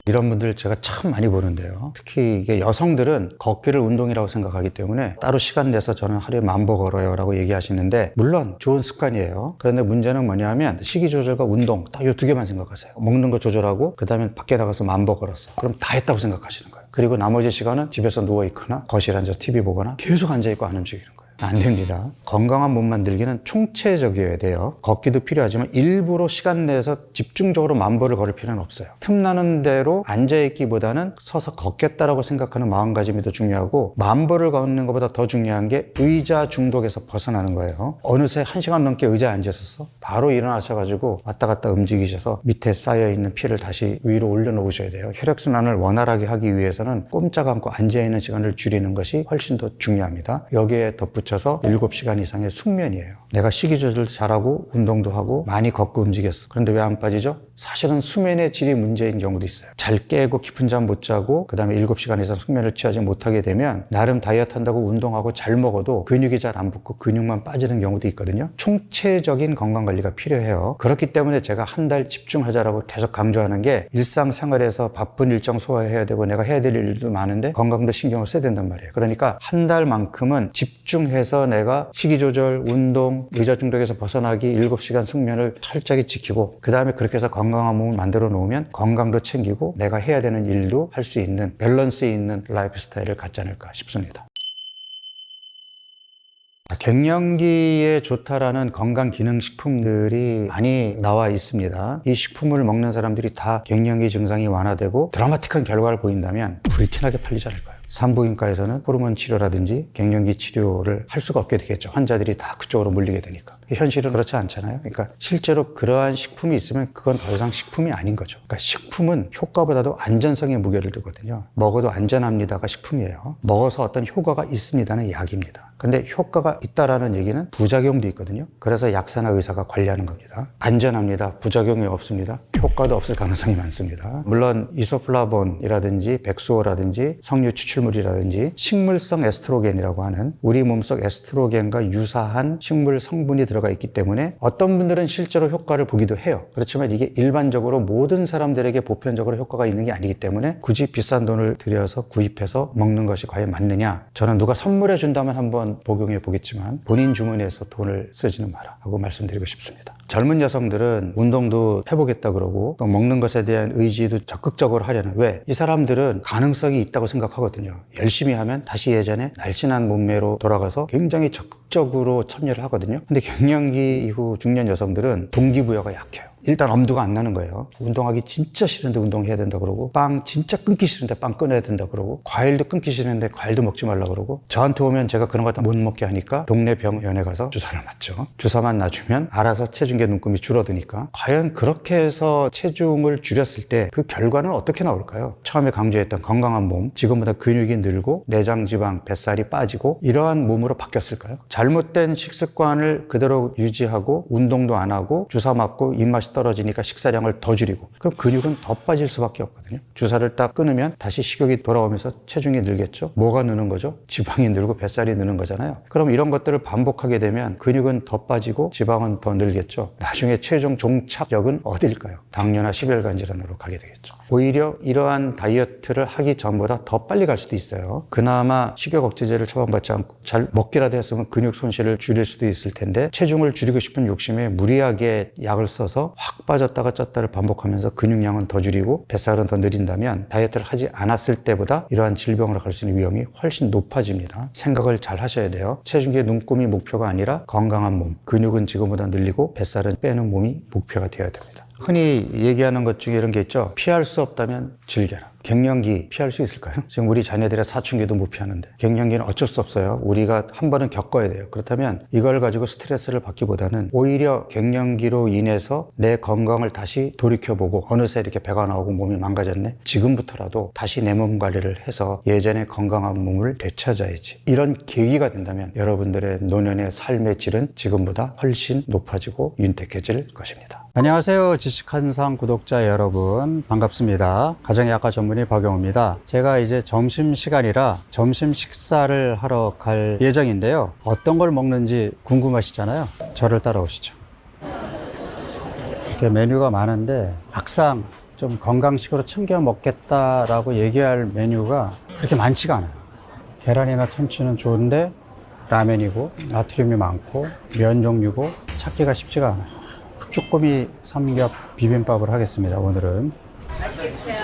이런 분들 제가 참 많이 보는데요. 특히 이게 여성들은 걷기를 운동이라고 생각하기 때문에 따로 시간 내서 저는 하루에 10,000보 걸어요 라고 얘기하시는데, 물론 좋은 습관이에요. 그런데 문제는 뭐냐면 식이 조절과 운동 딱 이 두 개만 생각하세요. 먹는 거 조절하고 그 다음에 밖에 나가서 10,000보 걸었어. 그럼 다 했다고 생각하시는 거예요. 그리고 나머지 시간은 집에서 누워있거나 거실에 앉아서 TV 보거나 계속 앉아있고 안 움직이는 거예요. 안 됩니다. 건강한 몸 만들기는 총체적이어야 돼요. 걷기도 필요하지만 일부러 시간 내서 집중적으로 10,000보를 걸을 필요는 없어요. 틈나는 대로 앉아있기보다는 서서 걷겠다라고 생각하는 마음가짐이 더 중요하고, 10,000보를 걷는 것보다 더 중요한 게 의자 중독에서 벗어나는 거예요. 어느새 1시간 넘게 의자에 앉았었어? 바로 일어나셔가지고 왔다 갔다 움직이셔서 밑에 쌓여있는 피를 다시 위로 올려놓으셔야 돼요. 혈액순환을 원활하게 하기 위해서는 꼼짝 않고 앉아있는 시간을 줄이는 것이 훨씬 더 중요합니다. 여기에 덧붙여서 7시간 이상의 숙면이에요. 내가 식이 조절도 잘하고 운동도 하고 많이 걷고 움직였어. 그런데 왜 안 빠지죠? 사실은 수면의 질이 문제인 경우도 있어요. 잘 깨고 깊은 잠 못 자고 그 다음에 7시간 이상 숙면을 취하지 못하게 되면 나름 다이어트 한다고 운동하고 잘 먹어도 근육이 잘 안 붙고 근육만 빠지는 경우도 있거든요. 총체적인 건강관리가 필요해요. 그렇기 때문에 제가 한 달 집중하자라고 계속 강조하는 게, 일상생활에서 바쁜 일정 소화해야 되고 내가 해야 될 일도 많은데 건강도 신경을 써야 된단 말이에요. 그러니까 한 달만큼은 집중해서 내가 식이 조절, 운동, 의자 중독에서 벗어나기, 7시간 숙면을 철저하게 지키고 그 다음에 그렇게 해서 건강한 몸을 만들어 놓으면 건강도 챙기고 내가 해야 되는 일도 할 수 있는 밸런스 있는 라이프 스타일을 갖지 않을까 싶습니다. 갱년기에 좋다라는 건강기능식품들이 많이 나와 있습니다. 이 식품을 먹는 사람들이 다 갱년기 증상이 완화되고 드라마틱한 결과를 보인다면 불이 튀나게 팔리지 않을까요? 산부인과에서는 호르몬 치료라든지 갱년기 치료를 할 수가 없게 되겠죠. 환자들이 다 그쪽으로 몰리게 되니까. 현실은 그렇지 않잖아요. 그러니까 실제로 그러한 식품이 있으면 그건 더 이상 식품이 아닌 거죠. 그러니까 식품은 효과보다도 안전성에 무게를 두거든요. 먹어도 안전합니다가 식품이에요. 먹어서 어떤 효과가 있습니다는 약입니다. 근데 효과가 있다라는 얘기는 부작용도 있거든요. 그래서 약사나 의사가 관리하는 겁니다. 안전합니다. 부작용이 없습니다. 효과도 없을 가능성이 많습니다. 물론 이소플라본이라든지 백수호라든지 석류 추출물이라든지 식물성 에스트로겐이라고 하는 우리 몸속 에스트로겐과 유사한 식물 성분이 들어가 있기 때문에 어떤 분들은 실제로 효과를 보기도 해요. 그렇지만 이게 일반적으로 모든 사람들에게 보편적으로 효과가 있는 게 아니기 때문에 굳이 비싼 돈을 들여서 구입해서 먹는 것이 과연 맞느냐. 저는 누가 선물해 준다면 한번 복용해 보겠지만 본인 주머니에서 돈을 쓰지는 마라 하고 말씀드리고 싶습니다. 젊은 여성들은 운동도 해보겠다 그러고 또 먹는 것에 대한 의지도 적극적으로 하려는 왜? 이 사람들은 가능성이 있다고 생각하거든요. 열심히 하면 다시 예전에 날씬한 몸매로 돌아가서 굉장히 적극적으로 참여를 하거든요. 근데 갱년기 이후 중년 여성들은 동기부여가 약해요. 일단 엄두가 안 나는 거예요. 운동하기 진짜 싫은데 운동해야 된다 그러고 빵 진짜 끊기 싫은데 빵 끊어야 된다 그러고 과일도 끊기 싫은데 과일도 먹지 말라 그러고 저한테 오면 제가 그런 거 다 못 먹게 하니까 동네 병원에 가서 주사를 맞죠. 주사만 놔주면 알아서 체중계 눈금이 줄어드니까 과연 그렇게 해서 체중을 줄였을 때 그 결과는 어떻게 나올까요? 처음에 강조했던 건강한 몸 지금보다 근육이 늘고 내장지방, 뱃살이 빠지고 이러한 몸으로 바뀌었을까요? 잘못된 식습관을 그대로 유지하고 운동도 안 하고 주사 맞고 입맛이 떨어지니까 식사량을 더 줄이고 그럼 근육은 더 빠질 수밖에 없거든요. 주사를 딱 끊으면 다시 식욕이 돌아오면서 체중이 늘겠죠. 뭐가 느는 거죠? 지방이 늘고 뱃살이 느는 거잖아요. 그럼 이런 것들을 반복하게 되면 근육은 더 빠지고 지방은 더 늘겠죠. 나중에 최종 종착역은 어딜까요? 당뇨나 심혈관 질환으로 가게 되겠죠. 오히려 이러한 다이어트를 하기 전보다 더 빨리 갈 수도 있어요. 그나마 식욕 억제제를 처방받지 않고 잘 먹기라도 했으면 근육 손실을 줄일 수도 있을 텐데 체중을 줄이고 싶은 욕심에 무리하게 약을 써서 확 빠졌다가 쪘다를 반복하면서 근육량은 더 줄이고 뱃살은 더 느린다면 다이어트를 하지 않았을 때보다 이러한 질병으로 갈 수 있는 위험이 훨씬 높아집니다. 생각을 잘 하셔야 돼요. 체중계 눈금이 목표가 아니라 건강한 몸, 근육은 지금보다 늘리고 뱃살은 빼는 몸이 목표가 되어야 됩니다. 흔히 얘기하는 것 중에 이런 게 있죠. 피할 수 없다면 즐겨라. 갱년기 피할 수 있을까요? 지금 우리 자녀들의 사춘기도 못 피하는데 갱년기는 어쩔 수 없어요. 우리가 한 번은 겪어야 돼요. 그렇다면 이걸 가지고 스트레스를 받기보다는 오히려 갱년기로 인해서 내 건강을 다시 돌이켜보고 어느새 이렇게 배가 나오고 몸이 망가졌네. 지금부터라도 다시 내 몸 관리를 해서 예전의 건강한 몸을 되찾아야지. 이런 계기가 된다면 여러분들의 노년의 삶의 질은 지금보다 훨씬 높아지고 윤택해질 것입니다. 안녕하세요. 지식한상 구독자 여러분 반갑습니다. 가정의학과 전문의 박영우입니다. 제가 이제 점심시간이라 점심 식사를 하러 갈 예정인데요. 어떤 걸 먹는지 궁금하시잖아요. 저를 따라오시죠. 이렇게 메뉴가 많은데 막상 좀 건강식으로 챙겨 먹겠다라고 얘기할 메뉴가 그렇게 많지가 않아요. 계란이나 참치는 좋은데 라면이고 나트륨이 많고 면 종류고 찾기가 쉽지가 않아요. 쭈꾸미 삼겹 비빔밥을 하겠습니다. 오늘은 맛있게 드세요.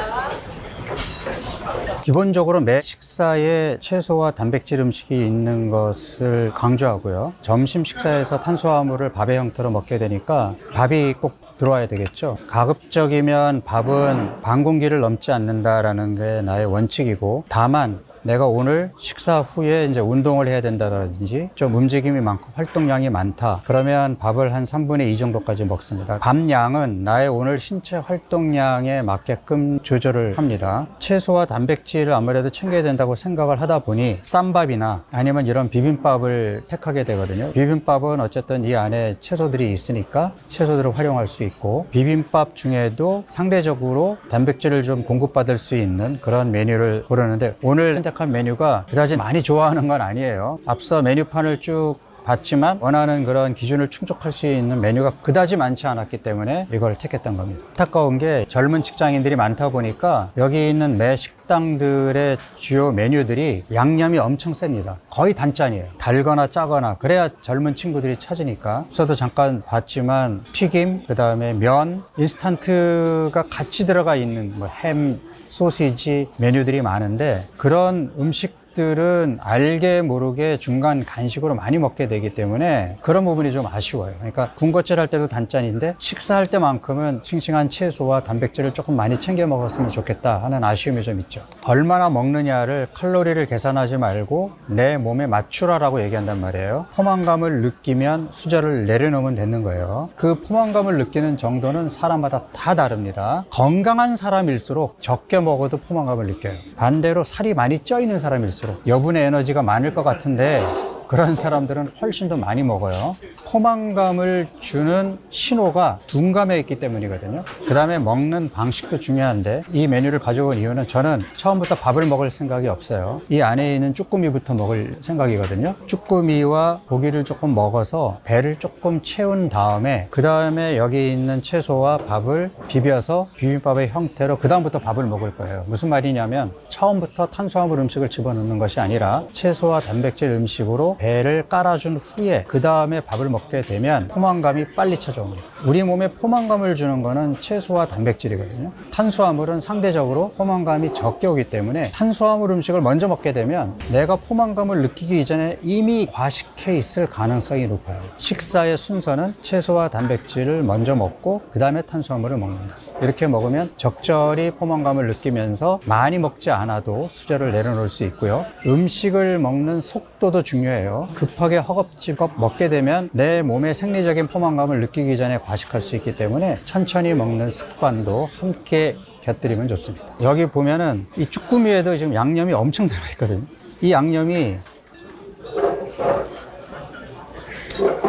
기본적으로 매 식사에 채소와 단백질 음식이 있는 것을 강조하고요. 점심 식사에서 탄수화물을 밥의 형태로 먹게 되니까 밥이 꼭 들어와야 되겠죠. 가급적이면 밥은 반 공기를 넘지 않는다라는 게 나의 원칙이고, 다만 내가 오늘 식사 후에 이제 운동을 해야 된다든지 좀 움직임이 많고 활동량이 많다 그러면 밥을 한 3분의 2 정도까지 먹습니다. 밥 양은 나의 오늘 신체 활동량에 맞게끔 조절을 합니다. 채소와 단백질을 아무래도 챙겨야 된다고 생각을 하다 보니 쌈밥이나 아니면 이런 비빔밥을 택하게 되거든요. 비빔밥은 어쨌든 이 안에 채소들이 있으니까 채소들을 활용할 수 있고, 비빔밥 중에도 상대적으로 단백질을 좀 공급받을 수 있는 그런 메뉴를 고르는데, 오늘 선택한 메뉴가 그다지 많이 좋아하는 건 아니에요. 앞서 메뉴판을 쭉 봤지만 원하는 그런 기준을 충족할 수 있는 메뉴가 그다지 많지 않았기 때문에 이걸 택했던 겁니다. 안타까운 게 젊은 직장인들이 많다 보니까 여기 있는 매 식당들의 주요 메뉴들이 양념이 엄청 셉니다. 거의 단짠이에요. 달거나 짜거나 그래야 젊은 친구들이 찾으니까. 앞서도 잠깐 봤지만 튀김, 그 다음에 면, 인스턴트가 같이 들어가 있는 뭐 햄, 소시지 메뉴들이 많은데, 그런 음식 음식들은 알게 모르게 중간 간식으로 많이 먹게 되기 때문에 그런 부분이 좀 아쉬워요. 그러니까 군것질 할 때도 단짠인데 식사할 때만큼은 싱싱한 채소와 단백질을 조금 많이 챙겨 먹었으면 좋겠다 하는 아쉬움이 좀 있죠. 얼마나 먹느냐를 칼로리를 계산하지 말고 내 몸에 맞추라라고 얘기한단 말이에요. 포만감을 느끼면 수저를 내려놓으면 되는 거예요. 그 포만감을 느끼는 정도는 사람마다 다 다릅니다. 건강한 사람일수록 적게 먹어도 포만감을 느껴요. 반대로 살이 많이 쪄 있는 사람일수록 여분의 에너지가 많을 것 같은데 그런 사람들은 훨씬 더 많이 먹어요. 포만감을 주는 신호가 둔감해 있기 때문이거든요. 그 다음에 먹는 방식도 중요한데 이 메뉴를 가져온 이유는 저는 처음부터 밥을 먹을 생각이 없어요. 이 안에 있는 쭈꾸미부터 먹을 생각이거든요. 쭈꾸미와 고기를 조금 먹어서 배를 조금 채운 다음에 그 다음에 여기 있는 채소와 밥을 비벼서 비빔밥의 형태로 그 다음부터 밥을 먹을 거예요. 무슨 말이냐면 처음부터 탄수화물 음식을 집어넣는 것이 아니라 채소와 단백질 음식으로 배를 깔아준 후에 그 다음에 밥을 먹게 되면 포만감이 빨리 찾아옵니다. 우리 몸에 포만감을 주는 거는 채소와 단백질이거든요. 탄수화물은 상대적으로 포만감이 적게 오기 때문에 탄수화물 음식을 먼저 먹게 되면 내가 포만감을 느끼기 이전에 이미 과식해 있을 가능성이 높아요. 식사의 순서는 채소와 단백질을 먼저 먹고 그 다음에 탄수화물을 먹는다. 이렇게 먹으면 적절히 포만감을 느끼면서 많이 먹지 않아도 수저를 내려놓을 수 있고요. 음식을 먹는 속도도 중요해요. 급하게 허겁지겁 먹게 되면 내 몸의 생리적인 포만감을 느끼기 전에 과식할 수 있기 때문에 천천히 먹는 습관도 함께 곁들이면 좋습니다. 여기 보면은 이 쭈꾸미에도 지금 양념이 엄청 들어가 있거든요. 이 양념이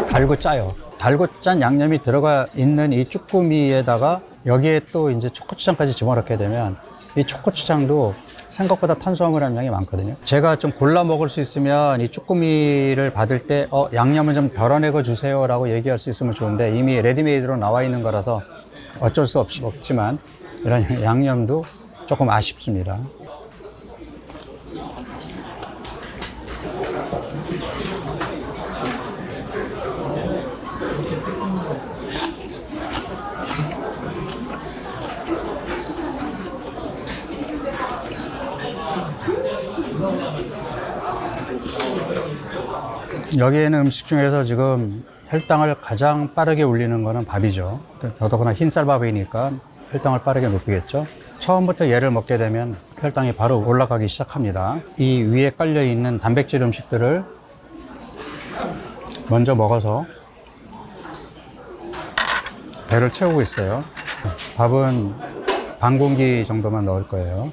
달고 짜요. 달고 짠 양념이 들어가 있는 이 쭈꾸미에다가 여기에 또 이제 초고추장까지 집어넣게 되면 이 초고추장도 생각보다 탄수화물 함량이 많거든요. 제가 좀 골라 먹을 수 있으면 이 쭈꾸미를 받을 때 양념을 좀 덜어내고 주세요 라고 얘기할 수 있으면 좋은데 이미 레디메이드로 나와 있는 거라서 어쩔 수 없이 먹지만 이런 양념도 조금 아쉽습니다. 여기에 있는 음식 중에서 지금 혈당을 가장 빠르게 올리는 거는 밥이죠. 더더구나 흰쌀밥이니까 혈당을 빠르게 높이겠죠. 처음부터 얘를 먹게 되면 혈당이 바로 올라가기 시작합니다. 이 위에 깔려 있는 단백질 음식들을 먼저 먹어서 배를 채우고 있어요. 밥은 반 공기 정도만 넣을 거예요.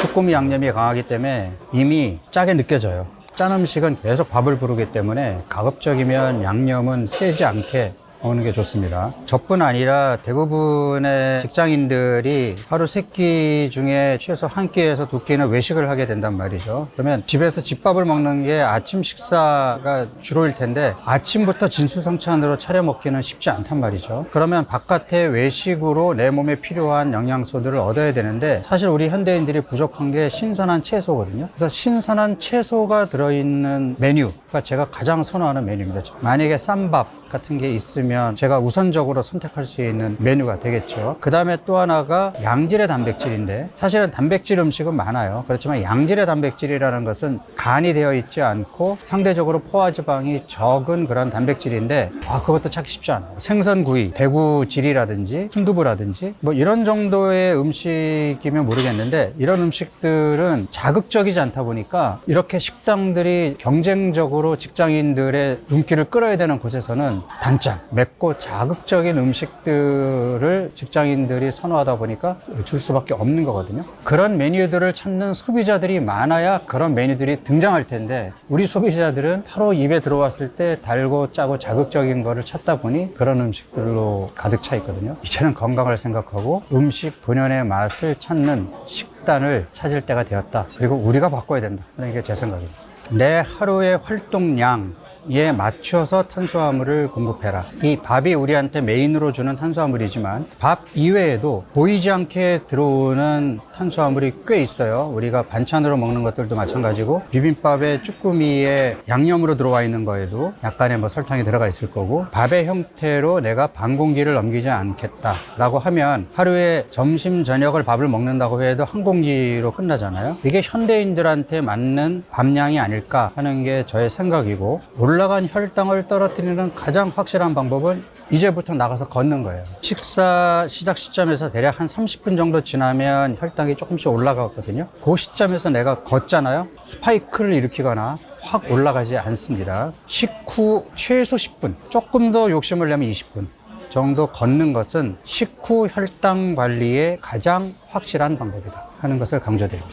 쭈꾸미 양념이 강하기 때문에 이미 짜게 느껴져요. 짠 음식은 계속 밥을 부르기 때문에 가급적이면 양념은 세지 않게 먹는 게 좋습니다. 저뿐 아니라 대부분의 직장인들이 하루 3끼 중에 최소 1끼에서 2끼는 외식을 하게 된단 말이죠. 그러면 집에서 집밥을 먹는 게 아침 식사가 주로일 텐데 아침부터 진수성찬으로 차려 먹기는 쉽지 않단 말이죠. 그러면 바깥에 외식으로 내 몸에 필요한 영양소들을 얻어야 되는데 사실 우리 현대인들이 부족한 게 신선한 채소거든요. 그래서 신선한 채소가 들어있는 메뉴가 제가 가장 선호하는 메뉴입니다. 만약에 쌈밥 같은 게 있으면 제가 우선적으로 선택할 수 있는 메뉴가 되겠죠. 그 다음에 또 하나가 양질의 단백질인데 사실은 단백질 음식은 많아요. 그렇지만 양질의 단백질이라는 것은 간이 되어 있지 않고 상대적으로 포화지방이 적은 그런 단백질인데 그것도 찾기 쉽지 않아요. 생선구이, 대구질이라든지 순두부라든지 뭐 이런 정도의 음식이면 모르겠는데 이런 음식들은 자극적이지 않다 보니까 이렇게 식당들이 경쟁적으로 직장인들의 눈길을 끌어야 되는 곳에서는 단짠, 맵고 자극적인 음식들을 직장인들이 선호하다 보니까 줄 수밖에 없는 거거든요. 그런 메뉴들을 찾는 소비자들이 많아야 그런 메뉴들이 등장할 텐데 우리 소비자들은 바로 입에 들어왔을 때 달고 짜고 자극적인 거를 찾다 보니 그런 음식들로 가득 차 있거든요. 이제는 건강을 생각하고 음식 본연의 맛을 찾는 식단을 찾을 때가 되었다. 그리고 우리가 바꿔야 된다. 이게 제 생각입니다. 내 하루의 활동량 에 맞춰서 탄수화물을 공급해라. 이 밥이 우리한테 메인으로 주는 탄수화물이지만 밥 이외에도 보이지 않게 들어오는 탄수화물이 꽤 있어요. 우리가 반찬으로 먹는 것들도 마찬가지고 비빔밥에 쭈꾸미에 양념으로 들어와 있는 거에도 약간의 뭐 설탕이 들어가 있을 거고, 밥의 형태로 내가 반 공기를 넘기지 않겠다라고 하면 하루에 점심 저녁을 밥을 먹는다고 해도 한 공기로 끝나잖아요. 이게 현대인들한테 맞는 밥량이 아닐까 하는 게 저의 생각이고, 올라간 혈당을 떨어뜨리는 가장 확실한 방법은 이제부터 나가서 걷는 거예요. 식사 시작 시점에서 대략 한 30분 정도 지나면 혈당이 조금씩 올라가거든요. 그 시점에서 내가 걷잖아요. 스파이크를 일으키거나 확 올라가지 않습니다. 식후 최소 10분, 조금 더 욕심을 내면 20분 정도 걷는 것은 식후 혈당 관리의 가장 확실한 방법이다 하는 것을 강조드립니다.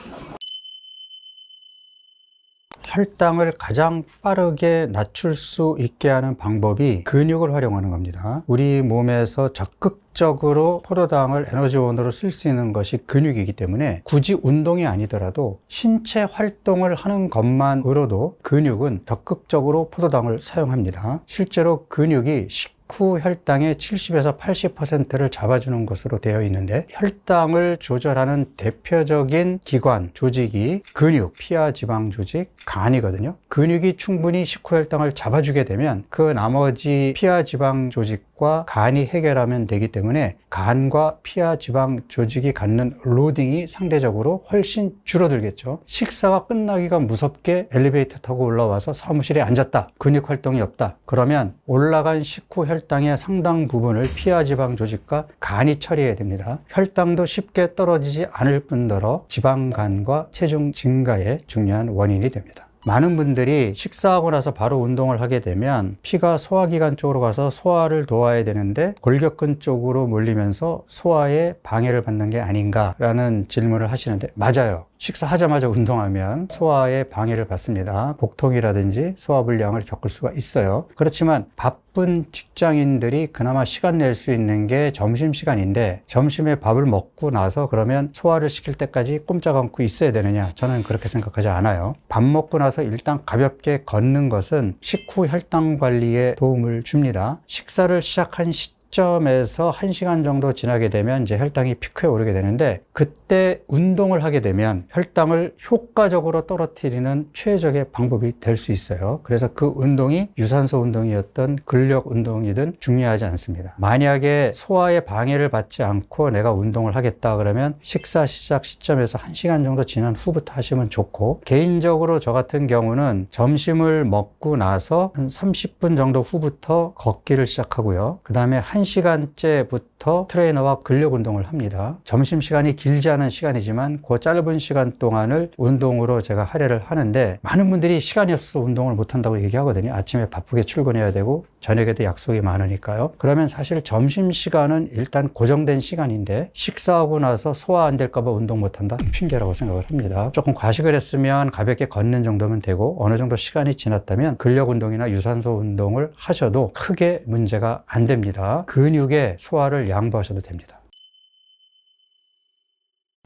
혈당을 가장 빠르게 낮출 수 있게 하는 방법이 근육을 활용하는 겁니다. 우리 몸에서 적극적으로 포도당을 에너지원으로 쓸 수 있는 것이 근육이기 때문에 굳이 운동이 아니더라도 신체 활동을 하는 것만으로도 근육은 적극적으로 포도당을 사용합니다. 실제로 근육이 후 혈당의 70에서 80%를 잡아주는 것으로 되어 있는데, 혈당을 조절하는 대표적인 기관, 조직이 근육, 피하 지방 조직, 간이거든요. 근육이 충분히 식후 혈당을 잡아주게 되면 그 나머지 피하 지방 조직과 간이 해결하면 되기 때문에 간과 피하 지방 조직이 갖는 로딩이 상대적으로 훨씬 줄어들겠죠. 식사가 끝나기가 무섭게 엘리베이터 타고 올라와서 사무실에 앉았다. 근육 활동이 없다. 그러면 올라간 식후 혈당의 상당 부분을 피하 지방 조직과 간이 처리해야 됩니다. 혈당도 쉽게 떨어지지 않을 뿐더러 지방간과 체중 증가의 중요한 원인이 됩니다. 많은 분들이 식사하고 나서 바로 운동을 하게 되면 피가 소화기관 쪽으로 가서 소화를 도와야 되는데 골격근 쪽으로 몰리면서 소화에 방해를 받는 게 아닌가라는 질문을 하시는데, 맞아요. 식사하자마자 운동하면 소화에 방해를 받습니다. 복통이라든지 소화불량을 겪을 수가 있어요. 그렇지만 바쁜 직장인들이 그나마 시간 낼 수 있는 게 점심시간인데, 점심에 밥을 먹고 나서 그러면 소화를 시킬 때까지 꼼짝 않고 있어야 되느냐? 저는 그렇게 생각하지 않아요. 밥 먹고 나서 일단 가볍게 걷는 것은 식후 혈당 관리에 도움을 줍니다. 식사를 시작한 시점에서 1시간 정도 지나게 되면 이제 혈당이 피크에 오르게 되는데, 그때 운동을 하게 되면 혈당을 효과적으로 떨어뜨리는 최적의 방법이 될 수 있어요. 그래서 그 운동이 유산소 운동이었던 근력 운동이든 중요하지 않습니다. 만약에 소화에 방해를 받지 않고 내가 운동을 하겠다 그러면 식사 시작 시점에서 1시간 정도 지난 후부터 하시면 좋고, 개인적으로 저 같은 경우는 점심을 먹고 나서 한 30분 정도 후부터 걷기를 시작하고요. 그 다음에 1시간째부터 트레이너와 근력 운동을 합니다. 점심시간이 길지 않은 시간이지만 그 짧은 시간 동안을 운동으로 제가 할애를 하는데, 많은 분들이 시간이 없어서 운동을 못한다고 얘기하거든요. 아침에 바쁘게 출근해야 되고 저녁에도 약속이 많으니까요. 그러면 사실 점심시간은 일단 고정된 시간인데, 식사하고 나서 소화 안 될까 봐 운동 못한다? 핑계라고 생각을 합니다. 조금 과식을 했으면 가볍게 걷는 정도면 되고, 어느 정도 시간이 지났다면 근력 운동이나 유산소 운동을 하셔도 크게 문제가 안 됩니다. 근육의 소화를 양보하셔도 됩니다.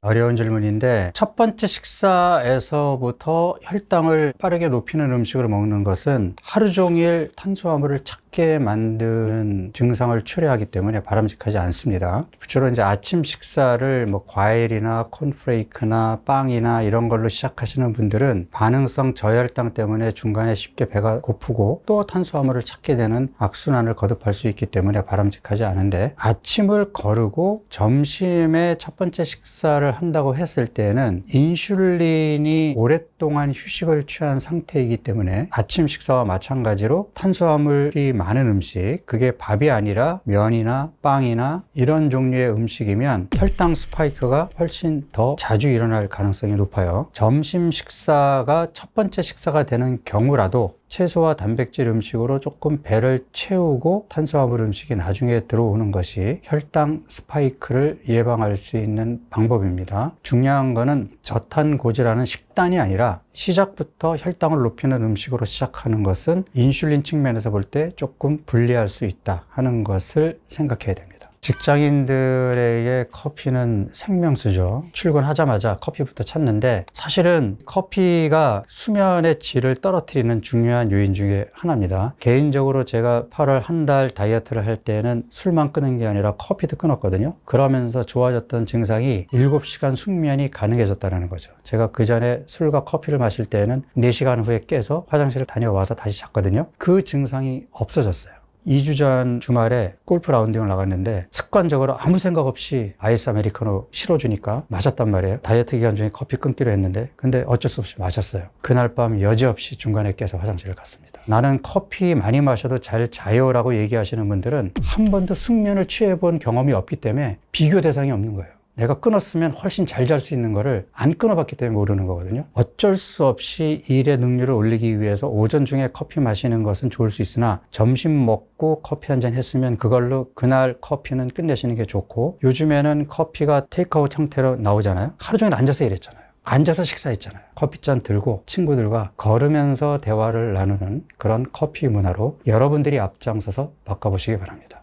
어려운 질문인데, 첫 번째 식사에서부터 혈당을 빠르게 높이는 음식을 먹는 것은 하루 종일 탄수화물을 찾게 만드는 증상을 초래하기 때문에 바람직하지 않습니다. 주로 이제 아침 식사를 뭐 과일이나 콘프레이크나 빵이나 이런 걸로 시작하시는 분들은 반응성 저혈당 때문에 중간에 쉽게 배가 고프고 또 탄수화물을 찾게 되는 악순환을 거듭할 수 있기 때문에 바람직하지 않은데, 아침을 거르고 점심에 첫 번째 식사를 한다고 했을 때는 인슐린이 오랫동안 휴식을 취한 상태이기 때문에 아침 식사와 마찬가지로 탄수화물이 많은 음식, 그게 밥이 아니라 면이나 빵이나 이런 종류의 음식이면 혈당 스파이크가 훨씬 더 자주 일어날 가능성이 높아요. 점심 식사가 첫 번째 식사가 되는 경우라도 채소와 단백질 음식으로 조금 배를 채우고 탄수화물 음식이 나중에 들어오는 것이 혈당 스파이크를 예방할 수 있는 방법입니다. 중요한 거는 저탄고지라는 식단이 아니라 시작부터 혈당을 높이는 음식으로 시작하는 것은 인슐린 측면에서 볼 때 조금 불리할 수 있다 하는 것을 생각해야 됩니다. 직장인들에게 커피는 생명수죠. 출근하자마자 커피부터 찾는데 사실은 커피가 수면의 질을 떨어뜨리는 중요한 요인 중에 하나입니다. 개인적으로 제가 8월 한 달 다이어트를 할 때는 술만 끊은 게 아니라 커피도 끊었거든요. 그러면서 좋아졌던 증상이 7시간 숙면이 가능해졌다는 거죠. 제가 그 전에 술과 커피를 마실 때는 4시간 후에 깨서 화장실을 다녀와서 다시 잤거든요. 그 증상이 없어졌어요. 2주 전 주말에 골프 라운딩을 나갔는데 습관적으로 아무 생각 없이 아이스 아메리카노 실어주니까 마셨단 말이에요. 다이어트 기간 중에 커피 끊기로 했는데 근데 어쩔 수 없이 마셨어요. 그날 밤 여지없이 중간에 깨서 화장실을 갔습니다. 나는 커피 많이 마셔도 잘 자요라고 얘기하시는 분들은 한 번도 숙면을 취해본 경험이 없기 때문에 비교 대상이 없는 거예요. 내가 끊었으면 훨씬 잘 잘 수 있는 거를 안 끊어봤기 때문에 모르는 거거든요. 어쩔 수 없이 일의 능률을 올리기 위해서 오전 중에 커피 마시는 것은 좋을 수 있으나 점심 먹고 커피 한 잔 했으면 그걸로 그날 커피는 끝내시는 게 좋고, 요즘에는 커피가 테이크아웃 형태로 나오잖아요. 하루 종일 앉아서 일했잖아요. 앉아서 식사했잖아요. 커피잔 들고 친구들과 걸으면서 대화를 나누는 그런 커피 문화로 여러분들이 앞장서서 바꿔보시기 바랍니다.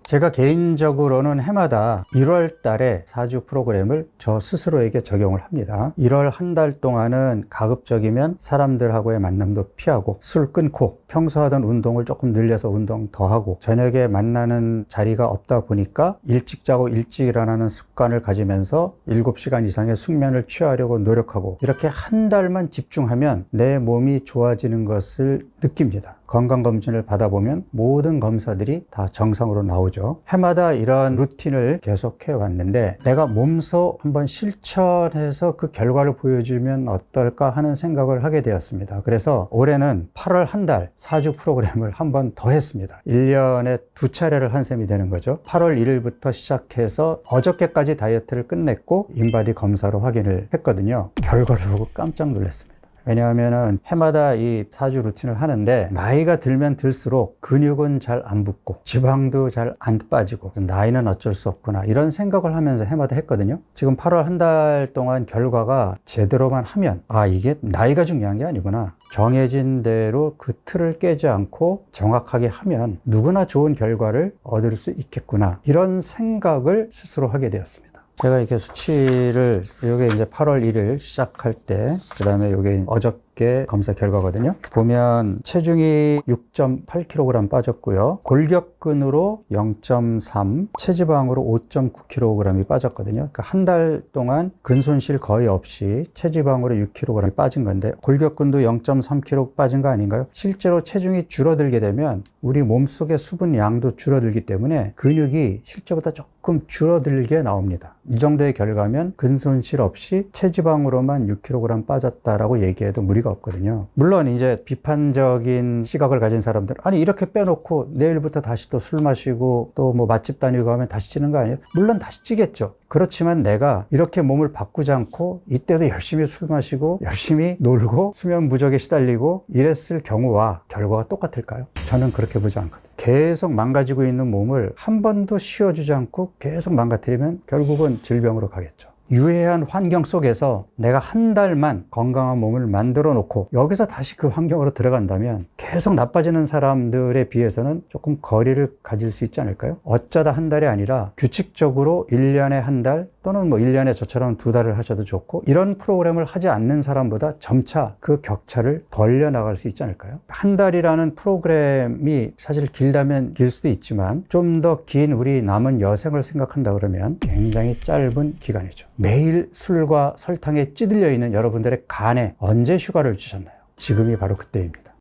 제가 개인적으로는 해마다 1월 달에 4주 프로그램을 저 스스로에게 적용을 합니다. 1월 한 달 동안은 가급적이면 사람들하고의 만남도 피하고 술 끊고 평소 하던 운동을 조금 늘려서 운동 더 하고 저녁에 만나는 자리가 없다 보니까 일찍 자고 일찍 일어나는 습관을 가지면서 7시간 이상의 숙면을 취하려고 노력하고, 이렇게 한 달만 집중하면 내 몸이 좋아지는 것을 느낍니다. 건강검진을 받아보면 모든 검사들이 다 정상으로 나오죠. 해마다 이런 루틴을 계속해 왔는데 내가 몸소 한번 실천해서 그 결과를 보여주면 어떨까 하는 생각을 하게 되었습니다. 그래서 올해는 8월 한 달 4주 프로그램을 한 번 더 했습니다. 1년에 2차례를 한 셈이 되는 거죠. 8월 1일부터 시작해서 어저께까지 다이어트를 끝냈고 인바디 검사로 확인을 했거든요. 결과를 보고 깜짝 놀랐습니다. 왜냐하면 해마다 이 4주 루틴을 하는데 나이가 들면 들수록 근육은 잘 안 붙고 지방도 잘 안 빠지고 나이는 어쩔 수 없구나, 이런 생각을 하면서 해마다 했거든요. 지금 8월 한 달 동안 결과가 제대로만 하면 이게 나이가 중요한 게 아니구나, 정해진 대로 그 틀을 깨지 않고 정확하게 하면 누구나 좋은 결과를 얻을 수 있겠구나, 이런 생각을 스스로 하게 되었습니다. 제가 이렇게 수치를, 이게 이제 8월 1일 시작할 때, 그 다음에 이게 어저께 검사 결과거든요. 보면 체중이 6.8kg 빠졌고요. 골격근으로 0.3, 체지방으로 5.9kg이 빠졌거든요. 그러니까 한 달 동안 근손실 거의 없이 체지방으로 6kg이 빠진 건데, 골격근도 0.3kg 빠진 거 아닌가요? 실제로 체중이 줄어들게 되면 우리 몸속의 수분 양도 줄어들기 때문에 근육이 실제보다 조금 줄어들게 나옵니다. 이 정도의 결과면 근손실 없이 체지방으로만 6kg 빠졌다라고 얘기해도 무리가 없거든요. 물론 이제 비판적인 시각을 가진 사람들, 아니 이렇게 빼놓고 내일부터 다시 또 술 마시고 또 뭐 맛집 다니고 하면 다시 찌는 거 아니에요? 물론 다시 찌겠죠. 그렇지만 내가 이렇게 몸을 바꾸지 않고 이때도 열심히 술 마시고 열심히 놀고 수면 부족에 시달리고 이랬을 경우와 결과가 똑같을까요? 저는 그렇게 보지 않거든요. 계속 망가지고 있는 몸을 한 번도 쉬어주지 않고 계속 망가뜨리면 결국은 질병으로 가겠죠. 유해한 환경 속에서 내가 한 달만 건강한 몸을 만들어 놓고 여기서 다시 그 환경으로 들어간다면 계속 나빠지는 사람들에 비해서는 조금 거리를 가질 수 있지 않을까요? 어쩌다 한 달이 아니라 규칙적으로 1년에 한 달 또는 뭐 1년에 저처럼 2달을 하셔도 좋고, 이런 프로그램을 하지 않는 사람보다 점차 그 격차를 벌려 나갈 수 있지 않을까요? 한 달이라는 프로그램이 사실 길다면 길 수도 있지만 좀 더 긴 우리 남은 여생을 생각한다 그러면 굉장히 짧은 기간이죠. 매일 술과 설탕에 찌들려 있는 여러분들의 간에 언제 휴가를 주셨나요? 지금이 바로 그때입니다.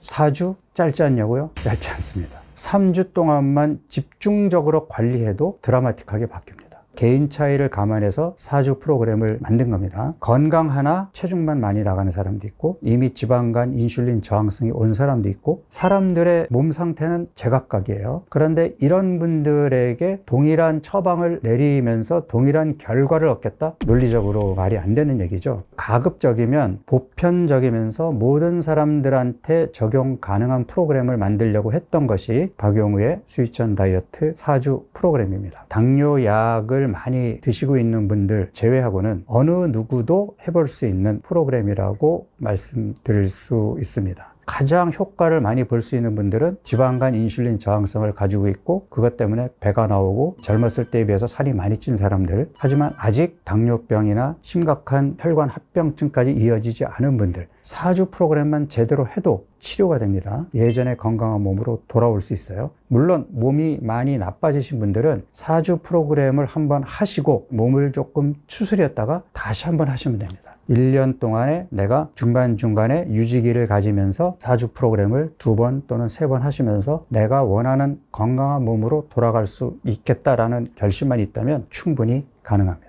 4주 짧지 않냐고요? 짧지 않습니다. 3주 동안만 집중적으로 관리해도 드라마틱하게 바뀝니다. 개인 차이를 감안해서 4주 프로그램을 만든 겁니다. 건강 하나 체중만 많이 나가는 사람도 있고, 이미 지방간 인슐린 저항성이 온 사람도 있고, 사람들의 몸 상태는 제각각이에요. 그런데 이런 분들에게 동일한 처방을 내리면서 동일한 결과를 얻겠다? 논리적으로 말이 안 되는 얘기죠. 가급적이면 보편적이면서 모든 사람들한테 적용 가능한 프로그램을 만들려고 했던 것이 박용우의 스위치 온 다이어트 4주 프로그램입니다. 당뇨약을 많이 드시고 있는 분들 제외하고는 어느 누구도 해볼 수 있는 프로그램이라고 말씀드릴 수 있습니다. 가장 효과를 많이 볼 수 있는 분들은 지방간 인슐린 저항성을 가지고 있고 그것 때문에 배가 나오고 젊었을 때에 비해서 살이 많이 찐 사람들, 하지만 아직 당뇨병이나 심각한 혈관 합병증까지 이어지지 않은 분들, 4주 프로그램만 제대로 해도 치료가 됩니다. 예전의 건강한 몸으로 돌아올 수 있어요. 물론 몸이 많이 나빠지신 분들은 4주 프로그램을 한번 하시고 몸을 조금 추스렸다가 다시 한번 하시면 됩니다. 1년 동안에 내가 중간중간에 유지기를 가지면서 4주 프로그램을 2번 또는 3번 하시면서 내가 원하는 건강한 몸으로 돌아갈 수 있겠다라는 결심만 있다면 충분히 가능합니다.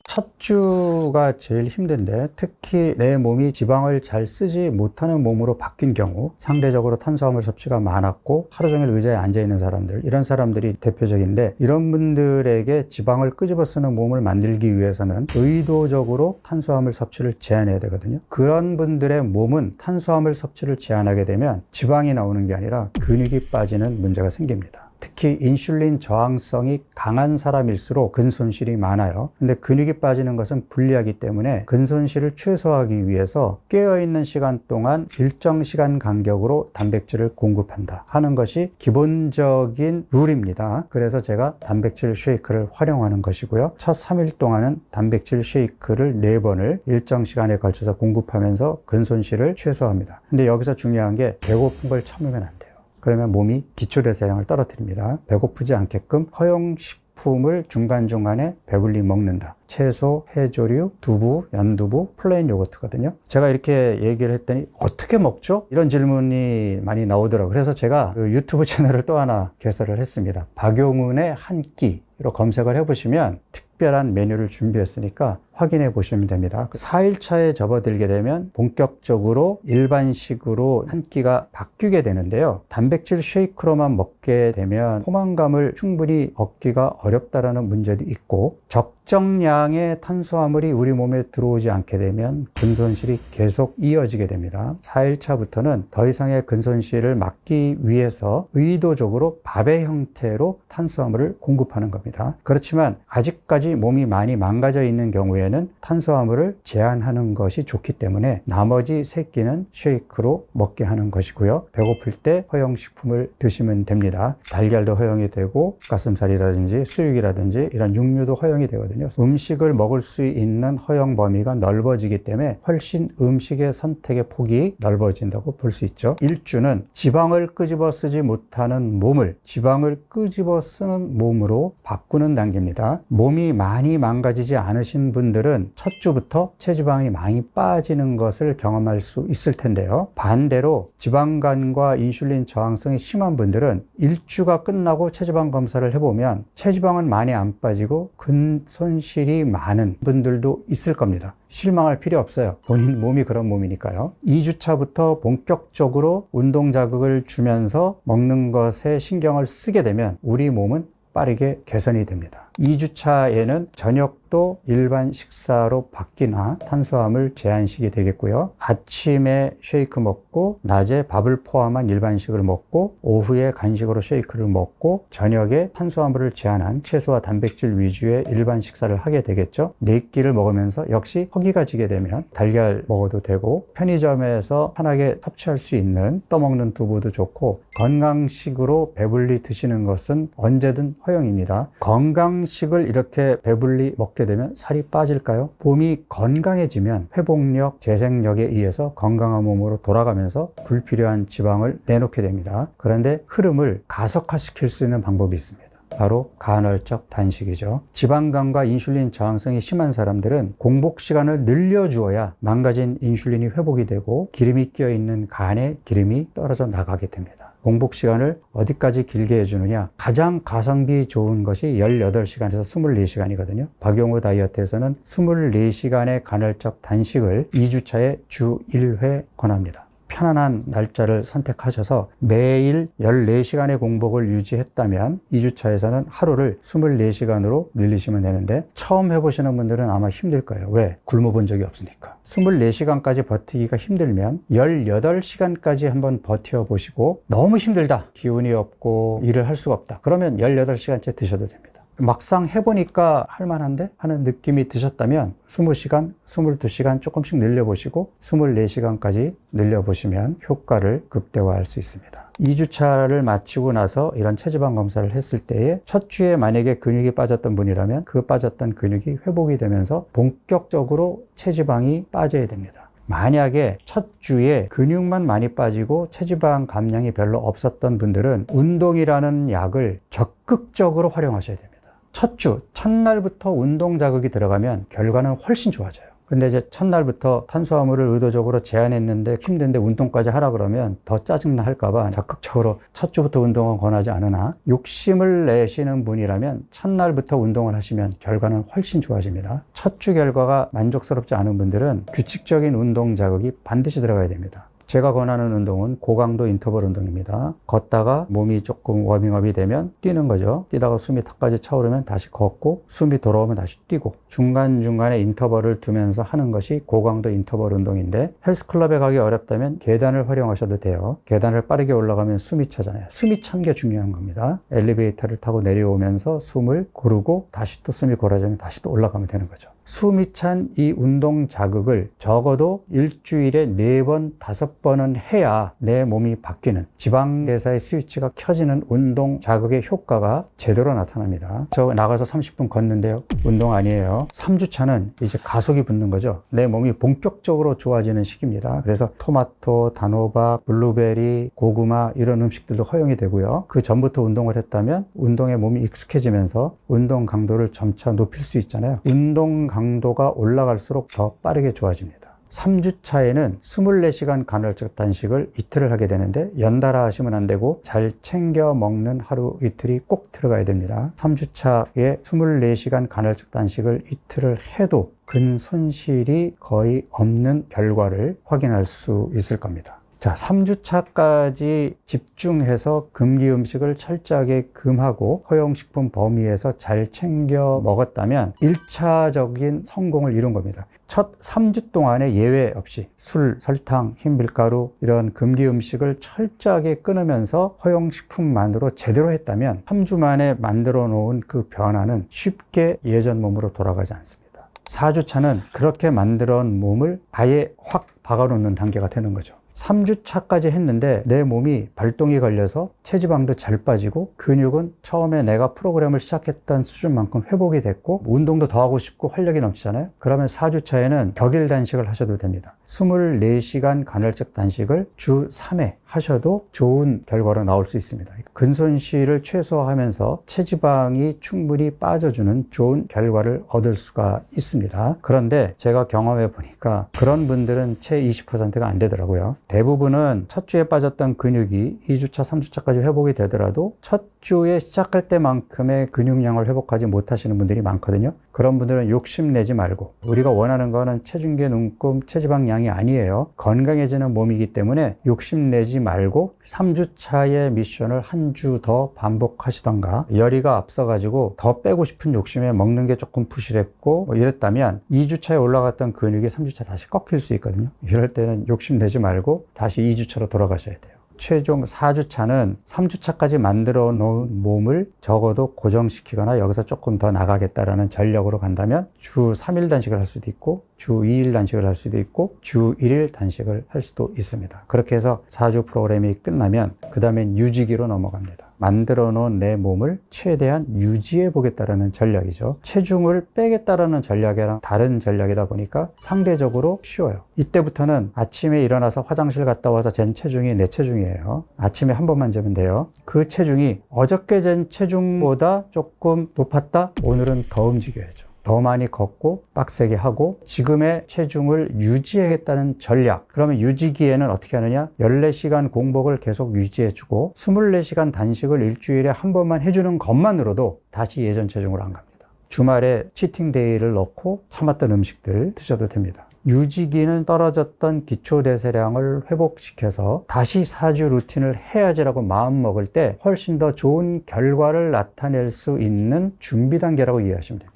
첫 주가 제일 힘든데 특히 내 몸이 지방을 잘 쓰지 못하는 몸으로 바뀐 경우, 상대적으로 탄수화물 섭취가 많았고 하루 종일 의자에 앉아 있는 사람들, 이런 사람들이 대표적인데, 이런 분들에게 지방을 끄집어 쓰는 몸을 만들기 위해서는 의도적으로 탄수화물 섭취를 제한해야 되거든요. 그런 분들의 몸은 탄수화물 섭취를 제한하게 되면 지방이 나오는 게 아니라 근육이 빠지는 문제가 생깁니다. 특히 인슐린 저항성이 강한 사람일수록 근손실이 많아요. 근데 근육이 빠지는 것은 불리하기 때문에 근손실을 최소화하기 위해서 깨어있는 시간 동안 일정 시간 간격으로 단백질을 공급한다 하는 것이 기본적인 룰입니다. 그래서 제가 단백질 쉐이크를 활용하는 것이고요. 첫 3일 동안은 단백질 쉐이크를 4번을 일정 시간에 걸쳐서 공급하면서 근손실을 최소화합니다. 근데 여기서 중요한 게 배고픈 걸 참으면 안 돼요. 그러면 몸이 기초대사량을 떨어뜨립니다. 배고프지 않게끔 허용식품을 중간중간에 배불리 먹는다. 채소, 해조류, 두부, 연두부, 플레인 요거트거든요. 제가 이렇게 얘기를 했더니 어떻게 먹죠? 이런 질문이 많이 나오더라고요. 그래서 제가 그 유튜브 채널을 또 하나 개설을 했습니다. 박용훈의 한 끼로 검색을 해보시면 특별한 메뉴를 준비했으니까 확인해 보시면 됩니다. 4일차에 접어들게 되면 본격적으로 일반식으로 한 끼가 바뀌게 되는데요. 단백질 쉐이크로만 먹게 되면 포만감을 충분히 얻기가 어렵다라는 문제도 있고, 적정량의 탄수화물이 우리 몸에 들어오지 않게 되면 근손실이 계속 이어지게 됩니다. 4일차부터는 더 이상의 근손실을 막기 위해서 의도적으로 밥의 형태로 탄수화물을 공급하는 겁니다. 그렇지만 아직까지 몸이 많이 망가져 있는 경우에는 탄수화물을 제한하는 것이 좋기 때문에 나머지 3끼는 쉐이크로 먹게 하는 것이고요. 배고플 때 허용식품을 드시면 됩니다. 달걀도 허용이 되고 가슴살이라든지 수육이라든지 이런 육류도 허용이 되거든요. 음식을 먹을 수 있는 허용 범위가 넓어지기 때문에 훨씬 음식의 선택의 폭이 넓어진다고 볼 수 있죠. 1주는 지방을 끄집어 쓰지 못하는 몸을 지방을 끄집어 쓰는 몸으로 바꾸는 단계입니다. 몸이 많이 망가지지 않으신 분들은 첫 주부터 체지방이 많이 빠지는 것을 경험할 수 있을 텐데요. 반대로 지방간과 인슐린 저항성이 심한 분들은 1주가 끝나고 체지방 검사를 해보면 체지방은 많이 안 빠지고 근손실이 많은 분들도 있을 겁니다. 실망할 필요 없어요. 본인 몸이 그런 몸이니까요. 2주차부터 본격적으로 운동 자극을 주면서 먹는 것에 신경을 쓰게 되면 우리 몸은 빠르게 개선이 됩니다. 2주차에는 저녁도 일반 식사로 바뀌나 탄수화물 제한식이 되겠고요. 아침에 쉐이크 먹고 낮에 밥을 포함한 일반식을 먹고 오후에 간식으로 쉐이크를 먹고 저녁에 탄수화물을 제한한 채소와 단백질 위주의 일반 식사를 하게 되겠죠. 4끼를 먹으면서 역시 허기가 지게 되면 달걀 먹어도 되고 편의점에서 편하게 섭취할 수 있는 떠먹는 두부도 좋고 건강식으로 배불리 드시는 것은 언제든 허용입니다. 건강식을 이렇게 배불리 먹게 되면 살이 빠질까요? 몸이 건강해지면 회복력, 재생력에 의해서 건강한 몸으로 돌아가면서 불필요한 지방을 내놓게 됩니다. 그런데 흐름을 가속화시킬 수 있는 방법이 있습니다. 바로 간헐적 단식이죠. 지방간과 인슐린 저항성이 심한 사람들은 공복 시간을 늘려주어야 망가진 인슐린이 회복이 되고 기름이 끼어있는 간에 기름이 떨어져 나가게 됩니다. 공복 시간을 어디까지 길게 해주느냐? 가장 가성비 좋은 것이 18시간에서 24시간이거든요. 박용호 다이어트에서는 24시간의 간헐적 단식을 2주차에 주 1회 권합니다. 편안한 날짜를 선택하셔서 매일 14시간의 공복을 유지했다면 2주차에서는 하루를 24시간으로 늘리시면 되는데 처음 해보시는 분들은 아마 힘들 거예요. 왜? 굶어본 적이 없으니까. 24시간까지 버티기가 힘들면 18시간까지 한번 버텨보시고 너무 힘들다, 기운이 없고 일을 할 수가 없다, 그러면 18시간째 드셔도 됩니다. 막상 해보니까 할만한데 하는 느낌이 드셨다면 20시간, 22시간 조금씩 늘려보시고 24시간까지 늘려보시면 효과를 극대화할 수 있습니다. 2주차를 마치고 나서 이런 체지방 검사를 했을 때에 첫 주에 만약에 근육이 빠졌던 분이라면 그 빠졌던 근육이 회복이 되면서 본격적으로 체지방이 빠져야 됩니다. 만약에 첫 주에 근육만 많이 빠지고 체지방 감량이 별로 없었던 분들은 운동이라는 약을 적극적으로 활용하셔야 됩니다. 첫 주, 첫날부터 운동 자극이 들어가면 결과는 훨씬 좋아져요. 근데 이제 첫날부터 탄수화물을 의도적으로 제한했는데 힘든데 운동까지 하라 그러면 더 짜증나 할까봐 적극적으로 첫 주부터 운동은 권하지 않으나 욕심을 내시는 분이라면 첫날부터 운동을 하시면 결과는 훨씬 좋아집니다. 첫 주 결과가 만족스럽지 않은 분들은 규칙적인 운동 자극이 반드시 들어가야 됩니다. 제가 권하는 운동은 고강도 인터벌 운동입니다. 걷다가 몸이 조금 워밍업이 되면 뛰는 거죠. 뛰다가 숨이 턱까지 차오르면 다시 걷고 숨이 돌아오면 다시 뛰고 중간중간에 인터벌을 두면서 하는 것이 고강도 인터벌 운동인데 헬스클럽에 가기 어렵다면 계단을 활용하셔도 돼요. 계단을 빠르게 올라가면 숨이 차잖아요. 숨이 찬 게 중요한 겁니다. 엘리베이터를 타고 내려오면서 숨을 고르고 다시 또 숨이 고라지면 다시 또 올라가면 되는 거죠. 숨이 찬 이 운동 자극을 적어도 일주일에 4번, 5번은 해야 내 몸이 바뀌는 지방대사의 스위치가 켜지는 운동 자극의 효과가 제대로 나타납니다. 저 나가서 30분 걷는데요. 운동 아니에요. 3주차는 이제 가속이 붙는 거죠. 내 몸이 본격적으로 좋아지는 시기입니다. 그래서 토마토, 단호박, 블루베리, 고구마 이런 음식들도 허용이 되고요. 그 전부터 운동을 했다면 운동에 몸이 익숙해지면서 운동 강도를 점차 높일 수 있잖아요. 운동 강도가 올라갈수록 더 빠르게 좋아집니다. 3주차에는 24시간 간헐적 단식을 이틀을 하게 되는데 연달아 하시면 안 되고 잘 챙겨 먹는 하루 이틀이 꼭 들어가야 됩니다. 3주차에 24시간 간헐적 단식을 이틀을 해도 근 손실이 거의 없는 결과를 확인할 수 있을 겁니다. 자, 3주차까지 집중해서 금기 음식을 철저하게 금하고 허용식품 범위에서 잘 챙겨 먹었다면 1차적인 성공을 이룬 겁니다. 첫 3주 동안에 예외 없이 술, 설탕, 흰밀가루 이런 금기 음식을 철저하게 끊으면서 허용식품만으로 제대로 했다면 3주 만에 만들어 놓은 그 변화는 쉽게 예전 몸으로 돌아가지 않습니다. 4주차는 그렇게 만들어 놓은 몸을 아예 확 박아놓는 단계가 되는 거죠. 3주차까지 했는데 내 몸이 발동이 걸려서 체지방도 잘 빠지고 근육은 처음에 내가 프로그램을 시작했던 수준만큼 회복이 됐고 운동도 더 하고 싶고 활력이 넘치잖아요. 그러면 4주차에는 격일 단식을 하셔도 됩니다. 24시간 간헐적 단식을 주 3회 하셔도 좋은 결과로 나올 수 있습니다. 근손실을 최소화하면서 체지방이 충분히 빠져주는 좋은 결과를 얻을 수가 있습니다. 그런데 제가 경험해 보니까 그런 분들은 채 20%가 안 되더라고요. 대부분은 첫 주에 빠졌던 근육이 2주차, 3주차까지 회복이 되더라도 첫 주에 시작할 때만큼의 근육량을 회복하지 못하시는 분들이 많거든요. 그런 분들은 욕심내지 말고 우리가 원하는 거는 체중계 눈금 체지방량이 아니에요. 건강해지는 몸이기 때문에 욕심내지 말고 3주차의 미션을 한 주 더 반복하시던가 열의가 앞서가지고 더 빼고 싶은 욕심에 먹는 게 조금 부실했고 뭐 이랬다면 2주차에 올라갔던 근육이 3주차 다시 꺾일 수 있거든요. 이럴 때는 욕심내지 말고 다시 2주차로 돌아가셔야 돼요. 최종 4주차는 3주차까지 만들어 놓은 몸을 적어도 고정시키거나 여기서 조금 더 나가겠다라는 전략으로 간다면 주 3일 단식을 할 수도 있고 주 2일 단식을 할 수도 있고 주 1일 단식을 할 수도 있습니다. 그렇게 해서 4주 프로그램이 끝나면 그 다음엔 유지기로 넘어갑니다. 만들어 놓은 내 몸을 최대한 유지해 보겠다라는 전략이죠. 체중을 빼겠다라는 전략이랑 다른 전략이다 보니까 상대적으로 쉬워요. 이때부터는 아침에 일어나서 화장실 갔다 와서 잰 체중이 내 체중이에요. 아침에 한 번만 재면 돼요. 그 체중이 어저께 잰 체중보다 조금 높았다? 오늘은 더 움직여야죠. 더 많이 걷고 빡세게 하고 지금의 체중을 유지하겠다는 전략. 그러면 유지기에는 어떻게 하느냐? 14시간 공복을 계속 유지해주고 24시간 단식을 일주일에 한 번만 해주는 것만으로도 다시 예전 체중으로 안 갑니다. 주말에 치팅데이를 넣고 참았던 음식들 드셔도 됩니다. 유지기는 떨어졌던 기초대사량을 회복시켜서 다시 4주 루틴을 해야지라고 마음먹을 때 훨씬 더 좋은 결과를 나타낼 수 있는 준비 단계라고 이해하시면 됩니다.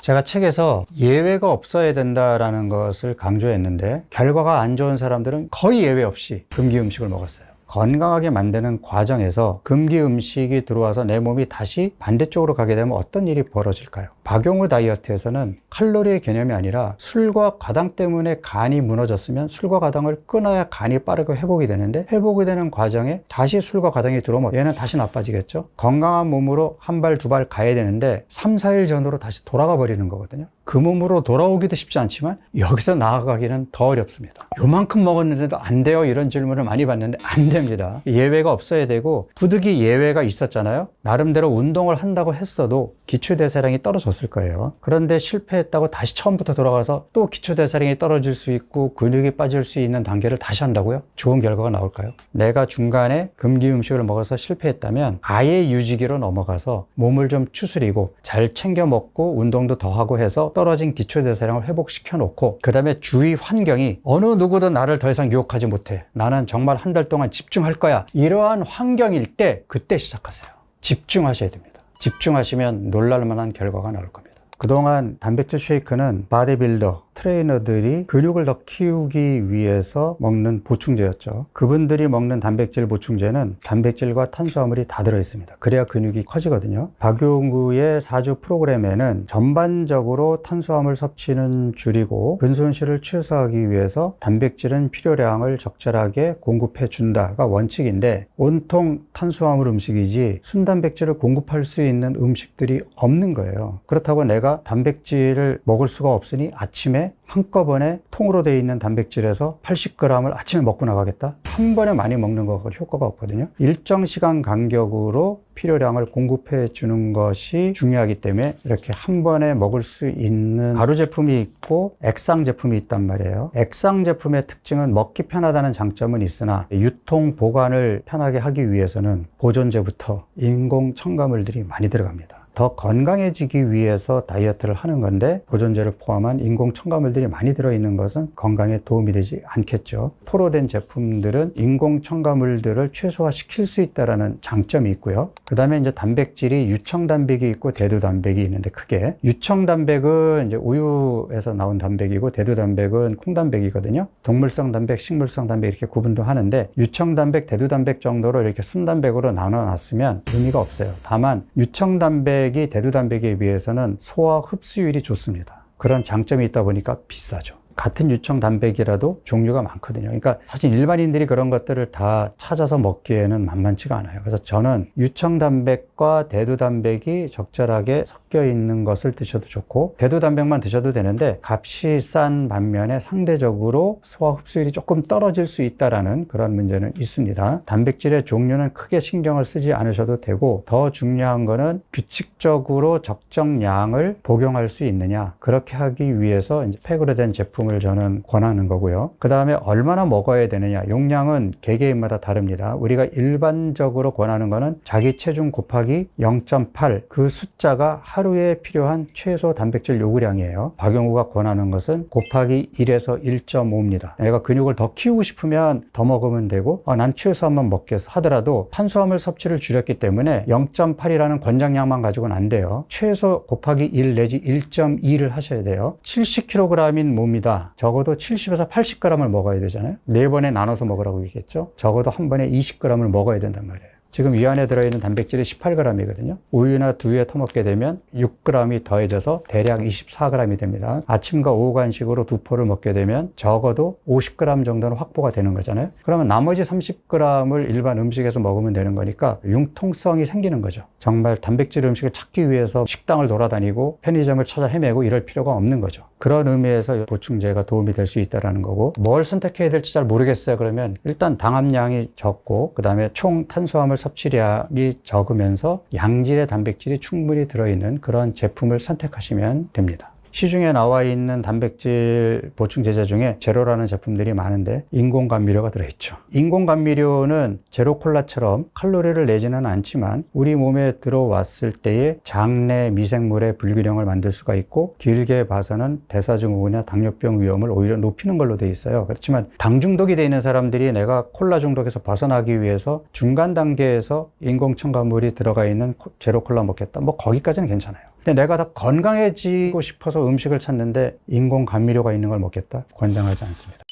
제가 책에서 예외가 없어야 된다라는 것을 강조했는데 결과가 안 좋은 사람들은 거의 예외 없이 금기 음식을 먹었어요. 건강하게 만드는 과정에서 금기 음식이 들어와서 내 몸이 다시 반대쪽으로 가게 되면 어떤 일이 벌어질까요? 박용우 다이어트에서는 칼로리의 개념이 아니라 술과 과당 때문에 간이 무너졌으면 술과 과당을 끊어야 간이 빠르게 회복이 되는데, 회복이 되는 과정에 다시 술과 과당이 들어오면 얘는 다시 나빠지겠죠. 건강한 몸으로 한 발 두 발 가야 되는데 3, 4일 전으로 다시 돌아가 버리는 거거든요. 그 몸으로 돌아오기도 쉽지 않지만 여기서 나아가기는 더 어렵습니다. 요만큼 먹었는데도 안 돼요, 이런 질문을 많이 받는데 안 됩니다. 예외가 없어야 되고, 부득이 예외가 있었잖아요. 나름대로 운동을 한다고 했어도 기초대사량이 떨어졌을 거예요. 그런데 실패했다고 다시 처음부터 돌아가서 또 기초대사량이 떨어질 수 있고 근육이 빠질 수 있는 단계를 다시 한다고요? 좋은 결과가 나올까요? 내가 중간에 금기 음식을 먹어서 실패했다면 아예 유지기로 넘어가서 몸을 좀 추스리고 잘 챙겨 먹고 운동도 더 하고 해서 떨어진 기초대사량을 회복시켜 놓고, 그 다음에 주위 환경이 어느 누구도 나를 더 이상 유혹하지 못해, 나는 정말 한 달 동안 집중할 거야, 이러한 환경일 때 그때 시작하세요. 집중하셔야 됩니다. 집중하시면 놀랄만한 결과가 나올 겁니다. 그동안 단백질 쉐이크는 바디빌더, 트레이너들이 근육을 더 키우기 위해서 먹는 보충제였죠. 그분들이 먹는 단백질 보충제는 단백질과 탄수화물이 다 들어있습니다. 그래야 근육이 커지거든요. 박용구의 4주 프로그램에는 전반적으로 탄수화물 섭취는 줄이고 근손실을 최소화하기 위해서 단백질은 필요량을 적절하게 공급해 준다가 원칙인데, 온통 탄수화물 음식이지 순단백질을 공급할 수 있는 음식들이 없는 거예요. 그렇다고 내가 단백질을 먹을 수가 없으니 아침에 한꺼번에 통으로 되어 있는 단백질에서 80g을 아침에 먹고 나가겠다? 한 번에 많이 먹는 거 효과가 없거든요. 일정 시간 간격으로 필요량을 공급해 주는 것이 중요하기 때문에 이렇게 한 번에 먹을 수 있는 가루 제품이 있고 액상 제품이 있단 말이에요. 액상 제품의 특징은 먹기 편하다는 장점은 있으나 유통 보관을 편하게 하기 위해서는 보존제부터 인공 첨가물들이 많이 들어갑니다. 더 건강해지기 위해서 다이어트를 하는 건데 보존제를 포함한 인공 첨가물들이 많이 들어있는 것은 건강에 도움이 되지 않겠죠. 포로된 제품들은 인공 첨가물들을 최소화시킬 수 있다는 장점이 있고요. 그 다음에 이제 단백질이 유청단백이 있고 대두단백이 있는데, 크게 유청단백은 이제 우유에서 나온 단백이고 대두단백은 콩단백이거든요. 동물성 단백, 식물성 단백 이렇게 구분도 하는데, 유청단백, 대두단백 정도로 이렇게 순단백으로 나눠놨으면 의미가 없어요. 다만 유청단백 이 대두단백에 비해서는 소화 흡수율이 좋습니다. 그런 장점이 있다 보니까 비싸죠. 같은 유청 단백이라도 종류가 많거든요. 그러니까 사실 일반인들이 그런 것들을 다 찾아서 먹기에는 만만치가 않아요. 그래서 저는 유청 단백과 대두 단백이 적절하게 섞여 있는 것을 드셔도 좋고, 대두 단백만 드셔도 되는데 값이 싼 반면에 상대적으로 소화 흡수율이 조금 떨어질 수 있다라는 그런 문제는 있습니다. 단백질의 종류는 크게 신경을 쓰지 않으셔도 되고, 더 중요한 거는 규칙적으로 적정량을 복용할 수 있느냐, 그렇게 하기 위해서 이제 팩으로 된 제품 을 저는 권하는 거고요. 그 다음에 얼마나 먹어야 되느냐, 용량은 개개인마다 다릅니다. 우리가 일반적으로 권하는 거는 자기 체중 곱하기 0.8, 그 숫자가 하루에 필요한 최소 단백질 요구량이에요. 박용구가 권하는 것은 곱하기 1에서 1.5입니다. 내가 근육을 더 키우고 싶으면 더 먹으면 되고, 난 최소한만 먹겠어 하더라도 탄수화물 섭취를 줄였기 때문에 0.8이라는 권장량만 가지고는 안 돼요. 최소 곱하기 1 내지 1.2를 하셔야 돼요. 70kg인 몸이다. 적어도 70에서 80g을 먹어야 되잖아요. 4번에 나눠서 먹으라고 얘기했죠. 적어도 한 번에 20g을 먹어야 된단 말이에요. 지금 위 안에 들어있는 단백질이 18g이거든요. 우유나 두유에 터먹게 되면 6g이 더해져서 대략 24g이 됩니다. 아침과 오후 간식으로 두 포를 먹게 되면 적어도 50g 정도는 확보가 되는 거잖아요. 그러면 나머지 30g을 일반 음식에서 먹으면 되는 거니까 융통성이 생기는 거죠. 정말 단백질 음식을 찾기 위해서 식당을 돌아다니고 편의점을 찾아 헤매고 이럴 필요가 없는 거죠. 그런 의미에서 보충제가 도움이 될 수 있다는 거고, 뭘 선택해야 될지 잘 모르겠어요. 그러면 일단 당함량이 적고, 그 다음에 총 탄수화물 섭취량이 적으면서 양질의 단백질이 충분히 들어있는 그런 제품을 선택하시면 됩니다. 시중에 나와 있는 단백질 보충 제제 중에 제로라는 제품들이 많은데 인공 감미료가 들어있죠. 인공 감미료는 제로 콜라처럼 칼로리를 내지는 않지만 우리 몸에 들어왔을 때의 장내 미생물의 불균형을 만들 수가 있고, 길게 봐서는 대사증후군이나 당뇨병 위험을 오히려 높이는 걸로 돼 있어요. 그렇지만 당 중독이 돼 있는 사람들이 내가 콜라 중독에서 벗어나기 위해서 중간 단계에서 인공 첨가물이 들어가 있는 제로 콜라 먹겠다, 뭐 거기까지는 괜찮아요. 근데 내가 더 건강해지고 싶어서 음식을 찾는데 인공 감미료가 있는 걸 먹겠다? 권장하지 않습니다.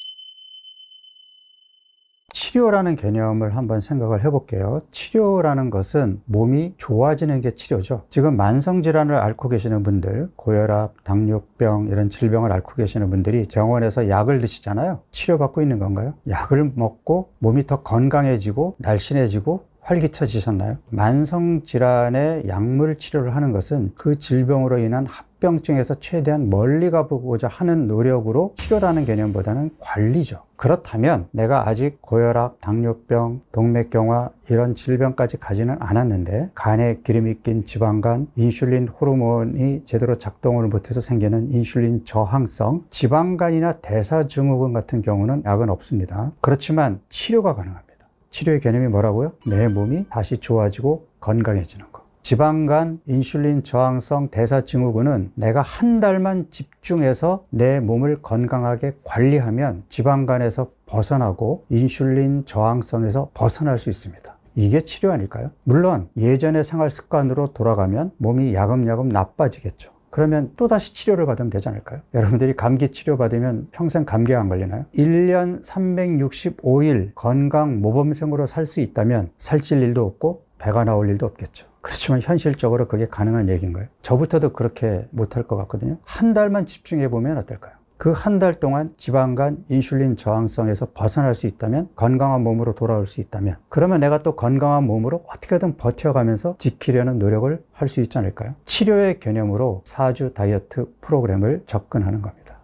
치료라는 개념을 한번 생각을 해볼게요. 치료라는 것은 몸이 좋아지는 게 치료죠. 지금 만성질환을 앓고 계시는 분들, 고혈압, 당뇨병 이런 질병을 앓고 계시는 분들이 병원에서 약을 드시잖아요. 치료받고 있는 건가요? 약을 먹고 몸이 더 건강해지고 날씬해지고 활기차지셨나요? 만성질환의 약물 치료를 하는 것은 그 질병으로 인한 합병증에서 최대한 멀리 가보고자 하는 노력으로 치료라는 개념보다는 관리죠. 그렇다면 내가 아직 고혈압, 당뇨병, 동맥경화 이런 질병까지 가지는 않았는데 간에 기름이 낀 지방간, 인슐린 호르몬이 제대로 작동을 못해서 생기는 인슐린 저항성, 지방간이나 대사증후군 같은 경우는 약은 없습니다. 그렇지만 치료가 가능합니다. 치료의 개념이 뭐라고요? 내 몸이 다시 좋아지고 건강해지는 거. 지방간, 인슐린 저항성, 대사증후군은 내가 한 달만 집중해서 내 몸을 건강하게 관리하면 지방간에서 벗어나고 인슐린 저항성에서 벗어날 수 있습니다. 이게 치료 아닐까요? 물론 예전의 생활 습관으로 돌아가면 몸이 야금야금 나빠지겠죠. 그러면 또다시 치료를 받으면 되지 않을까요? 여러분들이 감기 치료 받으면 평생 감기가 안 걸리나요? 1년 365일 건강 모범생으로 살 수 있다면 살찔 일도 없고 배가 나올 일도 없겠죠. 그렇지만 현실적으로 그게 가능한 얘기인가요? 저부터도 그렇게 못할 것 같거든요. 한 달만 집중해 보면 어떨까요? 그 한 달 동안 지방간, 인슐린 저항성에서 벗어날 수 있다면, 건강한 몸으로 돌아올 수 있다면, 그러면 내가 또 건강한 몸으로 어떻게든 버텨가면서 지키려는 노력을 할 수 있지 않을까요? 치료의 개념으로 4주 다이어트 프로그램을 접근하는 겁니다.